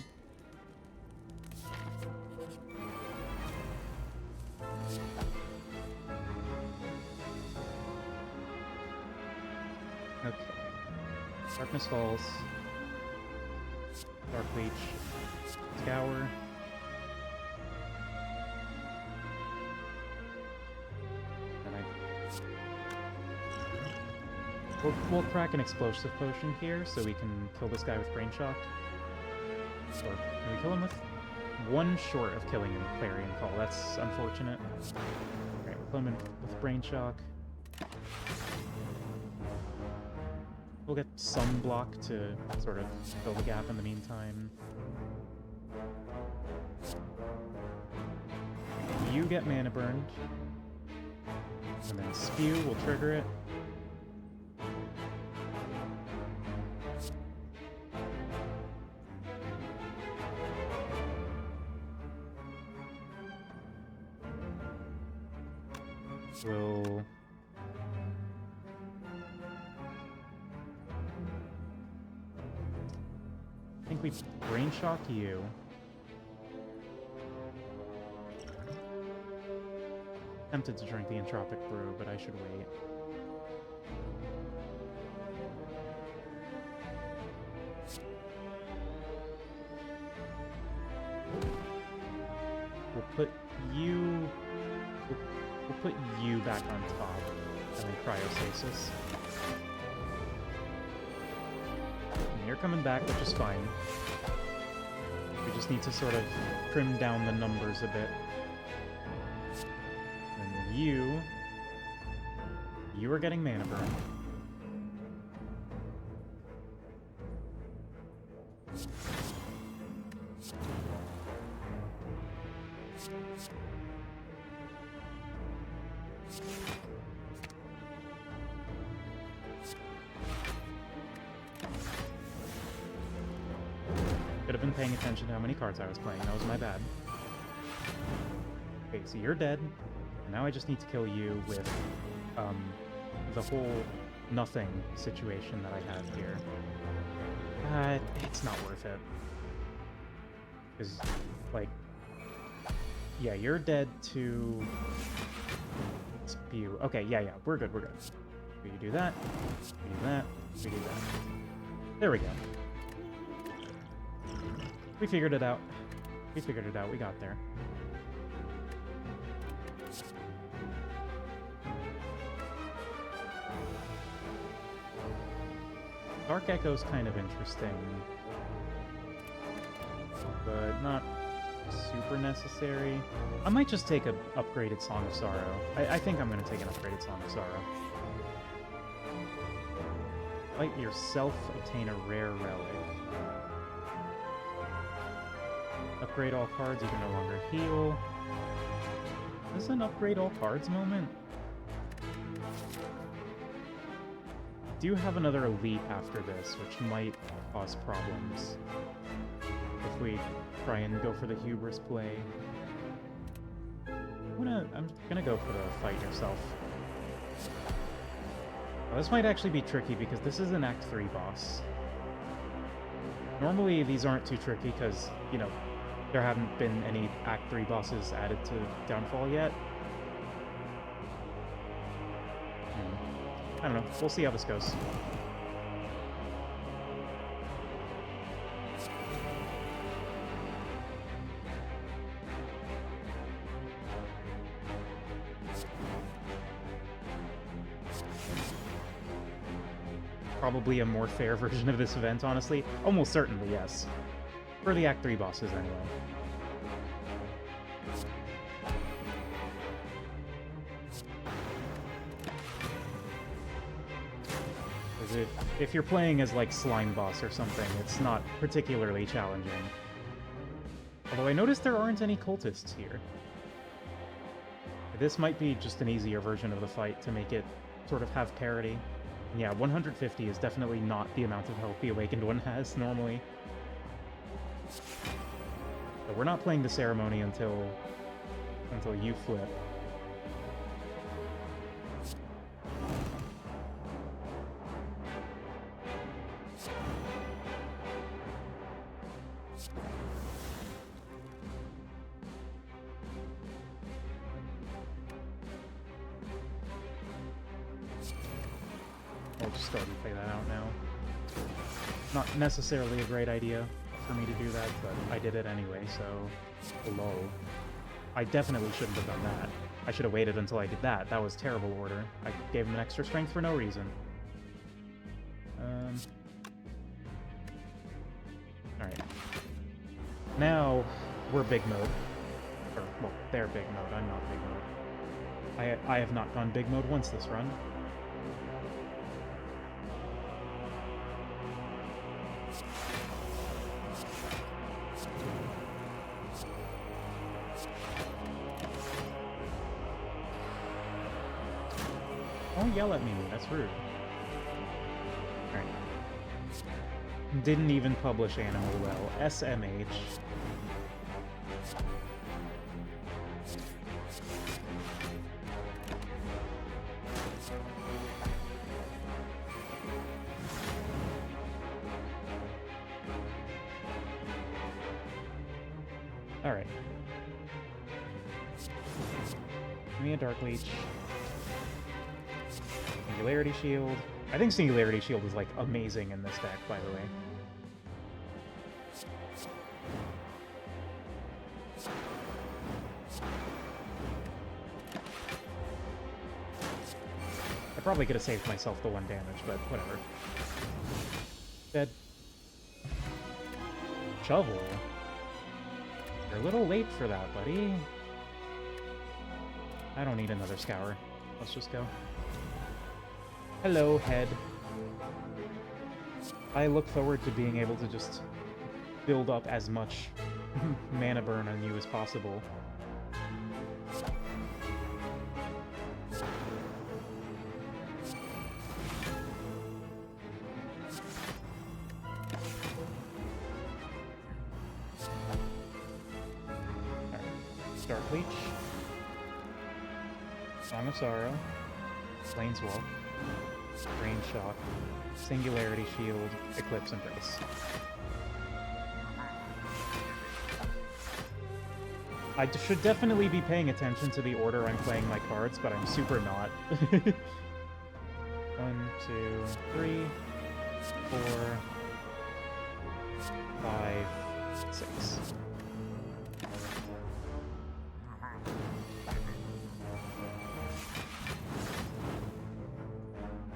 Okay. Darkness Falls. Dark Leech. Scour. And we'll crack an Explosive Potion here so we can kill this guy with Brain Shock. Or can we kill him with 1 short of killing him with Clarion Call? That's unfortunate. Alright, we'll kill him with Brain Shock. We'll get some block to sort of fill the gap in the meantime. You get mana burned. And then Spew will trigger it. We'll... I think we Brain Shock you. Tempted to drink the Entropic Brew, but I should wait. We'll put you... We'll put you back on top, and then Cryostasis. And you're coming back, which is fine. We just need to sort of trim down the numbers a bit. And you are getting mana burn. Could have been paying attention to how many cards I was playing. That was my bad. Okay, so you're dead. And now I just need to kill you with the whole nothing situation that I have here. It's not worth it. Because, like, yeah, you're dead to Spew. Okay, yeah, we're good, we're good. We do that, we do that, we do that. There we go. We figured it out. We figured it out, we got there. Dark Echo's kind of interesting, but not super necessary. I might just take an upgraded Song of Sorrow. I think I'm going to take an upgraded Song of Sorrow. Fight yourself, obtain a rare relic. Upgrade all cards, you can no longer heal. Is this an upgrade all cards moment? Do have another elite after this, which might cause problems if we try and go for the hubris play. I'm gonna go for the fight yourself. Well, this might actually be tricky because this is an Act 3 boss. Normally these aren't too tricky because, you know, there haven't been any Act 3 bosses added to Downfall yet. I don't know. We'll see how this goes. Probably a more fair version of this event, honestly. Almost certainly, yes. For the Act 3 bosses, anyway. if you're playing as, like, Slime Boss or something, it's not particularly challenging. Although I noticed there aren't any cultists here. This might be just an easier version of the fight to make it sort of have parity. And yeah, 150 is definitely not the amount of health the Awakened one has normally. But we're not playing the ceremony until you flip. I'll just start and play that out now. Not necessarily a great idea for me to do that, but I did it anyway, so lol. I definitely shouldn't have done that. I should have waited until I did that. That was terrible order. I gave him an extra strength for no reason. Alright. Now, we're big mode. Or, well, they're big mode. I'm not big mode. I have not gone big mode once this run. Don't yell at me, that's rude. Alright. Didn't even publish Animal Well. SMH. Alright. Give me a Dark Leech. Singularity Shield. I think Singularity Shield is, like, amazing in this deck, by the way. I probably could have saved myself the 1 damage, but whatever. Dead. Shovel. You're a little late for that, buddy. I don't need another Scour. Let's just go. Hello, head. I look forward to being able to just build up as much mana burn on you as possible. Alright. Dark Leech. Song of Sorrow. Planeswalk. Rain Shock, Singularity Shield, Eclipse Embrace. I should definitely be paying attention to the order I'm playing my cards, but I'm super not. 1, 2, 3, 4, 5, 6.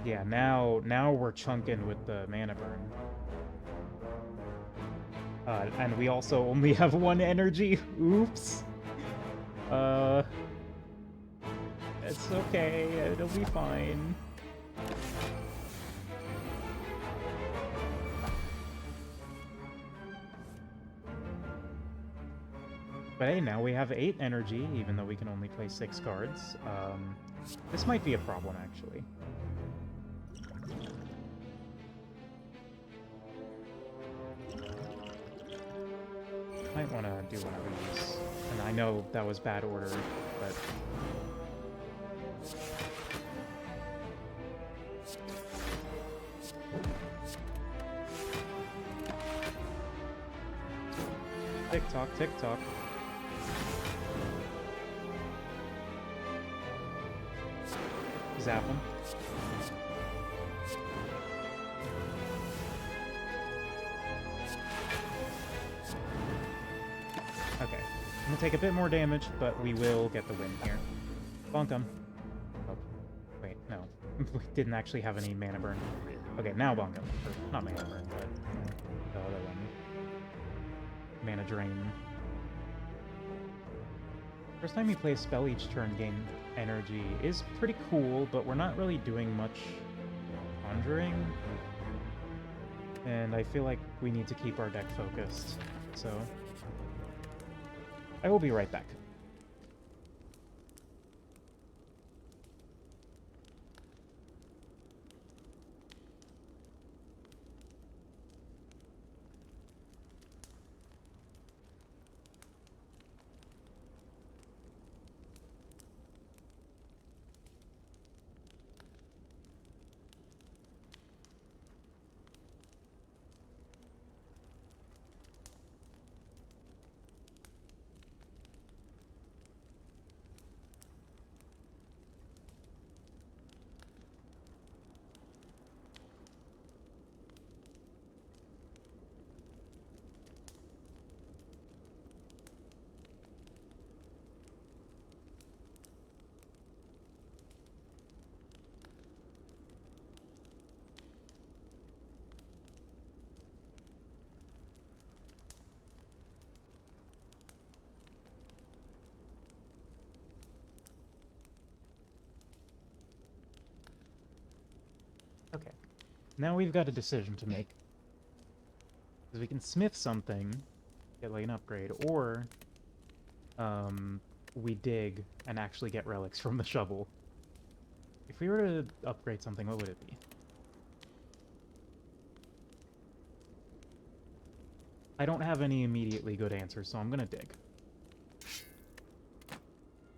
Yeah, now we're chunking with the mana burn. And we also only have 1 energy. Oops. It's okay. It'll be fine. But hey, now we have 8 energy, even though we can only play 6 cards. This might be a problem, actually. Might want to do one of these. And I know that was bad order, but... Tick-tock, tick-tock. Zap him. Okay, I'm gonna take a bit more damage, but we will get the win here. Bonk him. Oh, wait, no. We didn't actually have any mana burn. Okay, now bonk him. Or, not mana burn, but the other one. Mana drain. First time you play a spell each turn gain energy is pretty cool, but we're not really doing much Conjuring. And I feel like we need to keep our deck focused, so I will be right back. Okay, now we've got a decision to make. Because we can smith something, get like an upgrade, or we dig and actually get relics from the shovel. If we were to upgrade something, what would it be? I don't have any immediately good answers, so I'm gonna dig.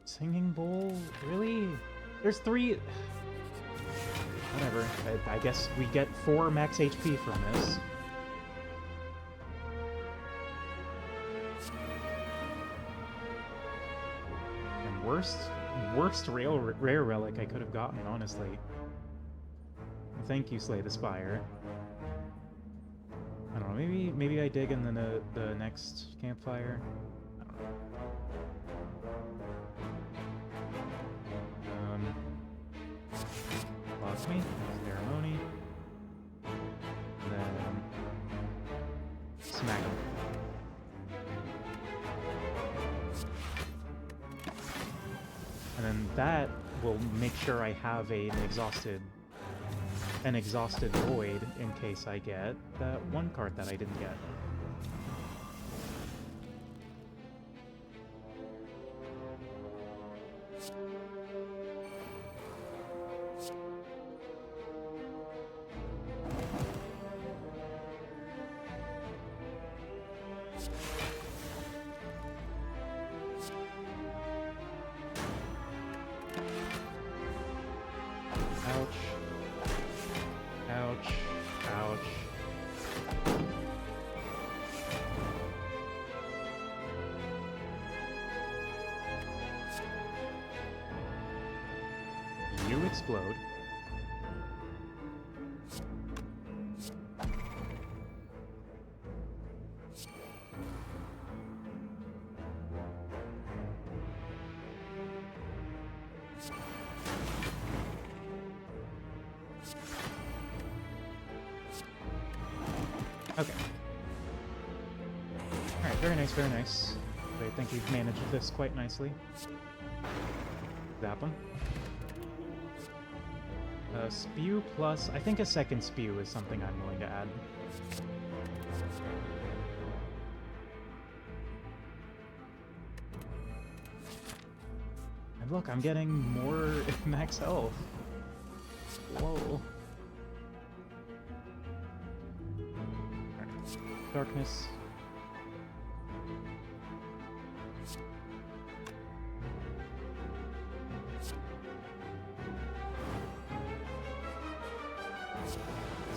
Singing bowl? Really? There's 3... Whatever. I guess we get 4 max HP from this. And worst rare relic I could have gotten, honestly. Thank you, Slay the Spire. I don't know, maybe I dig in the next campfire? I don't know. Lost me, ceremony, and then smack him. And then that will make sure I have an exhausted void in case I get that one card that I didn't get. You explode. Okay. Alright, very nice, very nice. I think we've managed this quite nicely. Zap him. Spew plus... I think a second spew is something I'm willing to add. And look, I'm getting more max health. Whoa. Right. Darkness.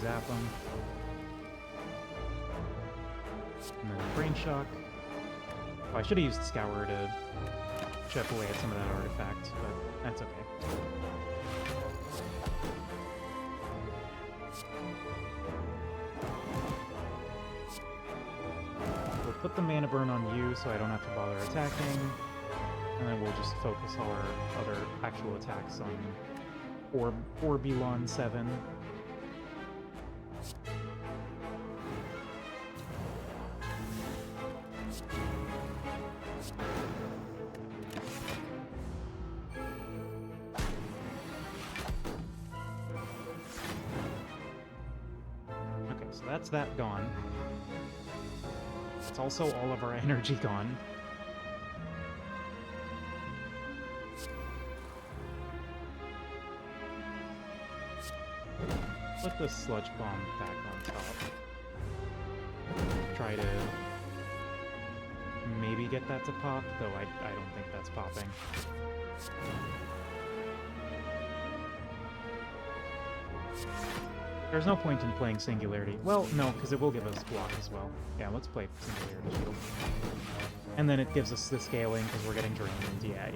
Zap them. And then Brain Shock. Oh, I should have used Scour to chip away at some of that artifact, but that's okay. We'll put the mana burn on you so I don't have to bother attacking, and then we'll just focus our other actual attacks on Orbulon 7. that's that gone. It's also all of our energy gone. Put the sludge bomb back on top. Try to maybe get that to pop, though I don't think that's popping. There's no point in playing Singularity. Well, no, because it will give us block as well. Yeah, let's play Singularity Shield. And then it gives us the scaling because we're getting drained. Yeah.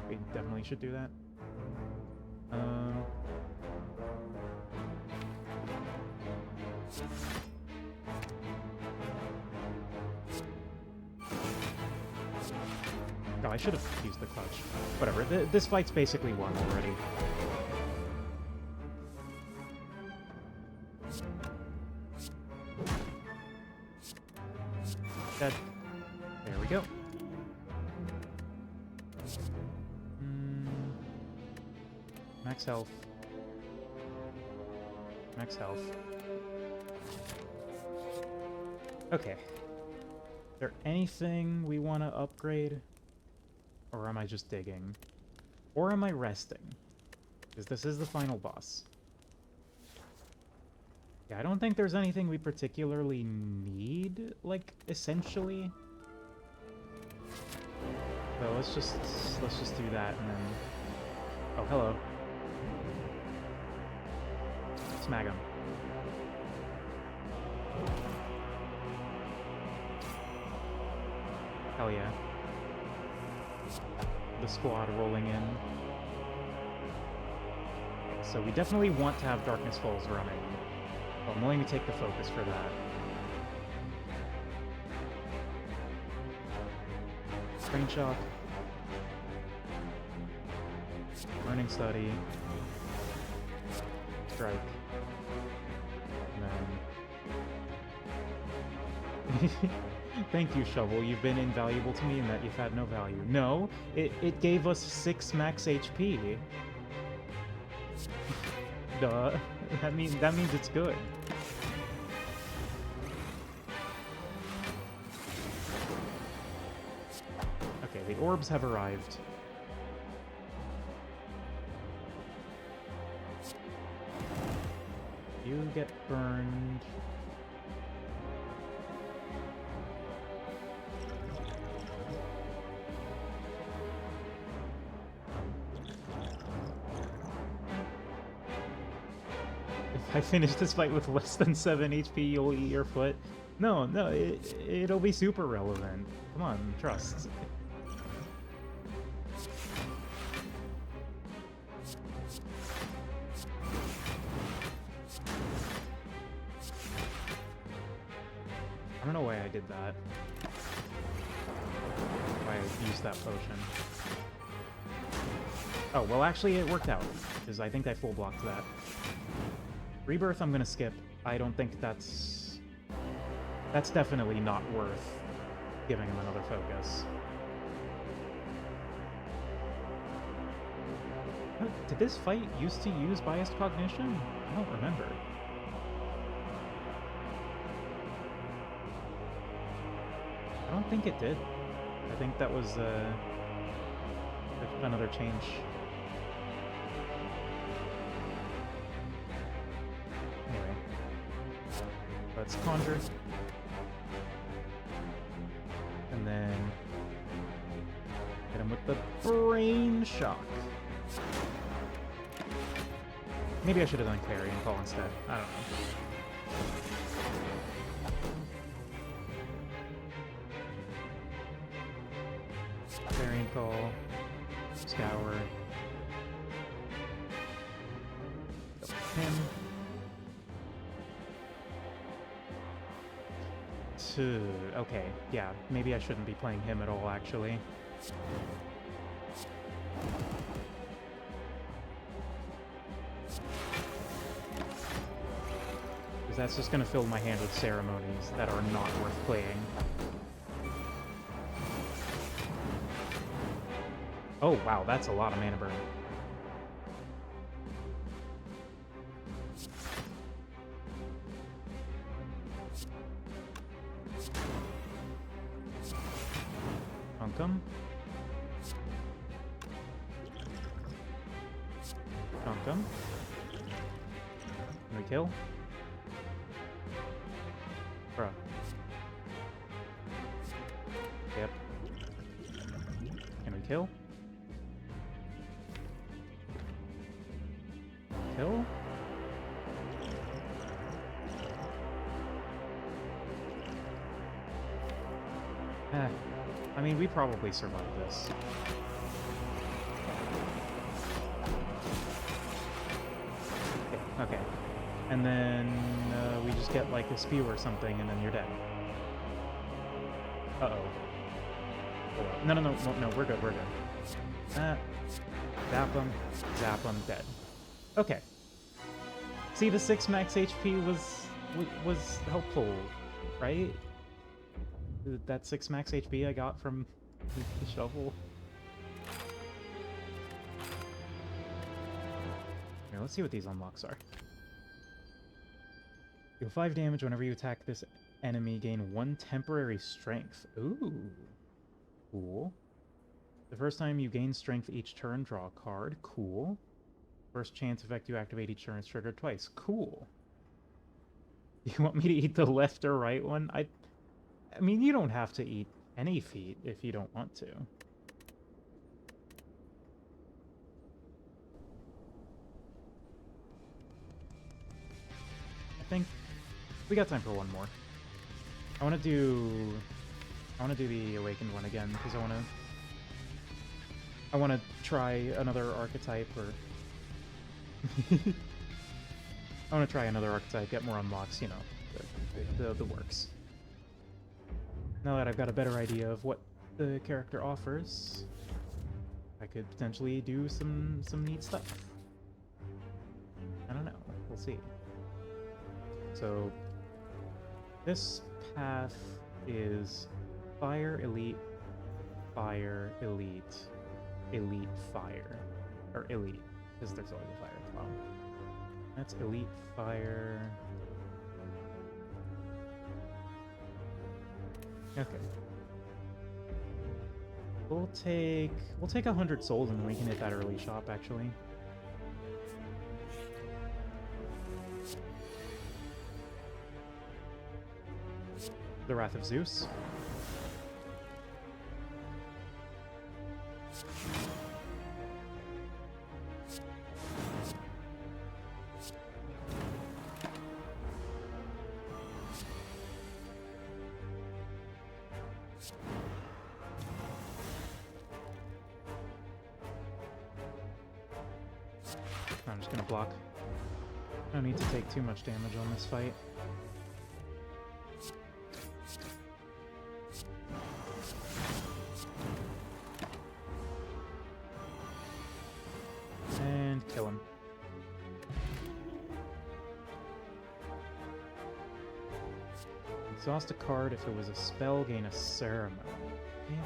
We definitely should do that. Oh, I should have used the clutch. Whatever, this fight's basically won already. Dead. There we go. Max health. Max health. Okay. Is there anything we want to upgrade? Or am I just digging? Or am I resting? Because this is the final boss. Yeah, I don't think there's anything we particularly need, like, essentially. So let's just do that and then... Oh, hello. Smack him. Hell yeah. The squad rolling in. So we definitely want to have Darkness Falls running. Well, I'm willing to take the focus for that. Brain Shock. Learning Study. Strike. And then... Thank you, Shovel. You've been invaluable to me in that you've had no value. No, it gave us 6 max HP. Duh. That means it's good. Okay, the orbs have arrived. You get burned. If I finish this fight with less than 7 HP, you'll eat your foot. No, it'll be super relevant. Come on, trust. I don't know why I did that. Why I used that potion. Oh, well actually it worked out, because I think I full blocked that. Rebirth I'm gonna skip. I don't think that's definitely not worth giving him another focus. Did this fight used to use Biased Cognition? I don't remember. I don't think it did. I think that was another change. Anyway, let's conjure. And then hit him with the Brain Shock. Maybe I should have done Clarion Call instead. I don't know. Clarion Call. Scour. Him. Okay, yeah, maybe I shouldn't be playing him at all, actually. Because that's just gonna fill my hand with ceremonies that are not worth playing. Oh, wow, that's a lot of mana burn. Dum dum. Can we kill? Bruh. Yep. Can we kill? Kill? I mean, we probably survived this. Okay. And then we just get like a spew or something, and then you're dead. Uh-oh. No, we're good, we're good. Zap him, dead. Okay. See, the 6 max HP was helpful, right? That 6 max HP I got from the shovel. Here, let's see what these unlocks are. Deal 5 damage whenever you attack this enemy, gain 1 temporary strength. Ooh. Cool. The first time you gain strength each turn, draw a card. Cool. First chance effect you activate each turn is triggered twice. Cool. You want me to eat the left or right one? I mean, you don't have to eat any feat if you don't want to. I think we got time for one more. I want to do the Awakened one again because I want to try another archetype, or I want to try another archetype, get more unlocks, you know, the works. Now that I've got a better idea of what the character offers, I could potentially do some neat stuff. I don't know. We'll see. So this path is Fire, Elite, Fire, Elite, Elite, Fire. Or Elite, because there's always a Fire at the bottom. That's Elite, Fire. Okay. We'll take 100 souls and we can hit that early shop, actually. The Wrath of Zeus. I'm just gonna block. I don't need to take too much damage on this fight. And kill him. Exhaust a card if it was a spell, gain a ceremony. Yeah.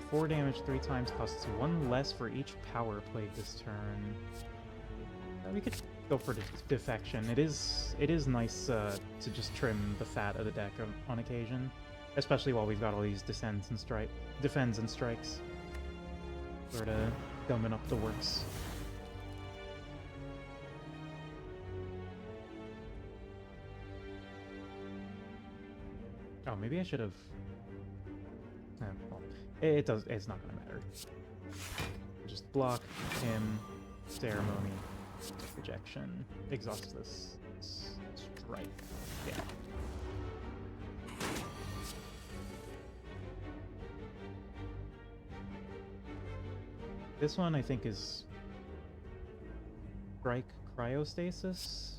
4 damage 3 times, costs 1 less for each power played this turn. We could go for defection. It is nice to just trim the fat of the deck on occasion, especially while we've got all these defends and strikes. Sort of gumming up the works. Oh, maybe I should have. Well, it's not gonna matter. Just block him, ceremony, rejection, exhaust this, strike. Yeah. This one I think is strike cryostasis.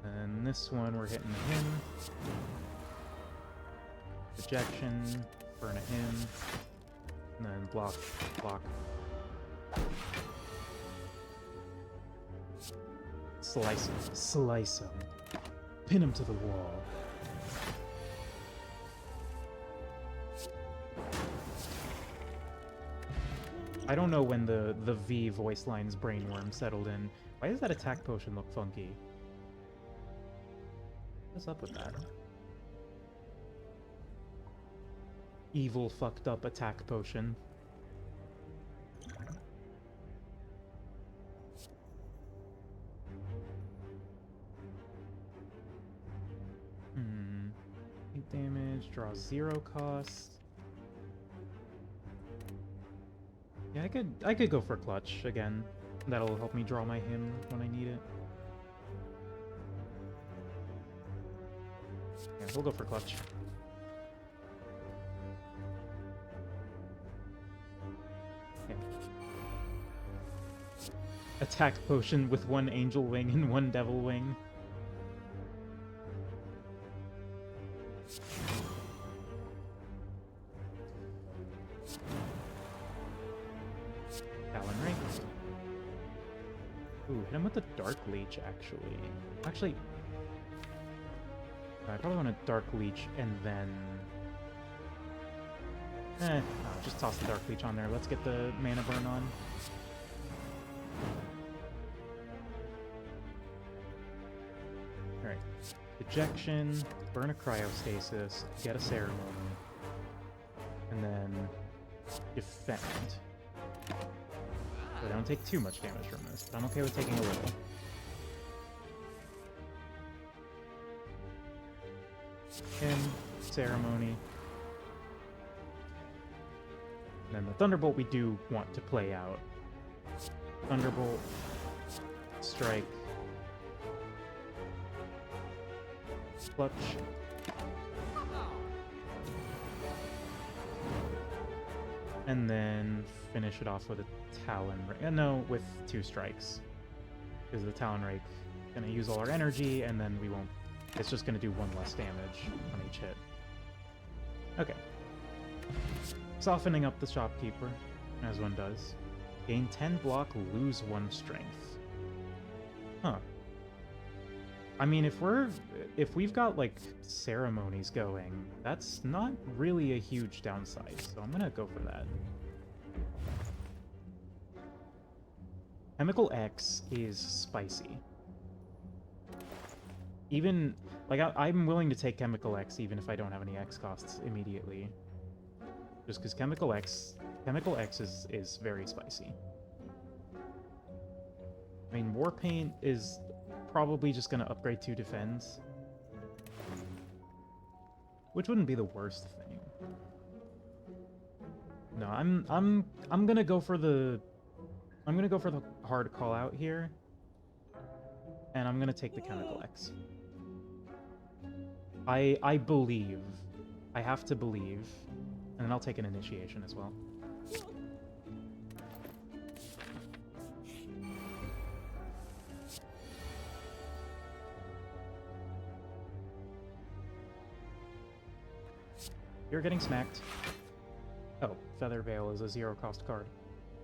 And this one we're hitting him. Rejection, burn at him, and then block. Slice him. Pin him to the wall. I don't know when the V voice line's brainworm settled in. Why does that attack potion look funky? What's up with that? evil, fucked up attack potion. Hmm. 8 damage, draw 0 cost. Yeah, I could go for clutch again. That'll help me draw my hymn when I need it. Yeah, we'll go for clutch. Yeah. Attack potion with 1 angel wing and 1 devil wing. Ooh, hit him with the Dark Leech, actually. Actually, I probably want to Dark Leech and then... no, just toss the Dark Leech on there. Let's get the mana burn on. Alright. Ejection, burn a Cryostasis, get a Ceremony, and then defend. So I don't take too much damage from this, but I'm okay with taking a little. Ceremony. And then the Thunderbolt we do want to play out. Thunderbolt, strike, clutch. And then finish it off with a Talon Rake. No, with 2 strikes. Because the Talon Rake is going to use all our energy, and then we won't... It's just going to do 1 less damage on each hit. Okay. Softening up the Shopkeeper, as one does. Gain 10 block, lose 1 strength. Huh. I mean, if we've got, like, ceremonies going, that's not really a huge downside, so I'm gonna go for that. Chemical X is spicy. Even, like, I'm willing to take Chemical X even if I don't have any X costs immediately. Just because Chemical X is very spicy. I mean, Warpaint is probably just gonna upgrade to defense, which wouldn't be the worst thing. No, I'm gonna go for the hard call out here, and I'm gonna take the Chemical X. I believe, I have to believe, and then I'll take an initiation as well. You're getting smacked. Oh, Feather Veil is a 0-cost card.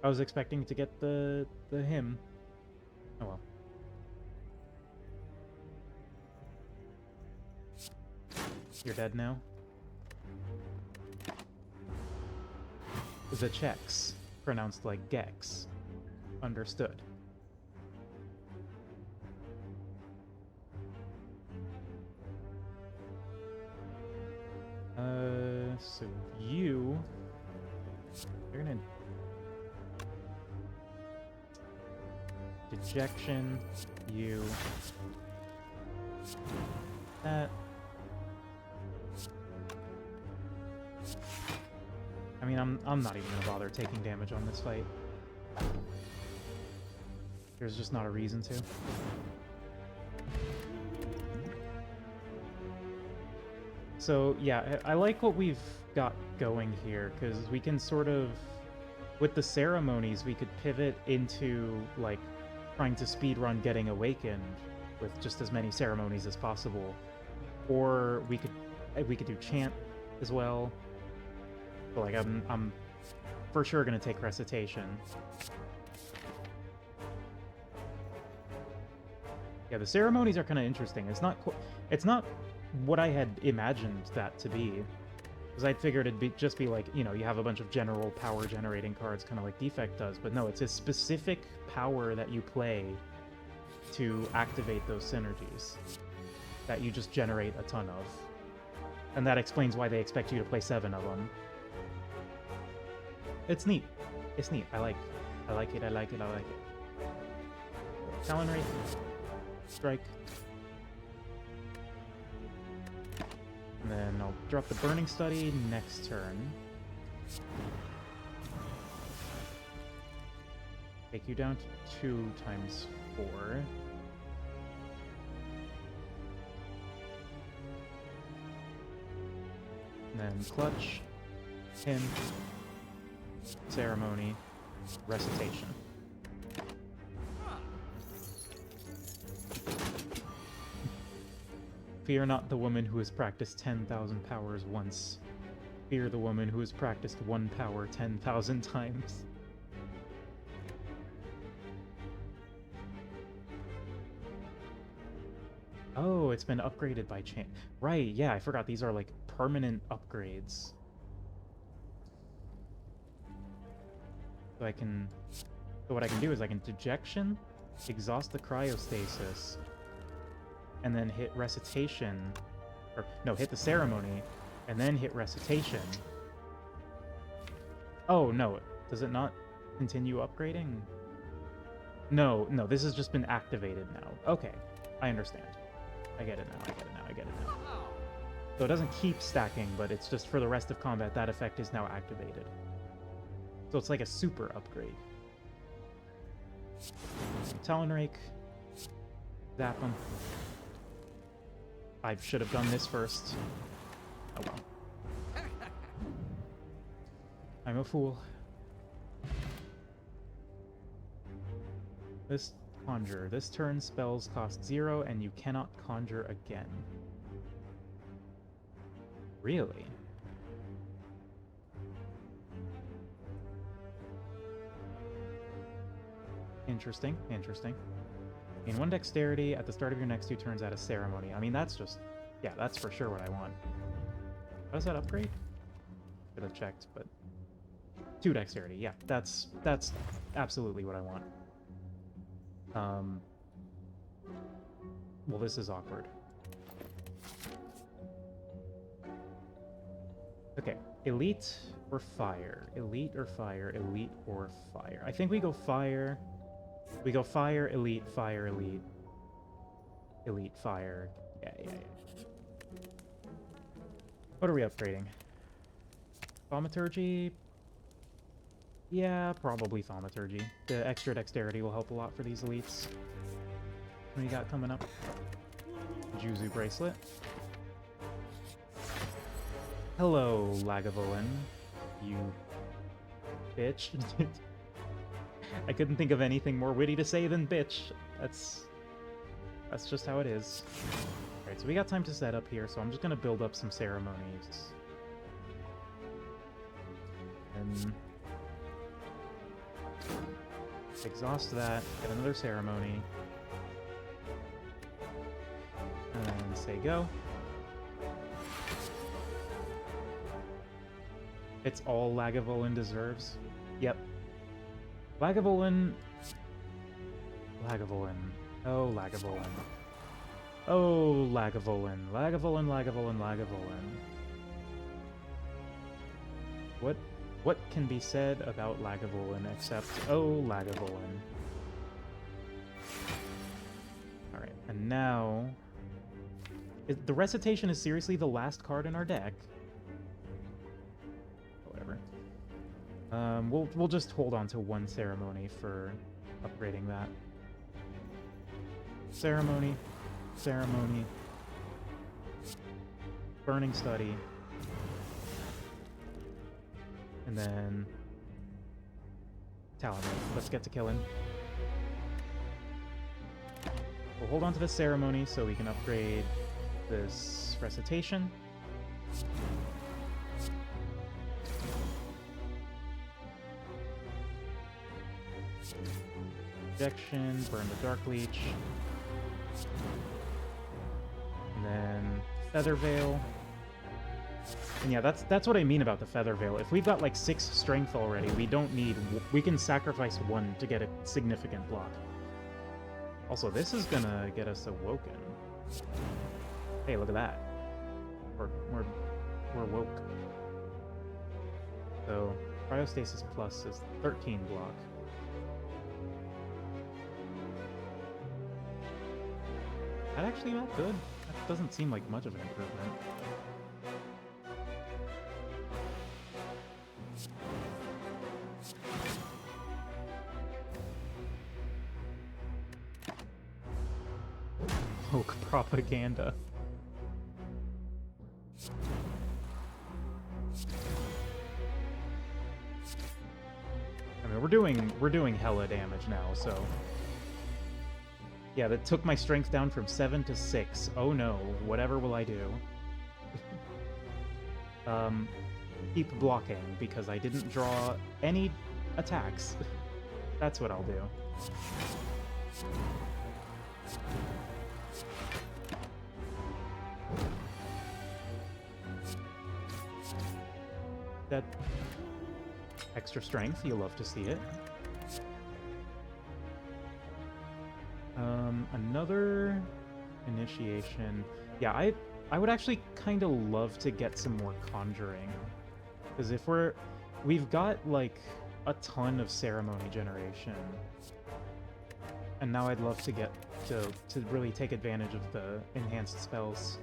I was expecting to get the hymn. Oh well. You're dead now. The checks, pronounced like Gex. Understood. So you're gonna... Dejection, you... That... I mean, I'm not even gonna bother taking damage on this fight. There's just not a reason to. So yeah, I like what we've got going here, because we can sort of, with the ceremonies, we could pivot into, like, trying to speedrun getting awakened with just as many ceremonies as possible. Or we could do chant as well. But, like, I'm for sure gonna take recitation. Yeah, the ceremonies are kind of interesting. It's not what I had imagined that to be, because I'd figured it'd just be like, you know, you have a bunch of general power generating cards, kind of like Defect does, but no, it's a specific power that you play to activate those synergies that you just generate a ton of, and that explains why they expect you to play 7 of them. It's neat. It's neat. I like it. I like it. Talon Rate. Strike. And then I'll drop the Burning Study next turn. Take you down to 2 times 4. And then Clutch, Hymn, Ceremony, Recitation. Fear not the woman who has practiced 10,000 powers once. Fear the woman who has practiced one power 10,000 times. Oh, it's been upgraded by chance. Right, yeah, I forgot these are like permanent upgrades. So so what I can do is I can Dejection, exhaust the Cryostasis, and then hit Recitation, or no, hit the Ceremony, and then hit Recitation. Oh, no, does it not continue upgrading? No, this has just been activated now. Okay, I understand. I get it now. So it doesn't keep stacking, but it's just for the rest of combat, that effect is now activated. So it's like a super upgrade. Talon Rake. Zap him. I should have done this first. Oh well. I'm a fool. This Conjure. This turn spells cost 0 and you cannot conjure again. Really? Interesting. Gain 1 dexterity at the start of your next 2 turns at a ceremony. I mean, that's just... yeah, that's for sure what I want. How does that upgrade? Should have checked, but... 2 dexterity, yeah. That's absolutely what I want. Well, this is awkward. Okay, elite or fire? Elite or fire? Elite or fire? I think we go fire. We go fire, elite, fire, elite. Elite, fire. Yeah. What are we upgrading? Thaumaturgy? Yeah, probably Thaumaturgy. The extra dexterity will help a lot for these elites. What do you got coming up? Juzu Bracelet. Hello, Lagavulin. You bitch. I couldn't think of anything more witty to say than bitch. That's just how it is. Alright, so we got time to set up here, so I'm just gonna build up some ceremonies. And exhaust that, get another ceremony. And say go. It's all Lagavulin deserves. Yep. Lagavulin. Oh, Lagavulin. Oh, Lagavulin. What can be said about Lagavulin except, oh, Lagavulin. Alright, and now... the Recitation is seriously the last card in our deck. Whatever. We'll just hold on to 1 ceremony for upgrading that. Ceremony. Burning Study. And then... Talon. Let's get to killing. We'll hold on to the ceremony so we can upgrade this Recitation. Projection, burn the Dark Leech. And then Feather Veil. And yeah, that's what I mean about the Feather Veil. If we've got like 6 strength already, we don't need... we can sacrifice 1 to get a significant block. Also, this is gonna get us awoken. Hey, look at that. We're woke. So, Cryostasis Plus is 13 block. That actually not good. That doesn't seem like much of an improvement. Woke propaganda. I mean, we're doing hella damage now, so yeah, that took my strength down from 7 to 6. Oh no, whatever will I do? Keep blocking because I didn't draw any attacks. That's what I'll do. That extra strength, you'll love to see it. Another initiation. Yeah, I would actually kind of love to get some more conjuring, because if we've got like a ton of ceremony generation, and now I'd love to get to really take advantage of the enhanced spells.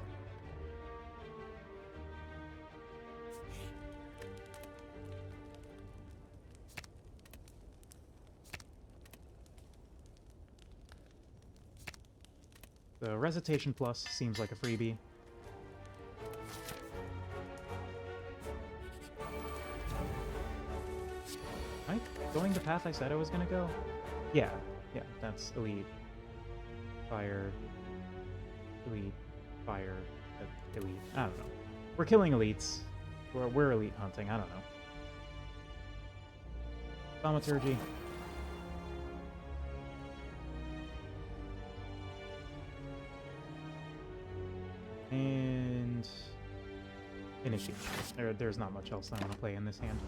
The Recitation Plus seems like a freebie. Am I going the path I said I was gonna go? Yeah, that's Elite. Fire. Elite. Fire. Elite. I don't know. We're killing elites. We're elite hunting, I don't know. Thaumaturgy. And initiation. There's not much else I want to play in this hand.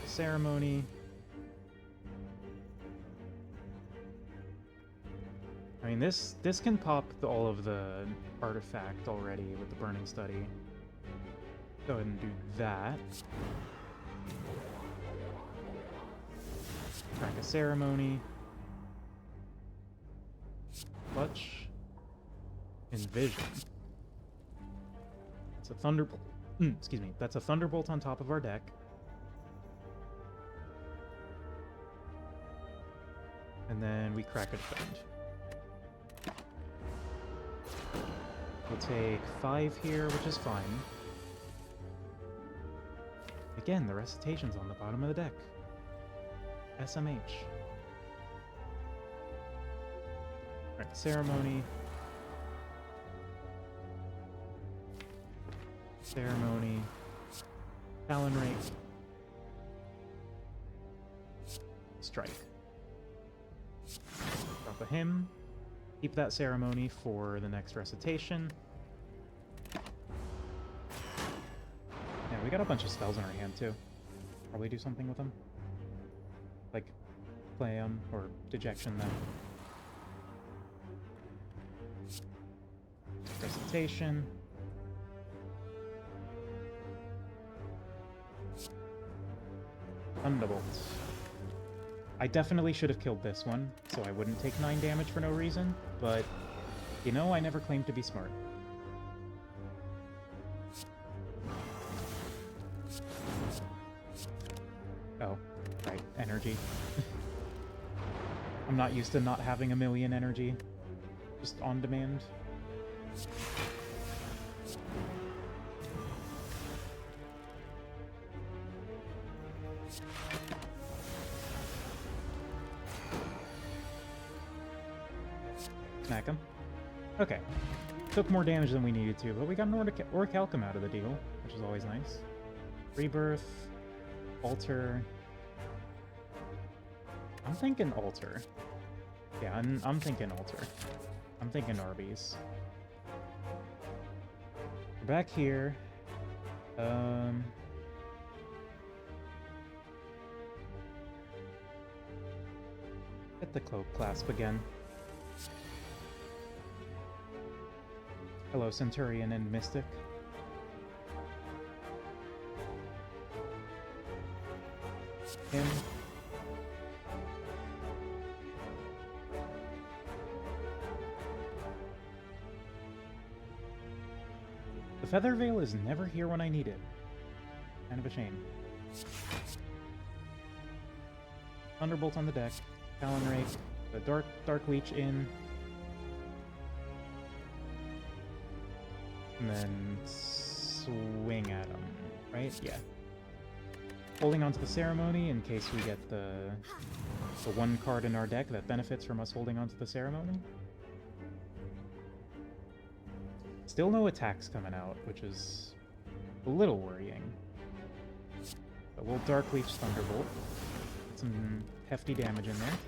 Ceremony. I mean, this can pop all of the artifact already with the Burning Study. Go ahead and do that. Track a ceremony. Clutch. Envision. It's a thunderbolt. Excuse me. That's a thunderbolt on top of our deck. And then we crack a defend. We'll take 5 here, which is fine. Again, the recitation's on the bottom of the deck. SMH. Alright, ceremony. Ceremony. Talon rate. Strike. Drop a hymn. Keep that ceremony for the next recitation. Yeah, we got a bunch of spells in our hand too. Probably do something with them. Like, play them, or dejection them. Recitation. Thunderbolt. I definitely should have killed this one, so I wouldn't take 9 damage for no reason, but, you know, I never claimed to be smart. Oh, right, energy. I'm not used to not having a million energy, just on demand. Smack him. Okay. Took more damage than we needed to, but we got an Orichalcum out of the deal, which is always nice. Rebirth. Alter. I'm thinking Alter. Yeah, I'm thinking Alter. I'm thinking Arby's. We're back here. Get the Cloak Clasp again. Hello, Centurion and Mystic. him. The Feather Veil is never here when I need it. Kind of a shame. Thunderbolt on the deck. Talon Rake. The Dark Leech in. And then swing at him, right? Yeah. Holding on to the Ceremony in case we get the one card in our deck that benefits from us holding on to the Ceremony. Still no attacks coming out, which is a little worrying. But we'll Dark Leech Thunderbolt. Get some hefty damage in there.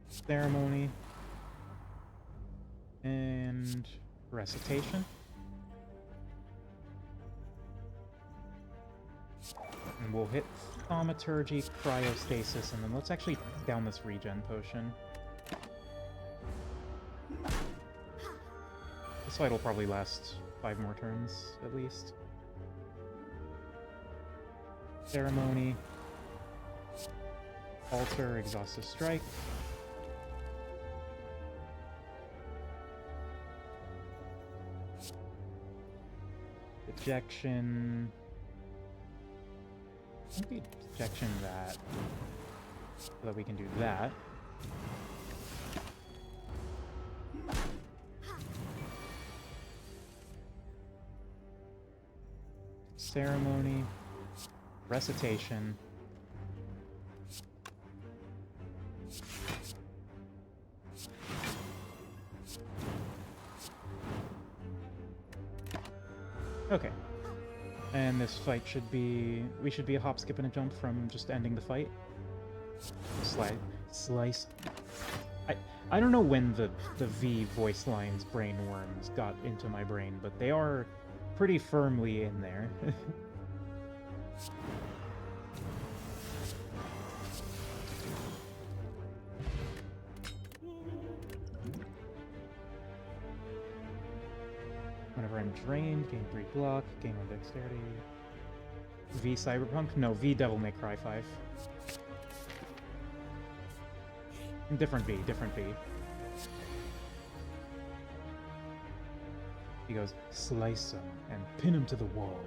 Ceremony. And Recitation. And we'll hit Thaumaturgy, Cryostasis, and then let's actually down this regen potion. This fight will probably last 5 more turns, at least. Ceremony. Alter, Exhaustive Strike. Ejection. Maybe ejection that. So that we can do that. Ceremony. Recitation. Okay. And this fight should be... we should be a hop, skip, and a jump from just ending the fight. Slice. I don't know when the V voice lines brain worms got into my brain, but they are pretty firmly in there. Whenever I'm drained, gain 3 block, gain 1 dexterity. V Cyberpunk? No, V Devil May Cry 5. Different V, different V. He goes, slice him and pin him to the wall.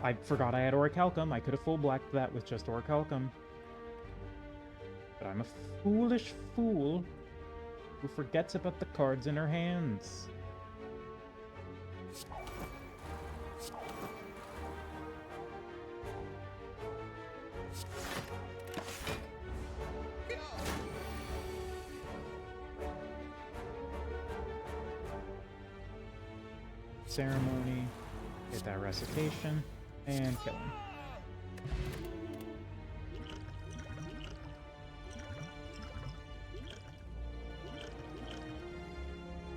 I forgot I had Orichalcum. I could have full blacked that with just Orichalcum. But I'm a foolish fool who forgets about the cards in her hands. Ceremony, get that recitation, and kill him.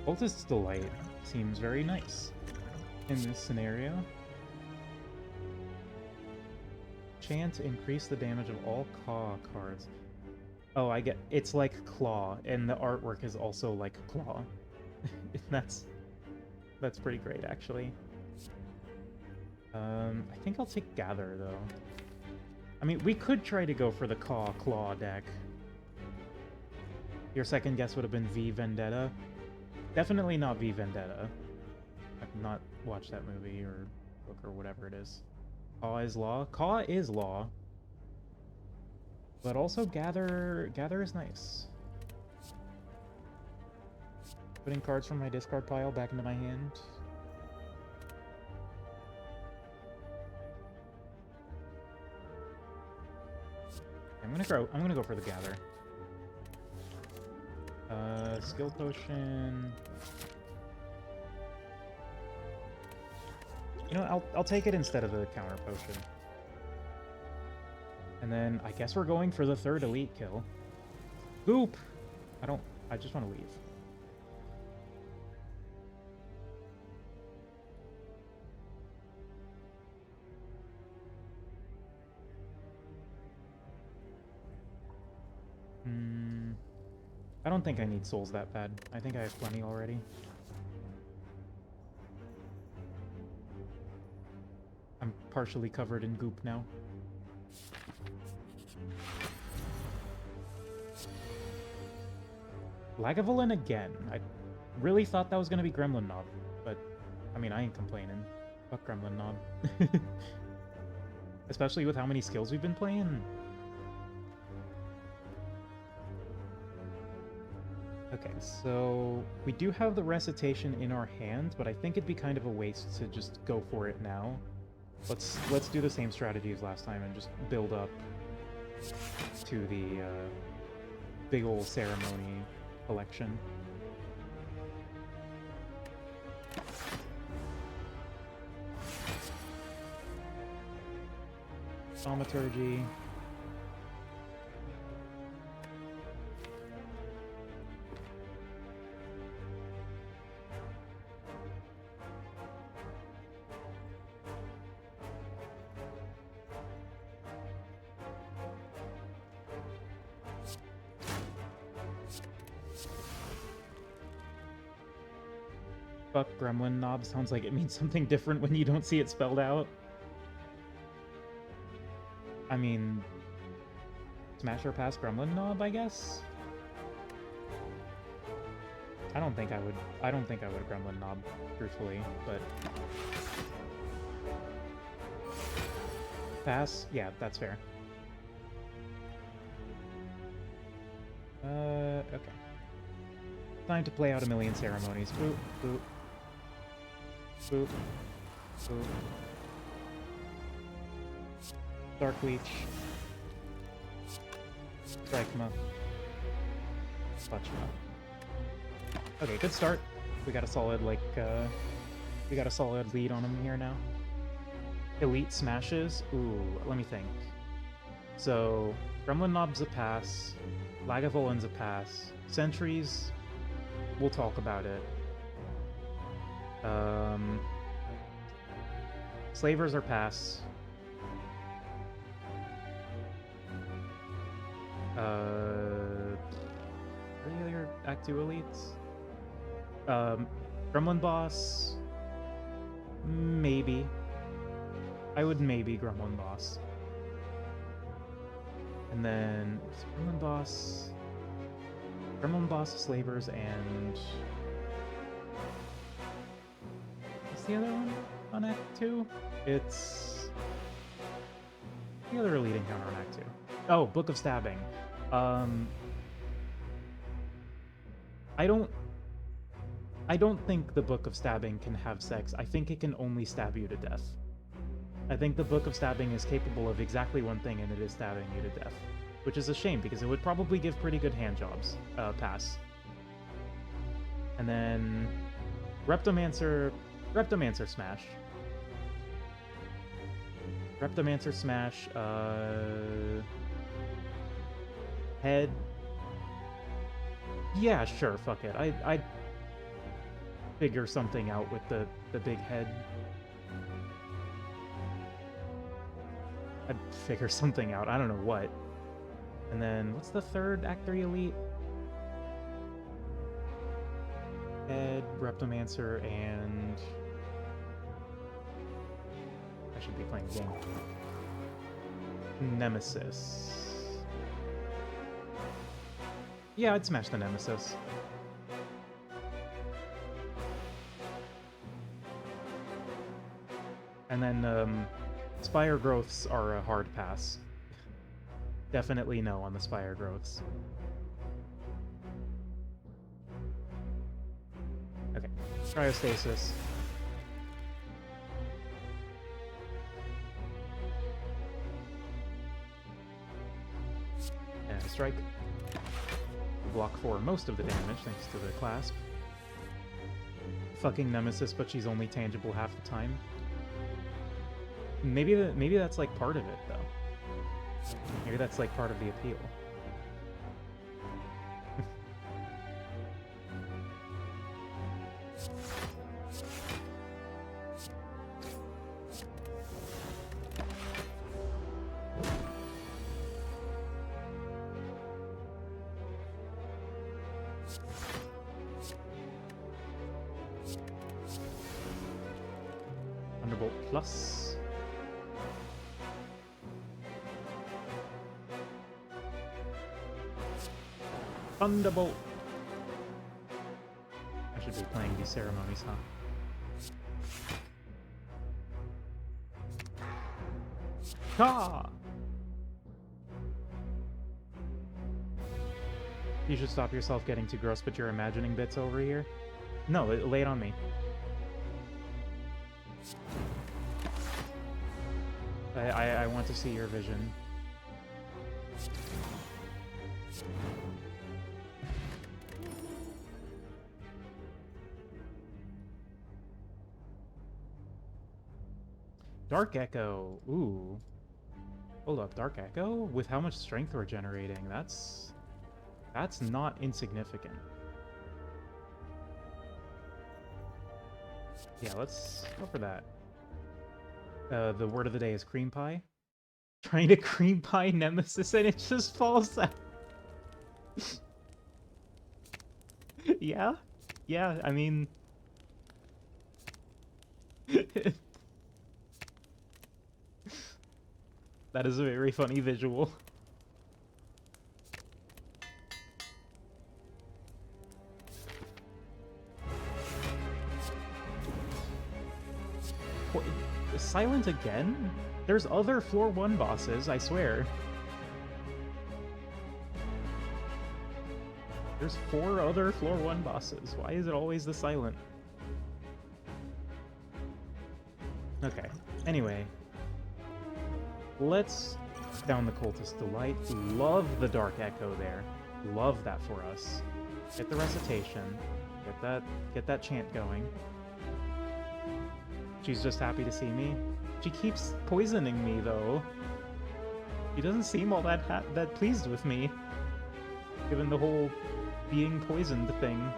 Cultist's Delight seems very nice in this scenario. Chance increase the damage of all CAW cards. Oh, I get it's like Claw, and the artwork is also like Claw. That's pretty great, actually. I think I'll take Gather, though. I mean, we could try to go for the Claw deck. Your second guess would have been V Vendetta. Definitely not V Vendetta. I've not watched that movie or book or whatever it is. Caw is Law. Caw is Law. But also Gather is nice. Putting cards from my discard pile back into my hand. I'm gonna go for the Gather. Skill potion. You know, I'll take it instead of the counter potion. And then I guess we're going for the third elite kill. Boop! I just want to leave. I don't think I need souls that bad. I think I have plenty already. I'm partially covered in goop now. Lagavulin again. I really thought that was going to be Gremlin Knob, but I mean, I ain't complaining. Fuck Gremlin Knob. Especially with how many skills we've been playing. Okay, so we do have the recitation in our hand, but I think it'd be kind of a waste to just go for it now. Let's do the same strategy as last time and just build up to the big ol' ceremony collection. Thaumaturgy. Fuck Gremlin Knob sounds like it means something different when you don't see it spelled out. I mean, smash or pass Gremlin Knob, I guess? I don't think I would Gremlin Knob, truthfully, but... Pass? Yeah, that's fair. Okay. Time to play out a million ceremonies. Boop, boop. Boop. Boop. Dark Leech. Strikema. Sludgema. Okay, good start. We got a solid, we got a solid lead on him here now. Elite smashes? Ooh, let me think. So, Gremlin Knob's a pass. Lagavulin's a pass. Sentries, we'll talk about it. Slavers are pass. Are the other Act 2 elites? Gremlin Boss? Maybe. I would maybe Gremlin Boss. And then Gremlin Boss, Slavers, and... What's the other one on Act 2? It's... the other elite encounter on Act 2. Oh, Book of Stabbing. I don't think the Book of Stabbing can have sex. I think it can only stab you to death. I think the Book of Stabbing is capable of exactly one thing, and it is stabbing you to death. Which is a shame, because it would probably give pretty good hand jobs. Pass. And then... Reptomancer Smash. Reptomancer Smash, Head. Yeah, sure, fuck it. I'd figure something out with the big head. I'd figure something out. I don't know what. And then, what's the third Act 3 elite? Head, Reptomancer, and... I should be playing the game. Nemesis. Yeah, I'd smash the Nemesis. And then, Spire Growths are a hard pass. Definitely no on the Spire Growths. Okay, Cryostasis. And strike. Block for most of the damage, thanks to the clasp. Fucking Nemesis, but she's only tangible half the time. Maybe that's like part of it, though. Maybe that's like part of the appeal. Thunderbolt plus. Thunderbolt. I should be playing these ceremonies, huh? CAW! You should stop yourself getting too gross, but you're imagining bits over here. No, lay it on me. I want to see your vision. Dark Echo. Ooh. Hold up, Dark Echo? With how much strength we're generating, that's not insignificant. Yeah, let's go for that. The word of the day is cream pie. Trying to cream pie Nemesis and it just falls out. Yeah? Yeah, I mean... That is a very funny visual. Silent again? There's other floor 1 bosses, I swear. There's 4 other floor 1 bosses. Why is it always the silent? Okay. Anyway. Let's down the Cultist Delight. Love the Dark Echo there. Love that for us. Get the recitation. Get that chant going. She's just happy to see me. She keeps poisoning me, though. She doesn't seem all that pleased with me, given the whole being poisoned thing.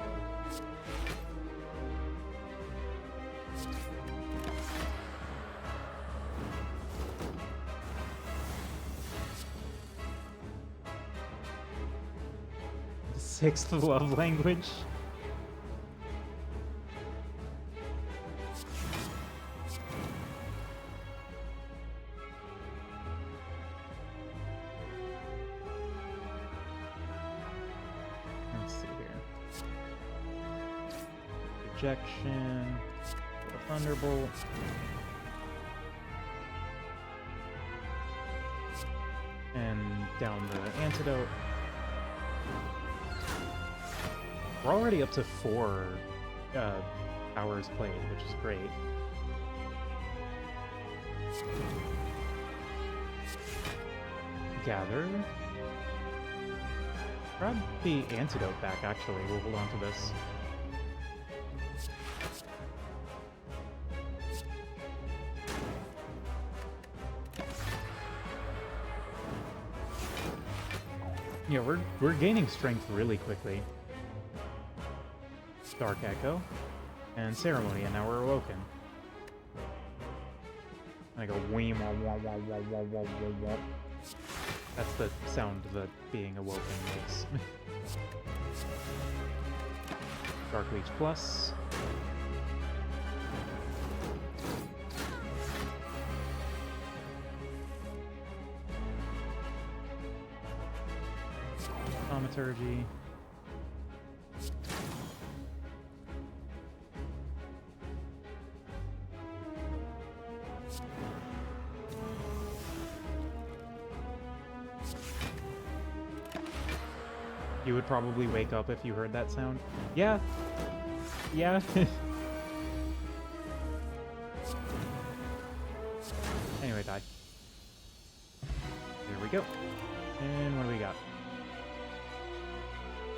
The 6th love language. Projection, a Thunderbolt. And down the Antidote. We're already up to 4 hours played, which is great. Gather. Grab the Antidote back, actually. We'll hold on to this. Yeah, we're gaining strength really quickly. Dark Echo and Ceremony, and now we're awoken. I go wah wah wah wah wah wah wah wah wah. That's the sound that being awoken makes. Dark Leech Plus. Thaumaturgy. You would probably wake up if you heard that sound. Yeah. Yeah. Anyway, die. There we go. And what do we got?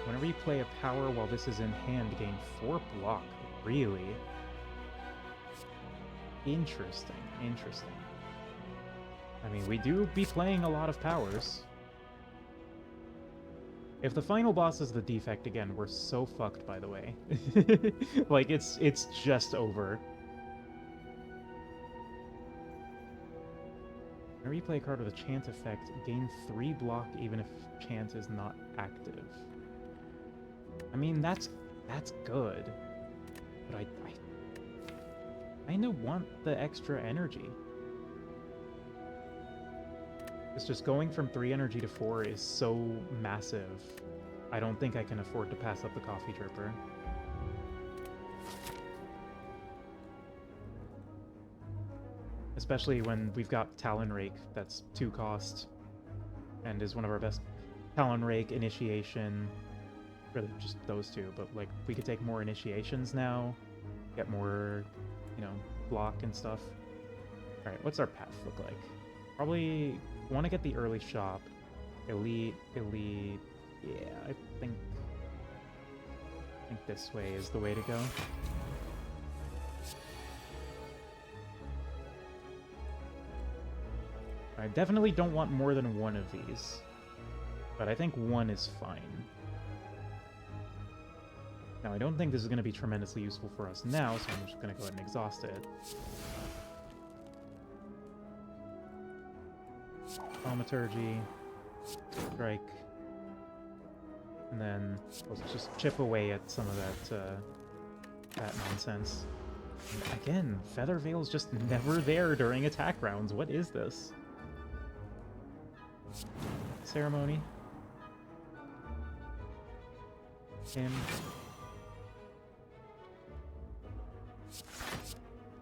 Whenever you play a power while this is in hand, gain 4 block. Really? Interesting. Interesting. I mean, we do be playing a lot of powers. If the final boss is the defect again, we're so fucked, by the way. Like, it's just over. Whenever you play a card with a chant effect, gain 3 block even if chant is not active. I mean, that's good. But I kinda want the extra energy. It's just going from 3 energy to 4 is so massive. I don't think I can afford to pass up the coffee dripper. Especially when we've got Talon Rake that's 2 cost and is one of our best. Talon Rake, Initiation, really just those two, but like we could take more initiations now, get more, you know, block and stuff. Alright, what's our path look like? Probably want to get the early shop. Elite, yeah, I think this way is the way to go. I definitely don't want more than one of these, but I think one is fine. Now, I don't think this is going to be tremendously useful for us now, so I'm just going to go ahead and exhaust it. Thaumaturgy, strike, and then let's just chip away at some of that nonsense. And again, Feather Veil's just never there during attack rounds. What is this? Ceremony. Him.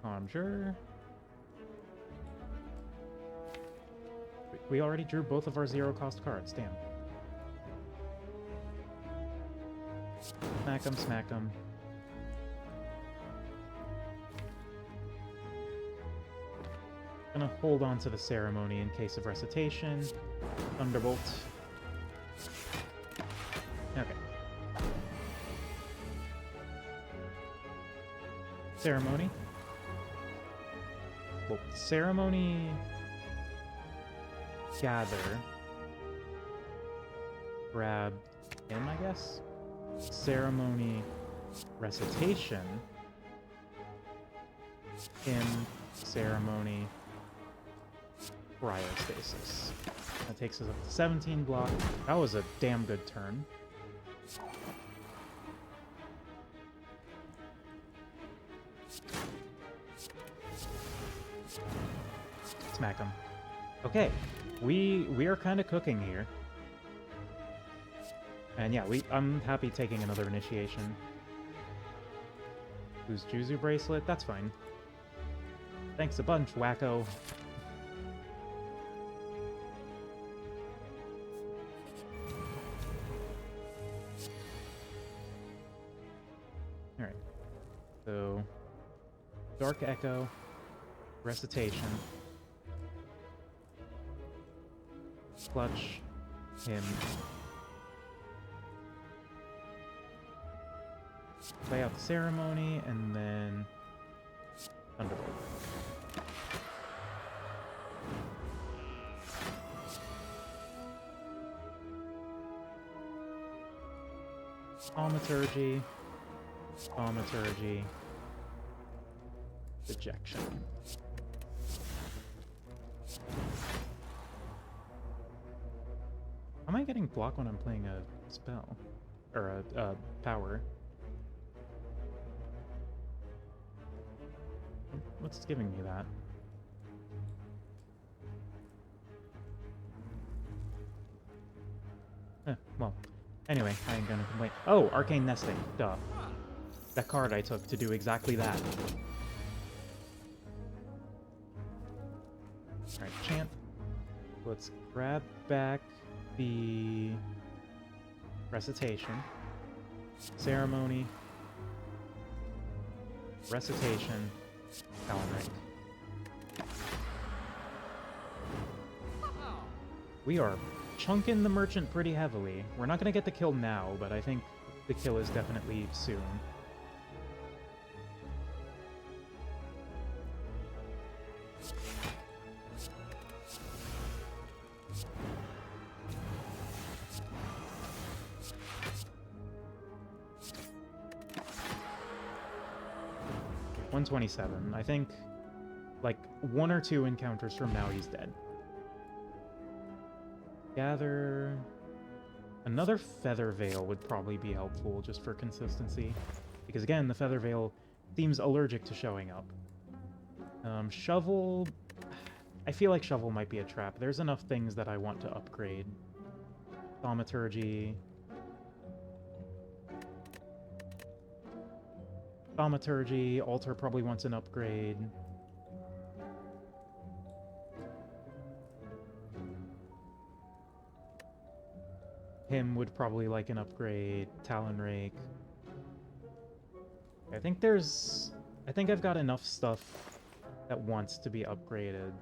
Conjure. We already drew both of our 0-cost cards, damn. Smack 'em, smack 'em. Gonna hold on to the ceremony in case of recitation. Thunderbolt. Okay. Ceremony. Well, ceremony... Gather. Grab him, I guess? Ceremony. Recitation. Him. Ceremony. Cryostasis. That takes us up to 17 block. That was a damn good turn. Smack him. Okay, we are kind of cooking here. And yeah, I'm happy taking another initiation. Lose Juzu Bracelet, that's fine. Thanks a bunch, wacko. Alright. So, Dark Echo, Recitation, Clutch, him, play out the ceremony, and then Thunderbolt. Thaumaturgy, Thaumaturgy, Dejection. Am I getting blocked when I'm playing a spell? Or a power? What's giving me that? Well, anyway, I ain't gonna complain. Oh, Arcane Nesting, duh. That card I took to do exactly that. Alright, chant. Let's grab back the Recitation. Ceremony. Recitation. Talon Rake. We are chunking the merchant pretty heavily. We're not going to get the kill now, but I think the kill is definitely soon. $127. I think, like, 1 or 2 encounters from now, he's dead. Gather... Another Feather Veil would probably be helpful just for consistency. Because again, the Feather Veil seems allergic to showing up. Shovel... I feel like Shovel might be a trap. There's enough things that I want to upgrade. Thaumaturgy... Thaumaturgy, Altar probably wants an upgrade. Him would probably like an upgrade. Talon Rake. I think I've got enough stuff that wants to be upgraded.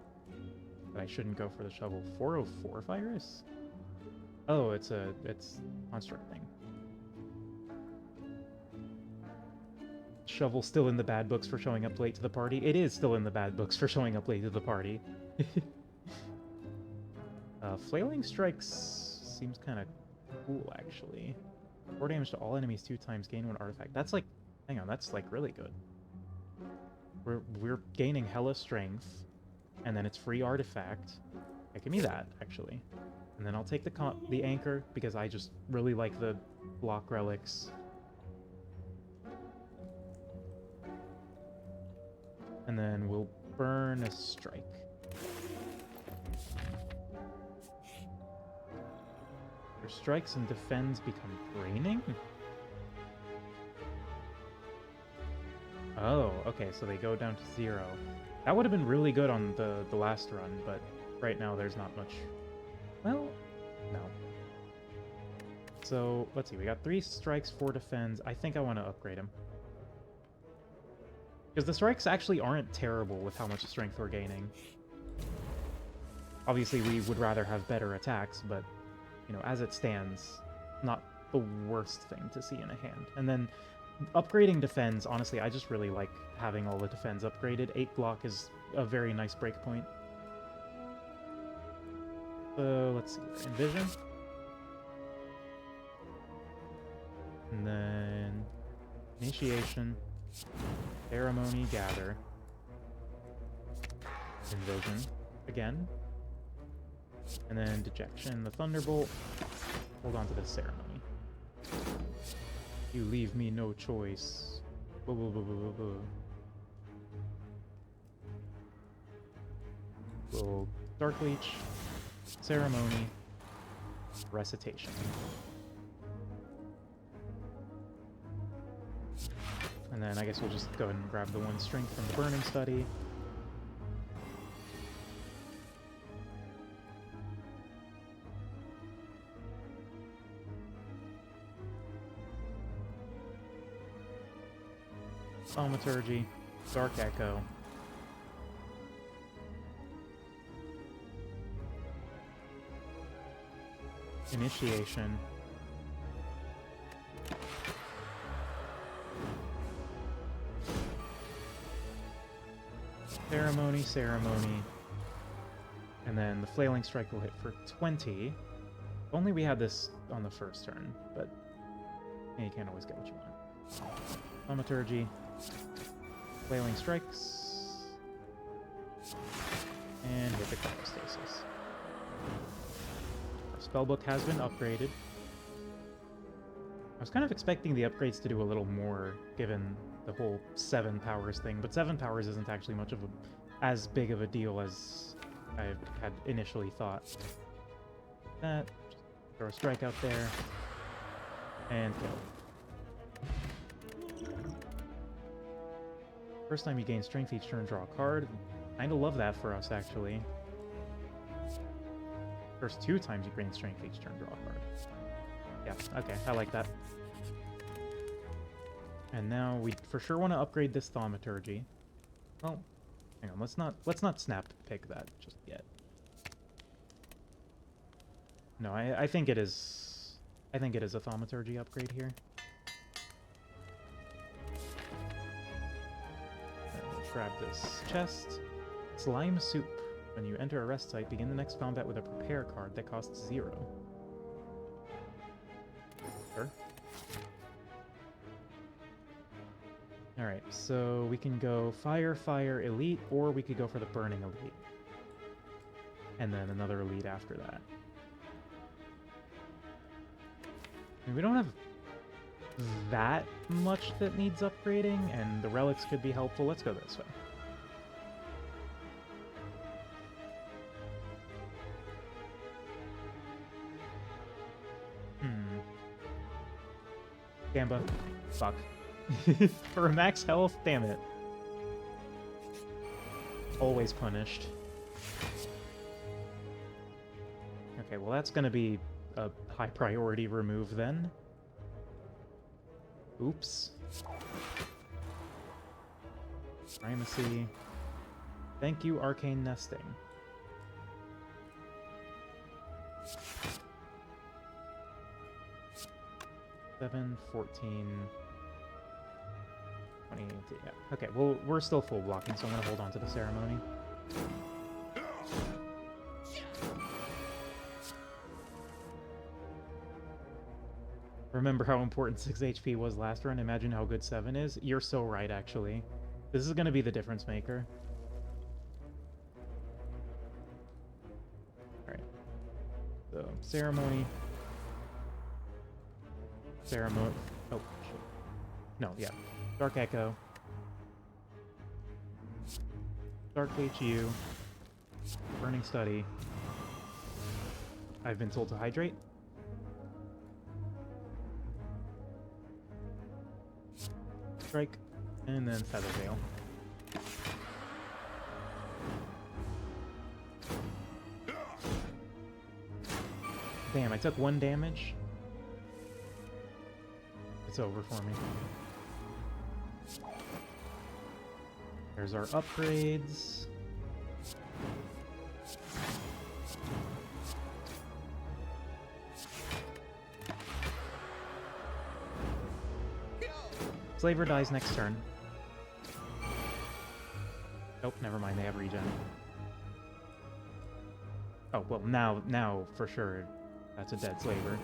But I shouldn't go for the shovel. 404 virus? Oh, it's construct thing. Shovel still in the bad books for showing up late to the party? It is still in the bad books for showing up late to the party. Flailing Strikes seems kind of cool, actually. 4 damage to all enemies 2 times, gain 1 artifact. That's like... Hang on, that's like really good. We're gaining hella strength, and then it's free artifact. Yeah, give me that, actually. And then I'll take the anchor, because I just really like the block relics. And then we'll burn a strike. Your strikes and defends become draining? Oh, okay, so they go down to 0. That would have been really good on the last run, but right now there's not much. Well, no. So, let's see, we got 3 strikes, 4 defends. I think I want to upgrade him. Because the strikes actually aren't terrible with how much strength we're gaining. Obviously, we would rather have better attacks, but, you know, as it stands, not the worst thing to see in a hand. And then, upgrading defense, honestly, I just really like having all the defense upgraded. 8 block is a very nice breakpoint. Let's see, Envision. And then, Initiation. Ceremony, Gather. Envision. Again. And then Dejection, the Thunderbolt. Hold on to this Ceremony. You leave me no choice. Boo, boo, boo, boo, boo, boo. We'll Dark Leech, Ceremony, Recitation. And then I guess we'll just go ahead and grab the 1 strength from the Burning Study. Thaumaturgy, Dark Echo. Initiation. Ceremony. And then the Flailing Strike will hit for 20. If only we had this on the first turn, but yeah, you can't always get what you want. Thaumaturgy. Flailing Strikes. And hit the Chronostasis. Our spellbook has been upgraded. I was kind of expecting the upgrades to do a little more, given the whole 7 powers thing, but 7 powers isn't actually much of as big of a deal as I had initially thought. That, just throw a strike out there, and kill. First time you gain strength each turn, draw a card. Kinda love that for us, actually. First 2 times you gain strength each turn, draw a card. Yeah, okay, I like that. And now we for sure want to upgrade this Thaumaturgy. Well, hang on, let's not snap pick that just yet. No, I think it is a Thaumaturgy upgrade here. We'll grab this chest. Slime Soup. When you enter a rest site, begin the next combat with a prepare card that costs 0. Sure. Alright, so we can go Fire, Elite, or we could go for the Burning Elite. And then another Elite after that. I mean, we don't have that much that needs upgrading, and the relics could be helpful. Let's go this way. Gamba. Fuck. For a max health? Damn it. Always punished. Okay, well that's gonna be a high priority remove then. Oops. Primacy. Thank you, Arcane Nesting. Seven, 14, 20, yeah. Okay, well, we're still full blocking, so I'm gonna hold on to the ceremony. Remember how important 6 HP was last run? Imagine how good 7 is? You're so right, actually. This is gonna be the difference maker. Alright. So, ceremony. Ceremony. Oh, shit. No, yeah. Dark Echo. Dark HU. Burning Study. I've been told to hydrate. Strike. And then Feather Veil. Damn, I took 1 damage. It's over for me. There's our upgrades. Slaver dies next turn. Nope, never mind, they have regen. Oh, well, now for sure, that's a dead Slaver.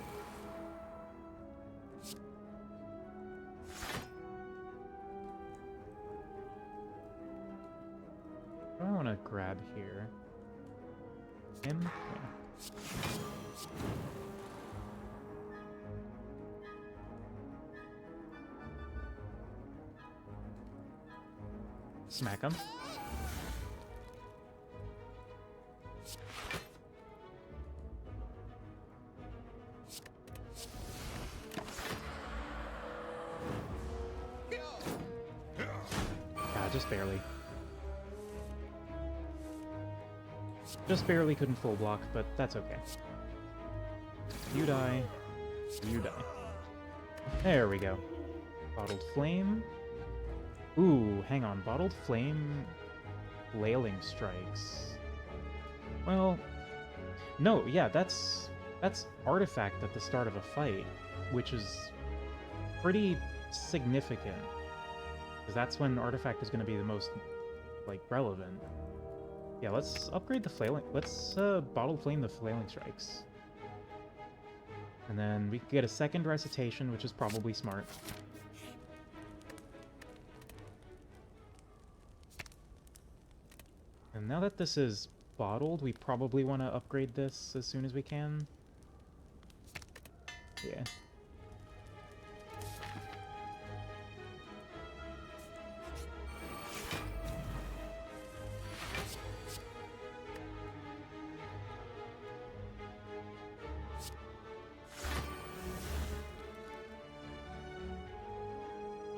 What do I want to grab here? Him? Yeah. Smack him. Just barely. Just barely couldn't full block, but that's okay. You die. You die. There we go. Bottled Flame. Ooh, hang on. Bottled Flame Flailing Strikes. Well, no, yeah, that's Artifact at the start of a fight, which is pretty significant. Because that's when Artifact is going to be the most, like, relevant. Yeah, let's upgrade the Flailing... Let's Bottled Flame the Flailing Strikes. And then we can get a second Recitation, which is probably smart. And now that this is bottled, we probably want to upgrade this as soon as we can. Yeah.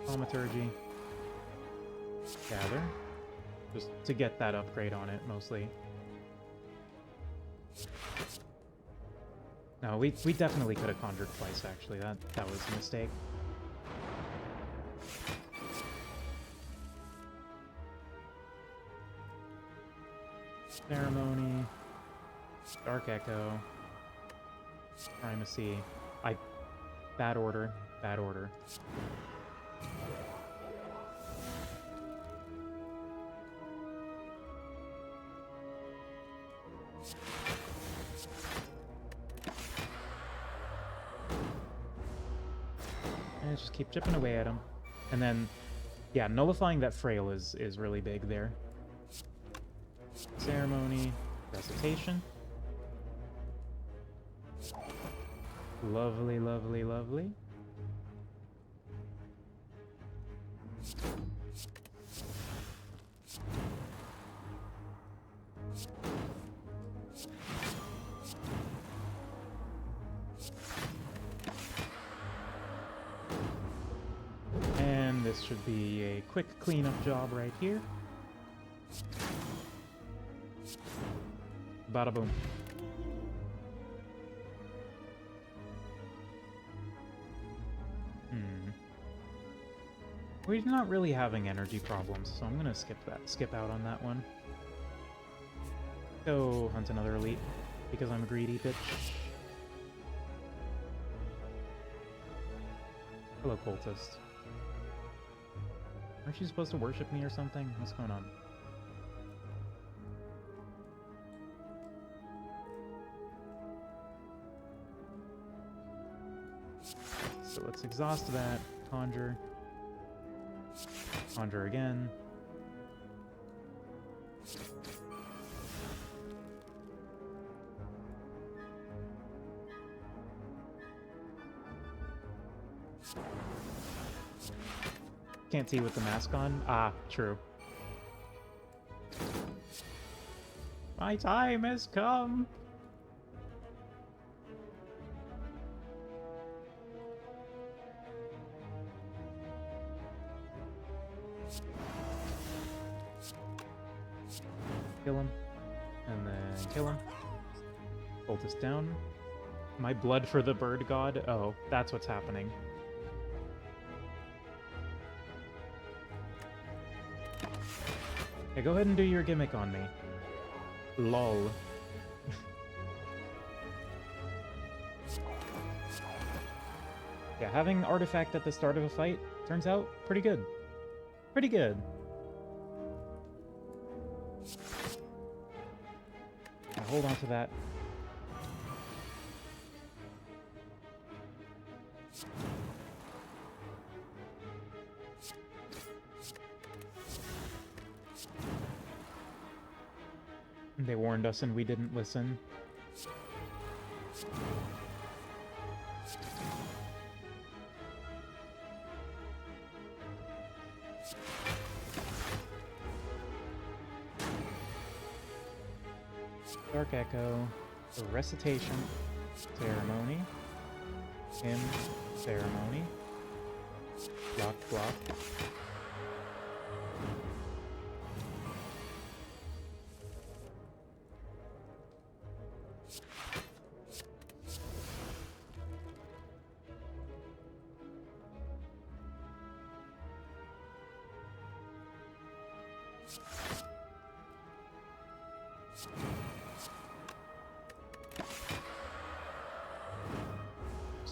Thaumaturgy. Gather. Just to get that upgrade on it, mostly. No, we definitely could have conjured twice, actually. That was a mistake. Ceremony. Dark Echo. Primacy. Bad order. Bad order. And just keep chipping away at him. And then, yeah, nullifying that frail is really big there. Ceremony. Recitation. Lovely, lovely, lovely. And this should be a quick cleanup job right here. Bada boom. We're not really having energy problems, so I'm gonna skip out on that one. Go hunt another elite, because I'm a greedy bitch. Hello, cultist. Aren't you supposed to worship me or something? What's going on? So let's exhaust that. Conjure. Conjure again. Can't see with the mask on? Ah, true. My time has come! Kill him. And then kill him. Bolt us down. My blood for the bird god? Oh, that's what's happening. Okay, go ahead and do your gimmick on me. Lol. Yeah, having artifact at the start of a fight turns out pretty good. Pretty good. Now hold on to that. They warned us and we didn't listen. Dark Echo, the Recitation, Ceremony, Hymn, Ceremony, Block, Block.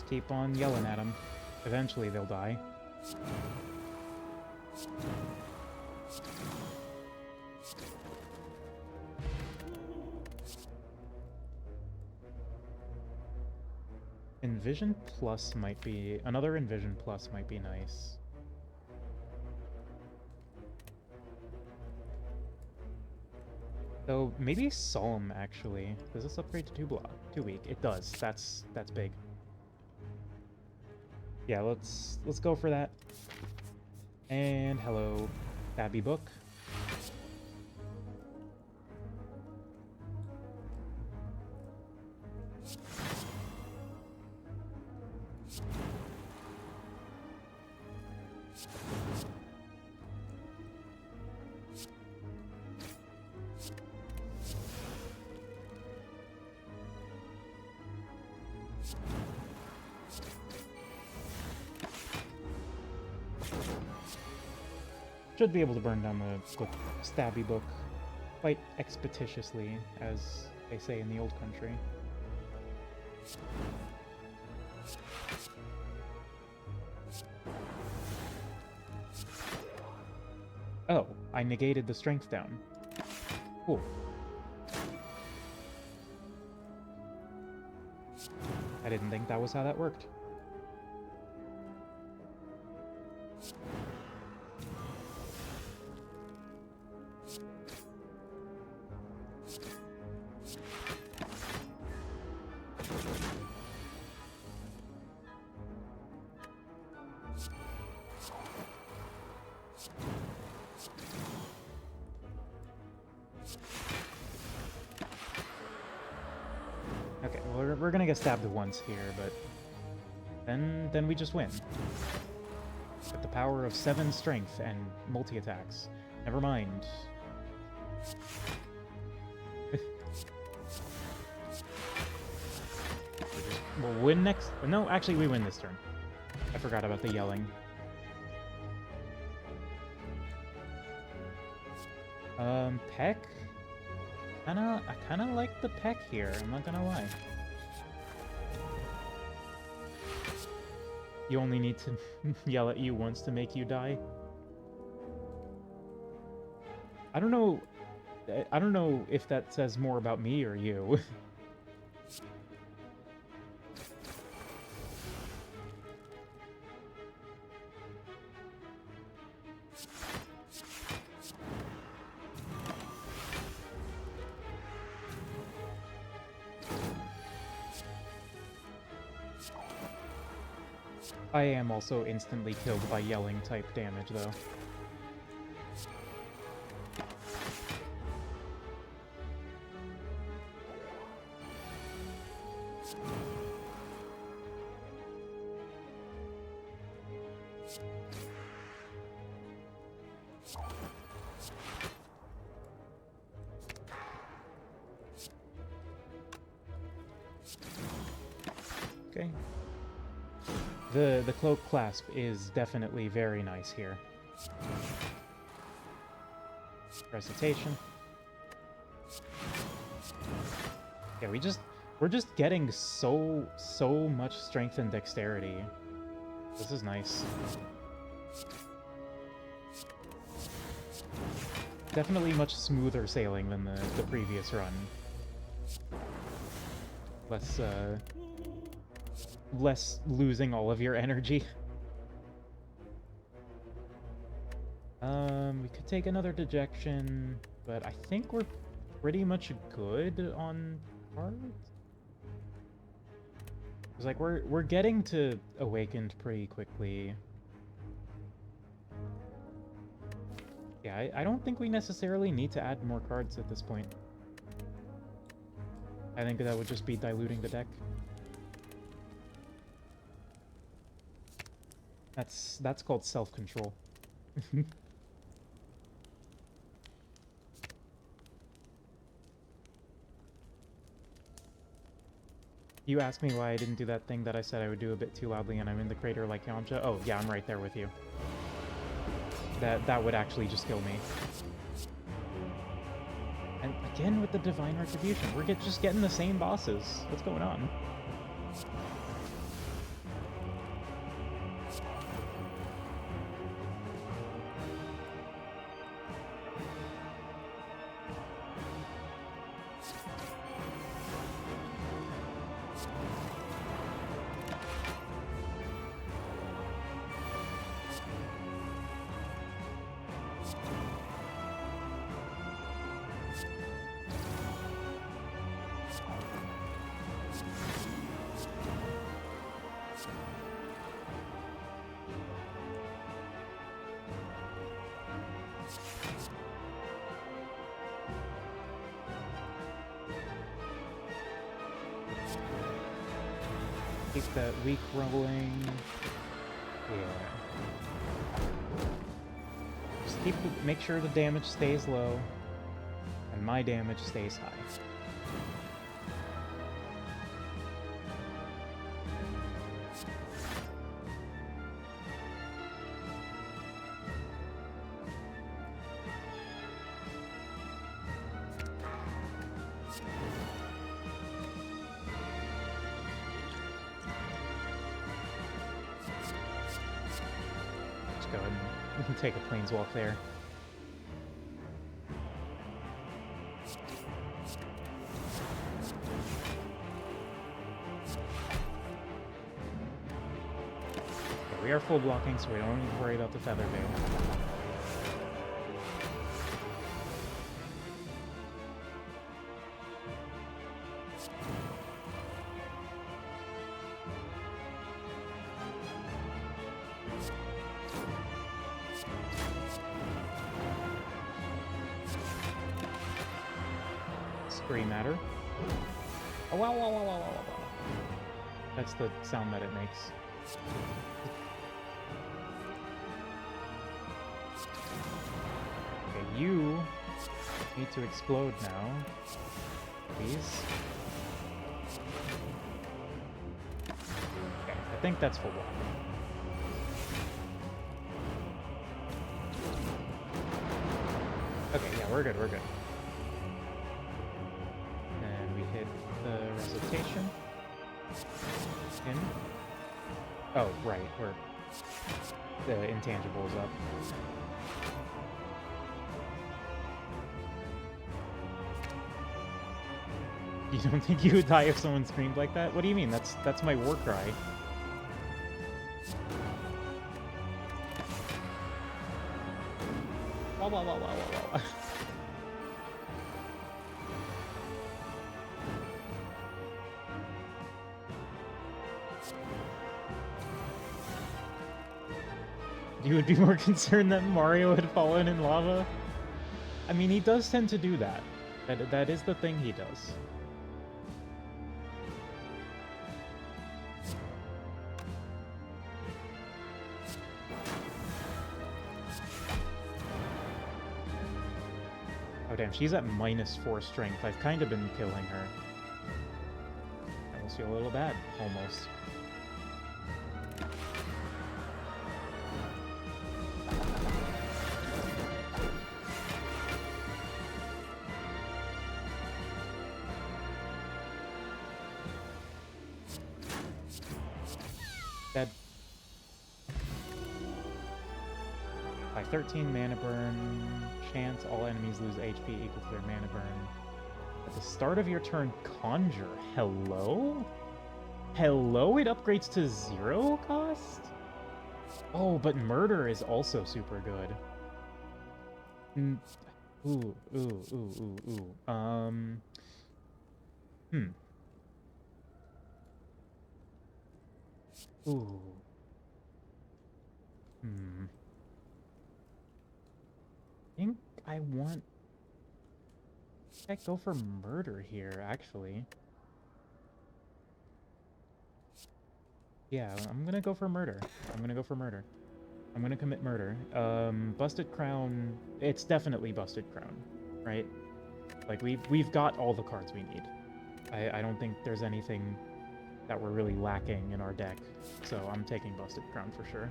Keep on yelling at them. Eventually they'll die. Envision Plus might be... Another Envision Plus might be nice. So maybe Solemn, actually. Does this upgrade to 2 weak? It does. That's big. Yeah, let's go for that. And hello, Babby Book. Should be able to burn down the Stabby Book quite expeditiously, as they say in the old country. Oh, I negated the strength down. Cool. I didn't think that was how that worked. Okay, well, we're gonna get stabbed once here, but then we just win. With the power of 7 strength and multi-attacks. Never mind. We'll win next... No, actually, we win this turn. I forgot about the yelling. Peck? I kinda like the peck here, I'm not gonna lie. You only need to yell at you once to make you die? I don't know if that says more about me or you. I am also instantly killed by yelling type damage, though. Okay. The cloak clasp is definitely very nice here. Recitation. Yeah, we're just getting so much strength and dexterity. This is nice. Definitely much smoother sailing than the previous run. Less losing all of your energy. We could take another dejection, but I think we're pretty much good on cards. It's like we're getting to awakened pretty quickly. Yeah, I don't think we necessarily need to add more cards at this point. I think that would just be diluting the deck. That's called self-control. You asked me why I didn't do that thing that I said I would do a bit too loudly and I'm in the crater like Yamcha. Oh, yeah, I'm right there with you. That would actually just kill me. And again with the Divine Retribution, we're just getting the same bosses. What's going on? Keep that weak rolling. Yeah. Just make sure the damage stays low, and my damage stays high. Go ahead and take a planeswalk there. Yeah, we are full blocking, so we don't need to worry about the Feather Veil. Gray matter. Oh, wow, wow, wow, wow, wow, wow. That's the sound that it makes. Okay, you need to explode now. Please. Okay, I think that's full block. Okay, yeah, we're good, we're good. And we hit the recitation. In. Oh, right, we're... The intangible's up. You don't think you would die if someone screamed like that? What do you mean? That's my war cry. Wah, wah, wah, wah, wah, wah. You would be more concerned that Mario had fallen in lava? I mean, he does tend to do that. That is the thing he does. Oh damn, she's at -4 strength. I've kind of been killing her. I almost feel a little bad. Almost. Dead. By 13 mana burn, chance all enemies lose HP equal to their mana burn. At the start of your turn, conjure. Hello? Hello? It upgrades to 0 cost? Oh, but murder is also super good. Ooh, ooh, ooh, ooh, ooh. Ooh. I think I want... I go for murder here, actually. Yeah, I'm gonna go for murder. I'm gonna go for murder. I'm gonna commit murder. Busted Crown... It's definitely Busted Crown, right? Like, we've got all the cards we need. I don't think there's anything that we're really lacking in our deck. So I'm taking Busted Crown for sure.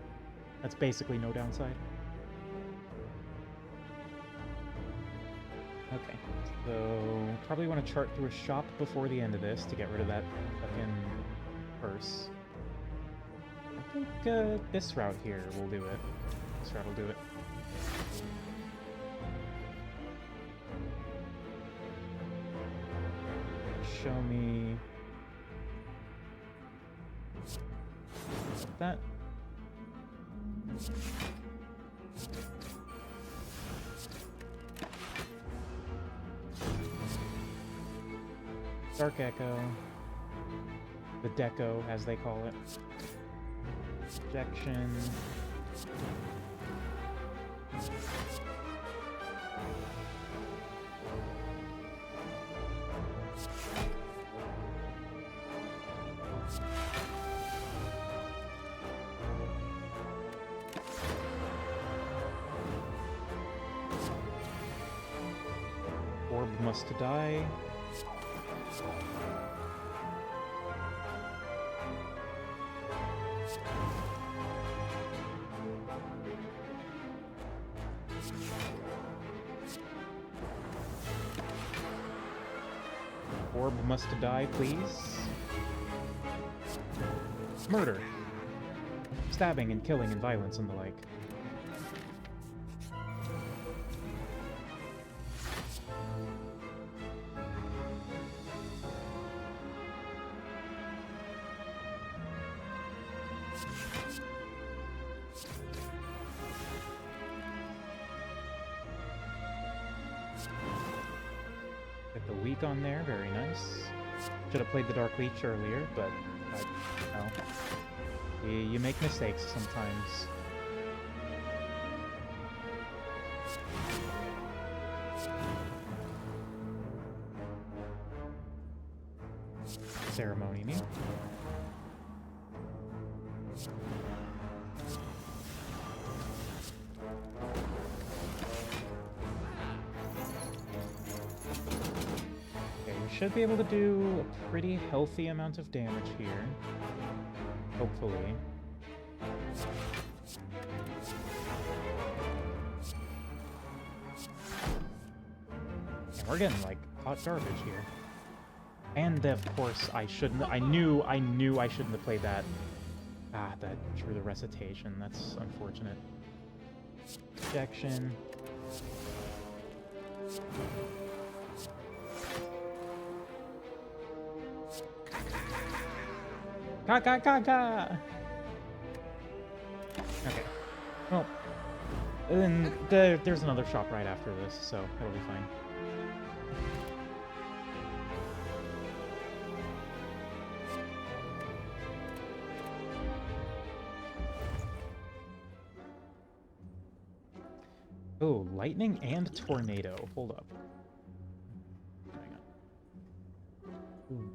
That's basically no downside. Okay, so probably want to chart through a shop before the end of this to get rid of that fucking purse. I think this route here will do it. This route will do it. Show me that. Dark Echo. The Deco, as they call it. Projection. Orb must die. Orb must die, please. Murder. Stabbing and killing and violence and the like. Get the weak on there, very nice. Should have played the Dark Leech earlier, but no. You make mistakes sometimes. ceremony me. Okay, we should be able to do a pretty healthy amount of damage here. Hopefully. And we're getting, like, hot garbage here. And of course, I knew I shouldn't have played that. Ah, that drew the recitation. That's unfortunate. Projection. Ka! Okay. Well, then there's another shop right after this, so it'll be fine. Oh, lightning and tornado. Hold up. Hang on. Oof.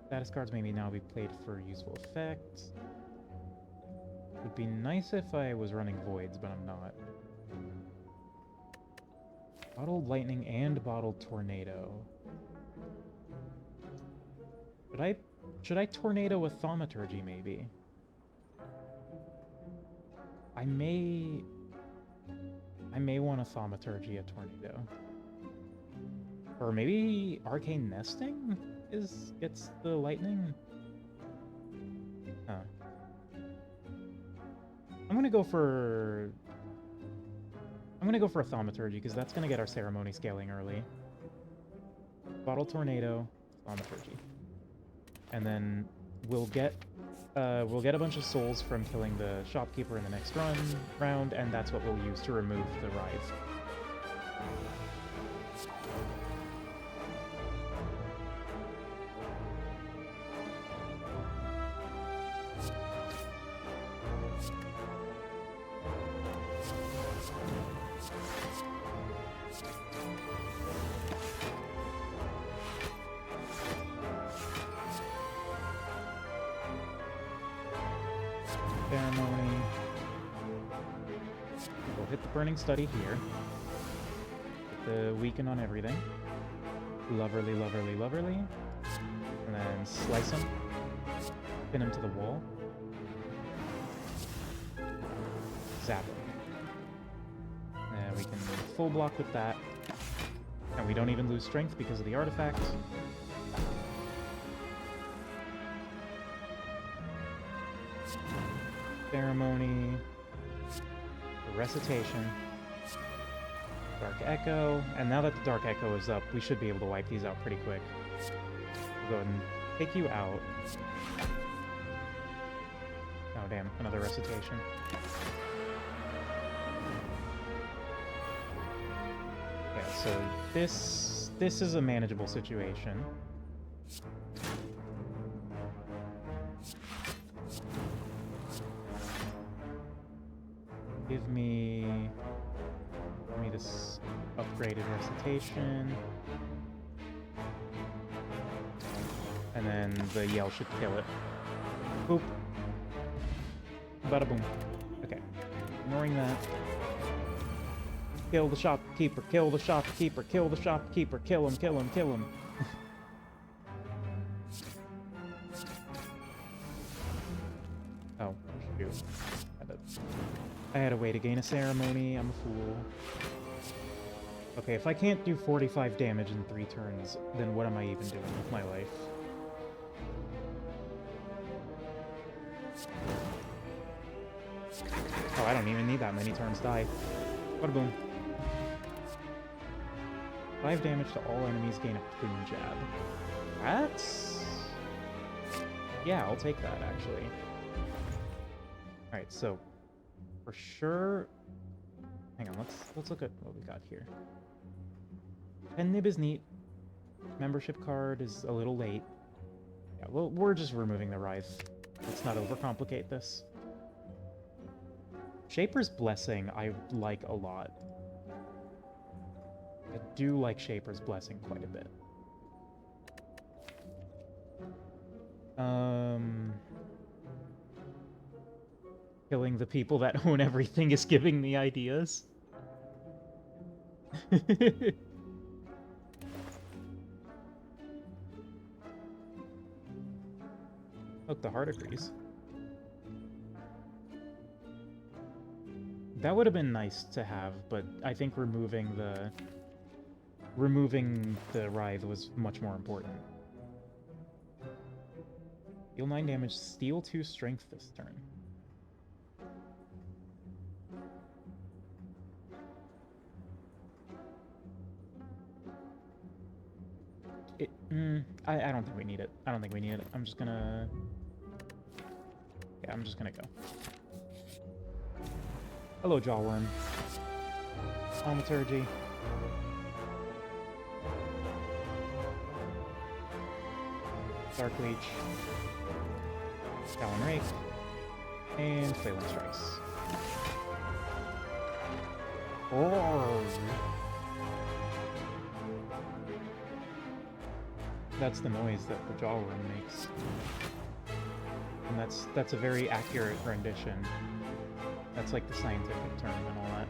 Status cards maybe now be played for useful effects. Would be nice if I was running voids, but I'm not. Bottled lightning and bottled tornado. Should I tornado with thaumaturgy, maybe? I may want a thaumaturgy a tornado. Or maybe arcane nesting gets the lightning? Huh. I'm gonna go for a thaumaturgy, because that's gonna get our ceremony scaling early. Bottle tornado, thaumaturgy. And then we'll get a bunch of souls from killing the shopkeeper in the next round, and that's what we'll use to remove the Writhe. Ceremony. We'll hit the burning study here. Get the weaken on everything. Loverly. And then slice him. Pin him to the wall. Zap him. And we can full block with that. And we don't even lose strength because of the artifact. Ceremony, recitation, Dark Echo, and now that the Dark Echo is up, we should be able to wipe these out pretty quick. We'll go ahead and take you out. Oh damn, another recitation. Okay, so this is a manageable situation. Give me this upgraded recitation. And then the yell should kill it. Boop. Bada boom. Okay. Ignoring that. Kill the shopkeeper, kill the shopkeeper, kill the shopkeeper, kill him, kill him, kill him. Oh, shoot. I had a way to gain a ceremony, I'm a fool. Okay, if I can't do 45 damage in 3 turns, then what am I even doing with my life? Oh, I don't even need that many turns, die. Bada boom. 5 damage to all enemies, gain a plume jab. That's... yeah, I'll take that, actually. Alright, so... for sure... hang on, let's look at what we got here. Pen nib is neat. Membership card is a little late. Yeah, well, we're just removing the Writhe. Let's not overcomplicate this. Shaper's Blessing I like a lot. do like Shaper's Blessing quite a bit. Killing the people that own everything is giving me ideas. Look, the heart agrees. That would have been nice to have, but I think removing the Writhe was much more important. Deal 9 damage, steal 2 strength this turn. I don't think we need it. I don't think we need it. I'm just gonna... Yeah, I'm just gonna go. Hello, Jawworm. Thaumaturgy. Dark Leech. Talon Rake. And Flailing Strikes. Oh! That's the noise that the Jawworm makes. And that's a very accurate rendition. That's like the scientific term and all that.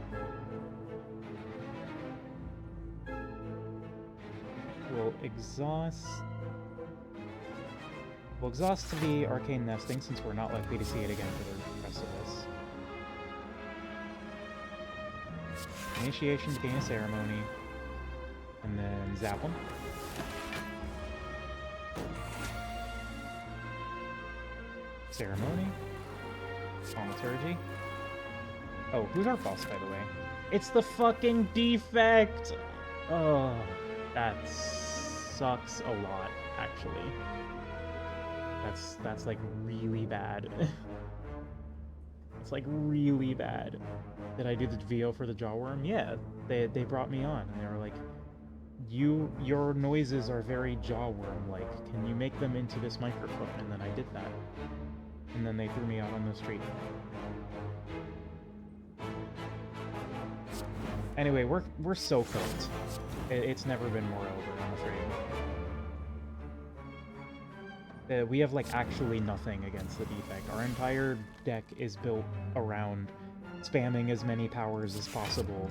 We'll exhaust the Arcane Nesting since we're not likely to see it again for the rest of this. Initiation to gain a ceremony. And then zap them. Ceremony. Thaumaturgy. Oh, who's our boss, by the way? It's the fucking defect! Oh, that sucks a lot, actually. That's like really bad. It's like really bad. Did I do the VO for the Jawworm? Yeah, they brought me on and they were like, your noises are very Jawworm-like. Can you make them into this microphone? And then I did that. And then they threw me out on the street. Anyway, we're so cooked. It's never been more over, I'm afraid. We have, like, actually nothing against the defect. Our entire deck is built around spamming as many powers as possible.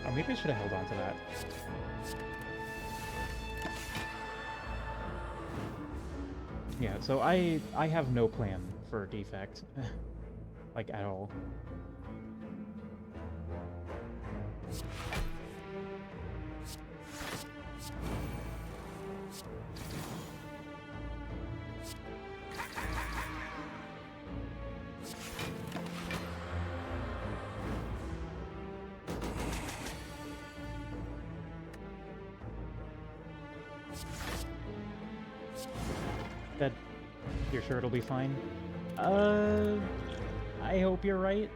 Oh, maybe I should have held on to that. Yeah, so I have no plan for defect. Like, at all. That... You're sure it'll be fine? I hope you're right.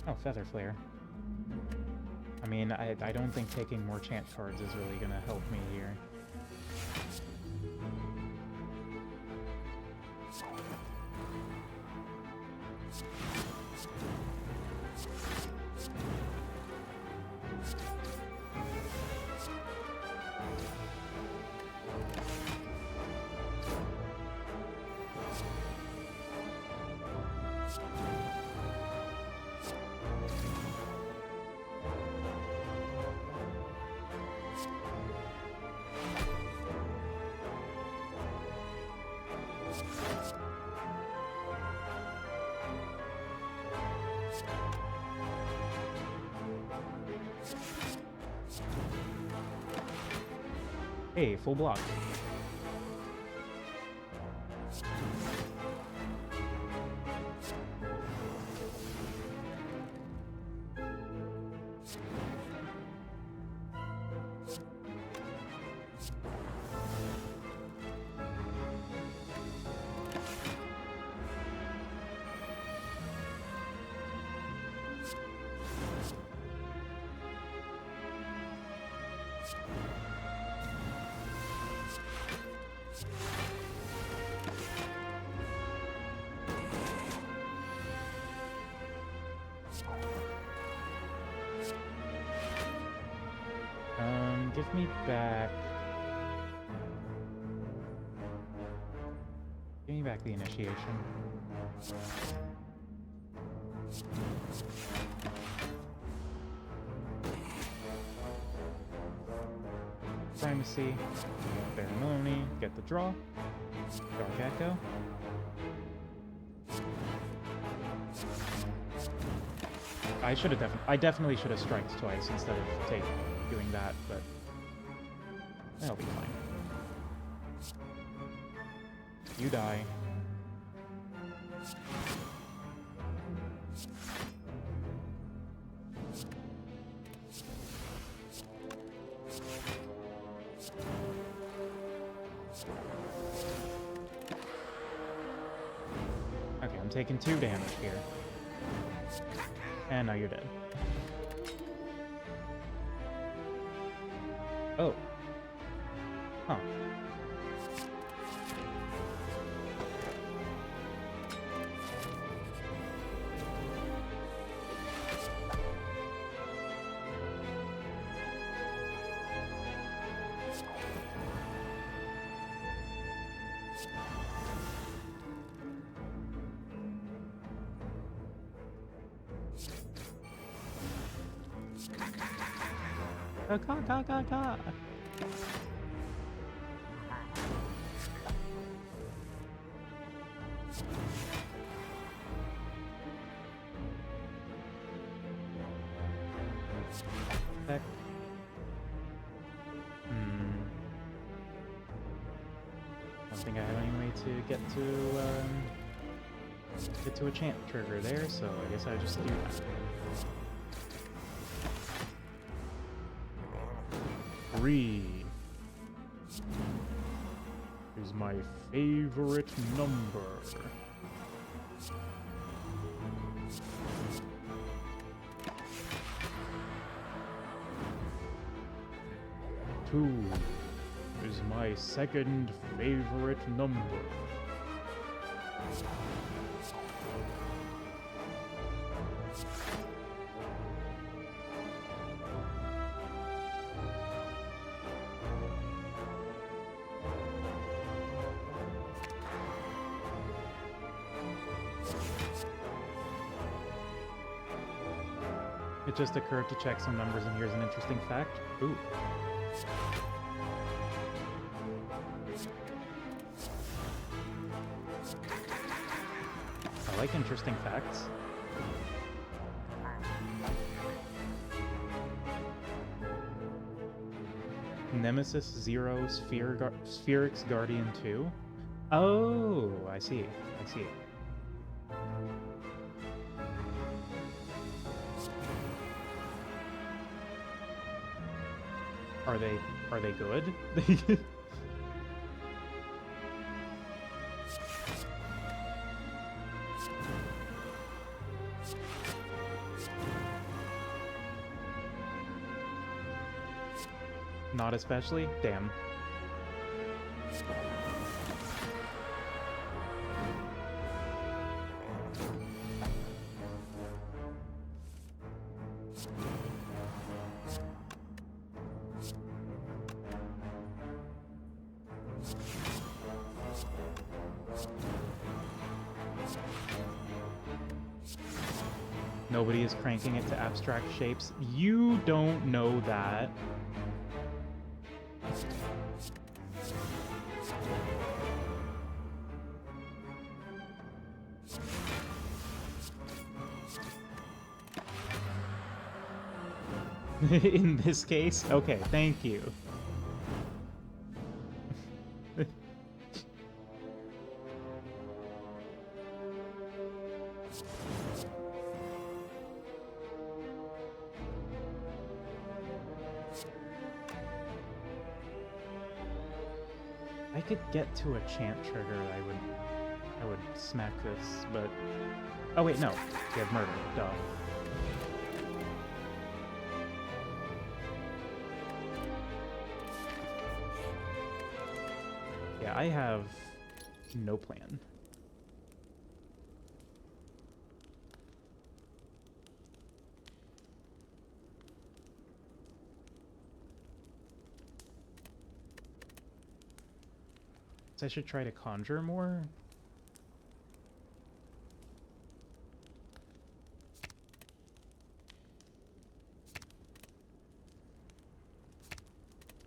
Oh, Feather Flare. I mean, I don't think taking more chant cards is really gonna help me here. Hey, full block. Give me back... Give me back the initiation. Primacy, Ceremony, get the draw, Dark Echo. I definitely should have striked twice instead of doing that, but that'll be fine. You die. Okay, I'm taking 2 damage here. And now you're dead. Oh. Huh. Ka. Heck. I don't think I have any way to get to a chant trigger there, so I guess I just do that. 3 is my favorite number. Two is my second favorite number. It just occurred to check some numbers, and here's an interesting fact. Ooh. I like interesting facts. Nemesis 0, Spherix Guardian 2. Oh, I see. I see. Are they good? Not especially? Damn. Nobody is cranking it to abstract shapes. You don't know that. In this case? Okay, thank you. I could get to a chant trigger, I would smack this, but... Oh wait, no. You have murder, duh. Yeah, I have no plan. I should try to conjure more.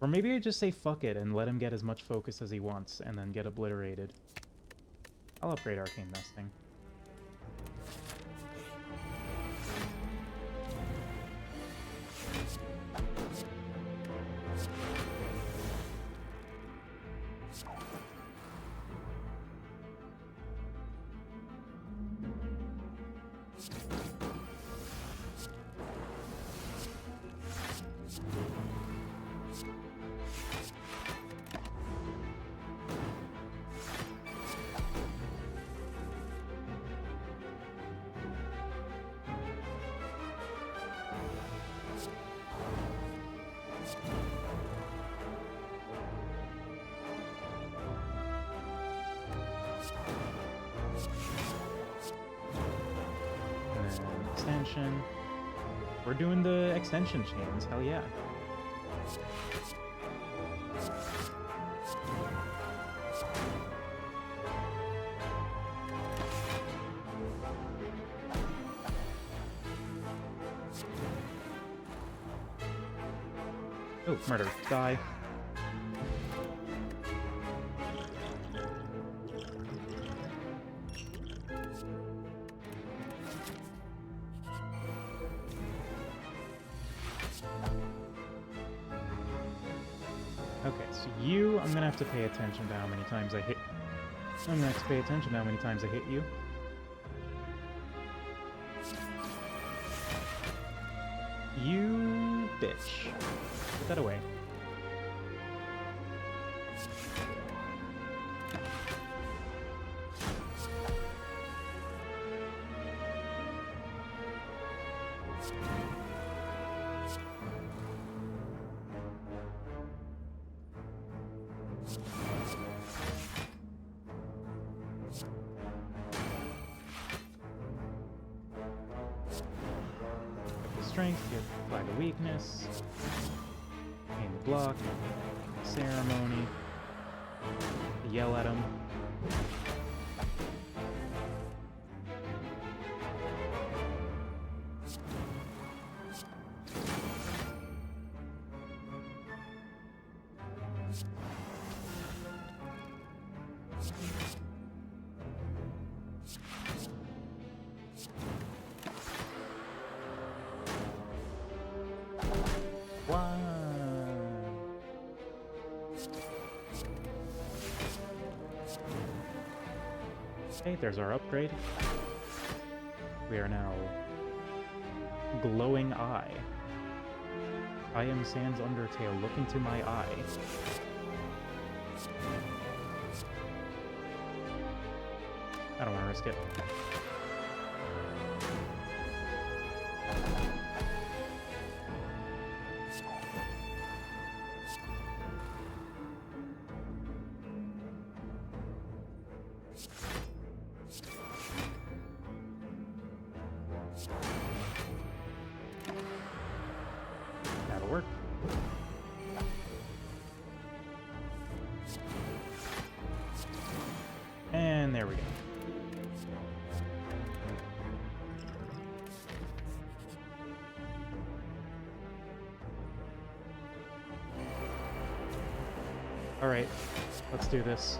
Or maybe I just say fuck it and let him get as much focus as he wants and then get obliterated. I'll upgrade Arcane Nesting. Extension. We're doing the extension chains, hell yeah. Oh, murder. Die. Okay, so you, I'm gonna have to pay attention to how many times I hit... I'm gonna have to pay attention to how many times I hit you. You bitch. Put that away. Strength, get flag of weakness, gain the block, ceremony, yell at him. Okay, there's our upgrade. We are now Glowing Eye. I am Sans Undertale, look into my eye. I don't want to risk it. That'll work. And there we go. All right, let's do this.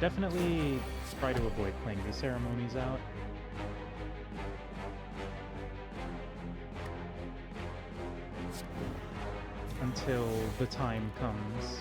Definitely try to avoid playing these ceremonies out. Until the time comes.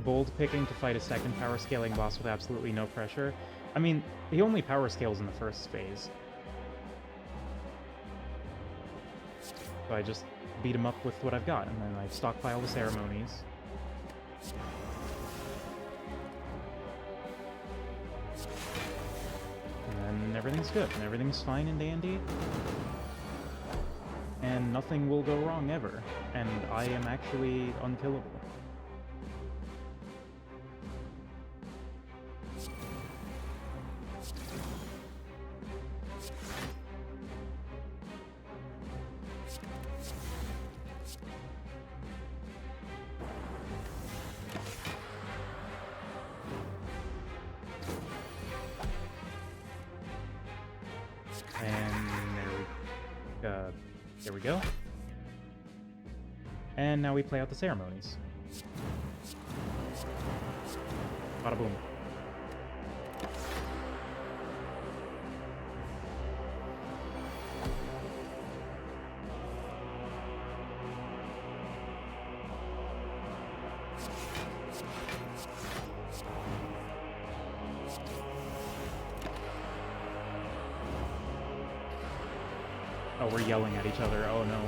Bold picking to fight a second power scaling boss with absolutely no pressure. I mean, he only power scales in the first phase. So I just beat him up with what I've got, and then I stockpile the ceremonies. And then everything's good, and everything's fine and dandy. And nothing will go wrong ever, and I am actually unkillable. There we go. And now we play out the ceremonies. Bada boom. Oh, we're yelling at each other. Oh no.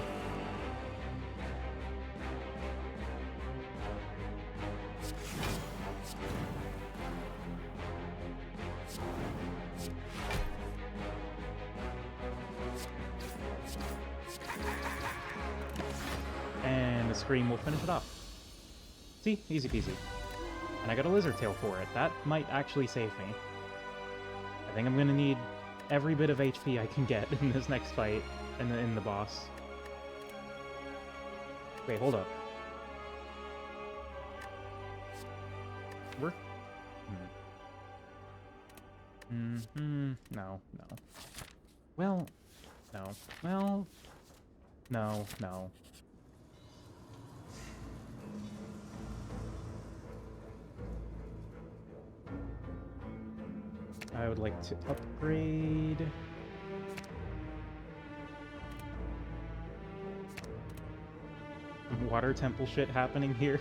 And the scream will finish it off. See? Easy peasy. And I got a lizard tail for it. That might actually save me. I think I'm gonna need every bit of HP I can get in this next fight, in the boss. Wait, hold up. We're... No, no. Well, no. Well, no, no. I would like to upgrade... Water temple shit happening here.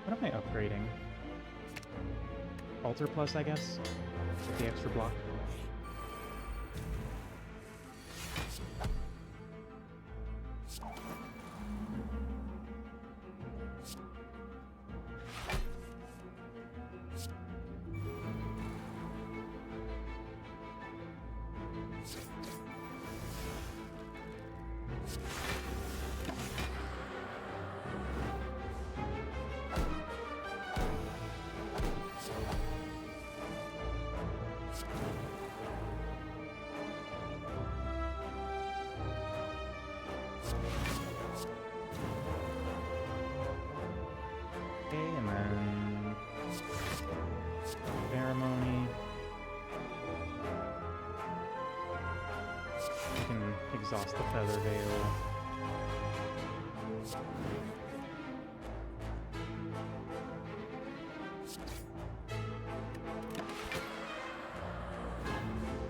What am I upgrading? Altar Plus, I guess? With the extra block. And then ceremony. You can exhaust the feather veil.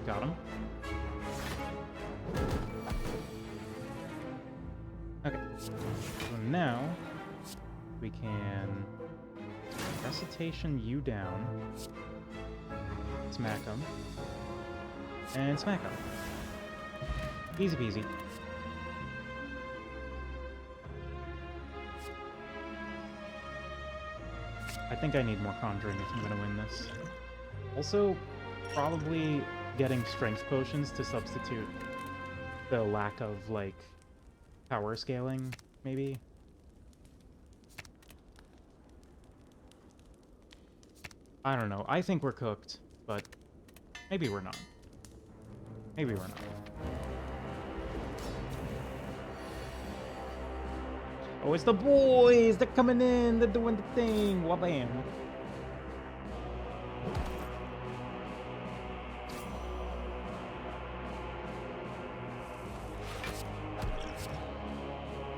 Got him. Okay. So now we can recitation you down, smack him, and smack him. Easy peasy. I think I need more conjuring if I'm gonna win this. Also, probably getting strength potions to substitute the lack of, like, power scaling, maybe? I don't know. I think we're cooked, but maybe we're not. Maybe we're not. Oh, it's the boys! They're coming in! They're doing the thing! Wabam!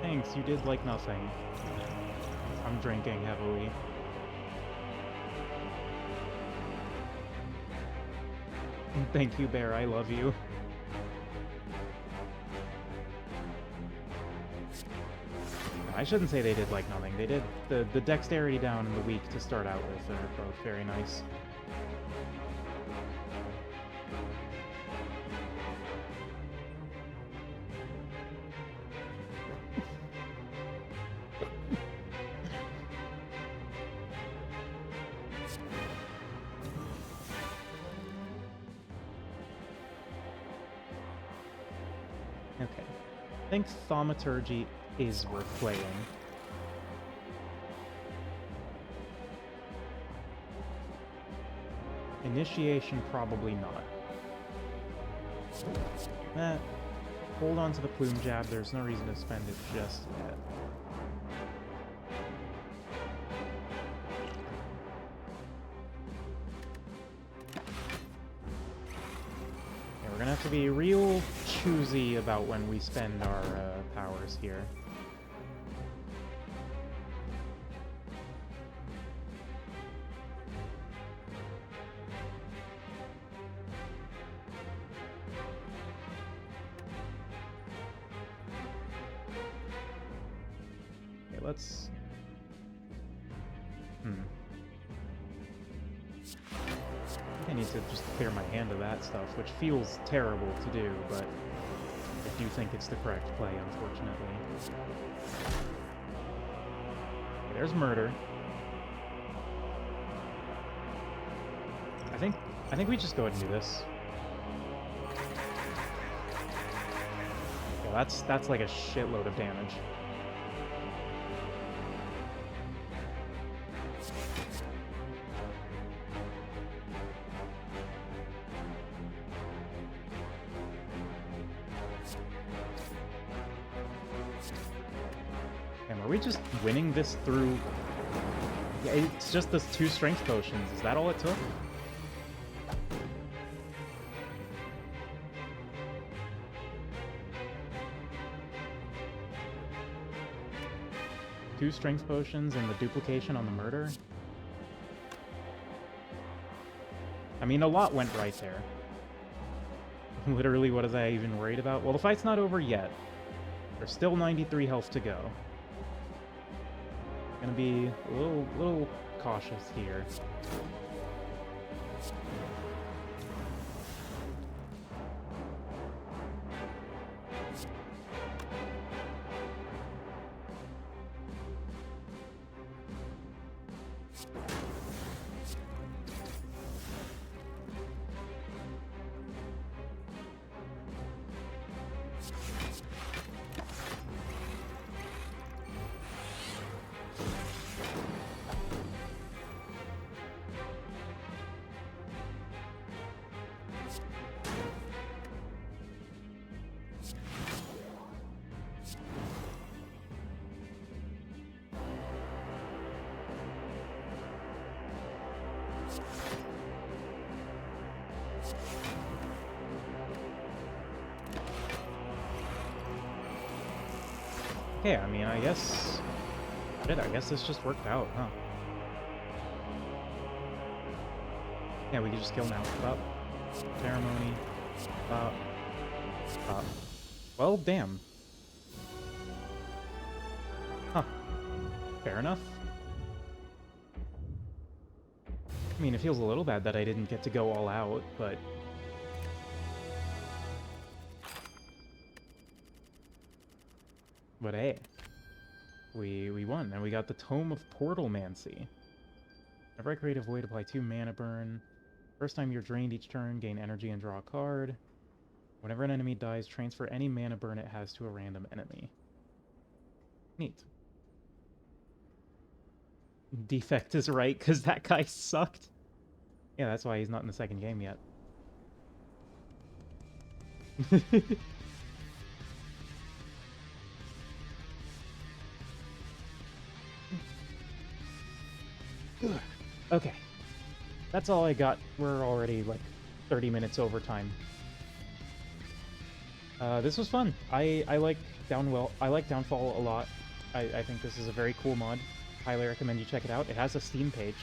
Thanks, you did like nothing. I'm drinking heavily. Thank you, Bear, I love you. I shouldn't say they did like nothing. They did the dexterity down and the weak to start out with are both very nice. Okay. I think Thaumaturgy is worth playing. Initiation, probably not. Hold on to the Plume Jab. There's no reason to spend it just yet. Yeah, we're gonna have to be real choosy about when we spend our powers here. Let's... I need to just clear my hand of that stuff, which feels terrible to do, but I do think it's the correct play, unfortunately. Okay, there's murder. I think we just go ahead and do this. Yeah, that's like a shitload of damage. Are we just winning this through... Yeah, it's just those 2 strength potions. Is that all it took? Two strength potions and the duplication on the murder? I mean, a lot went right there. Literally, what is I even worried about? Well, the fight's not over yet. There's still 93 health to go. Gonna be a little cautious here. Okay, I mean, I guess this just worked out, huh? Yeah, we can just kill now. Up. Ceremony. Up. Up. Well, damn. Huh. Fair enough. I mean, it feels a little bad that I didn't get to go all out, but... But hey, we won, and we got the Tome of Portalmancy. Whenever I create a void, apply 2 mana burn. First time you're drained each turn, gain energy and draw a card. Whenever an enemy dies, transfer any mana burn it has to a random enemy. Neat. Defect is right, because that guy sucked. Yeah, that's why he's not in the second game yet. Okay. That's all I got. We're already, like, 30 minutes over time. This was fun. I like Downfall a lot. I think this is a very cool mod. Highly recommend you check it out. It has a Steam page.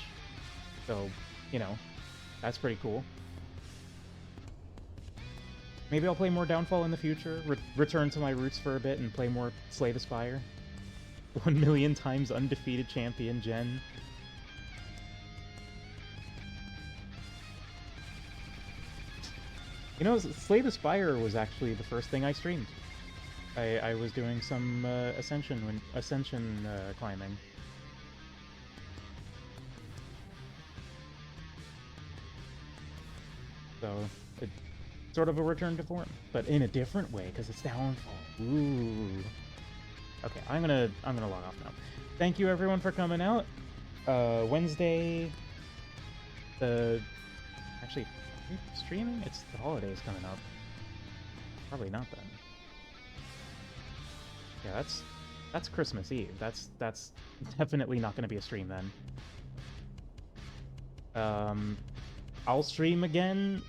So, you know, that's pretty cool. Maybe I'll play more Downfall in the future, return to my roots for a bit, and play more Slay the Spire. 1 million times undefeated champion, Jen. You know, Slay the Spire was actually the first thing I streamed. I was doing some ascension climbing. So it's sort of a return to form, but in a different way because it's downfall. Ooh. Okay, I'm gonna log off now. Thank you everyone for coming out. Wednesday. Actually, are we streaming? It's the holidays coming up. Probably not then. Yeah, that's Christmas Eve. That's definitely not going to be a stream then. I'll stream again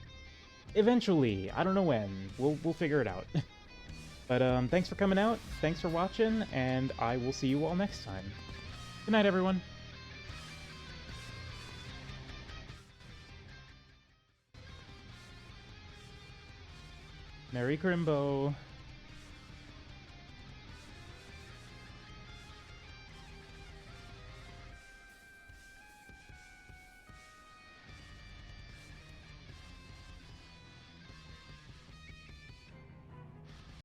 eventually. I don't know when. We'll figure it out. But thanks for coming out. Thanks for watching, and I will see you all next time. Good night, everyone. Merry Crimbo.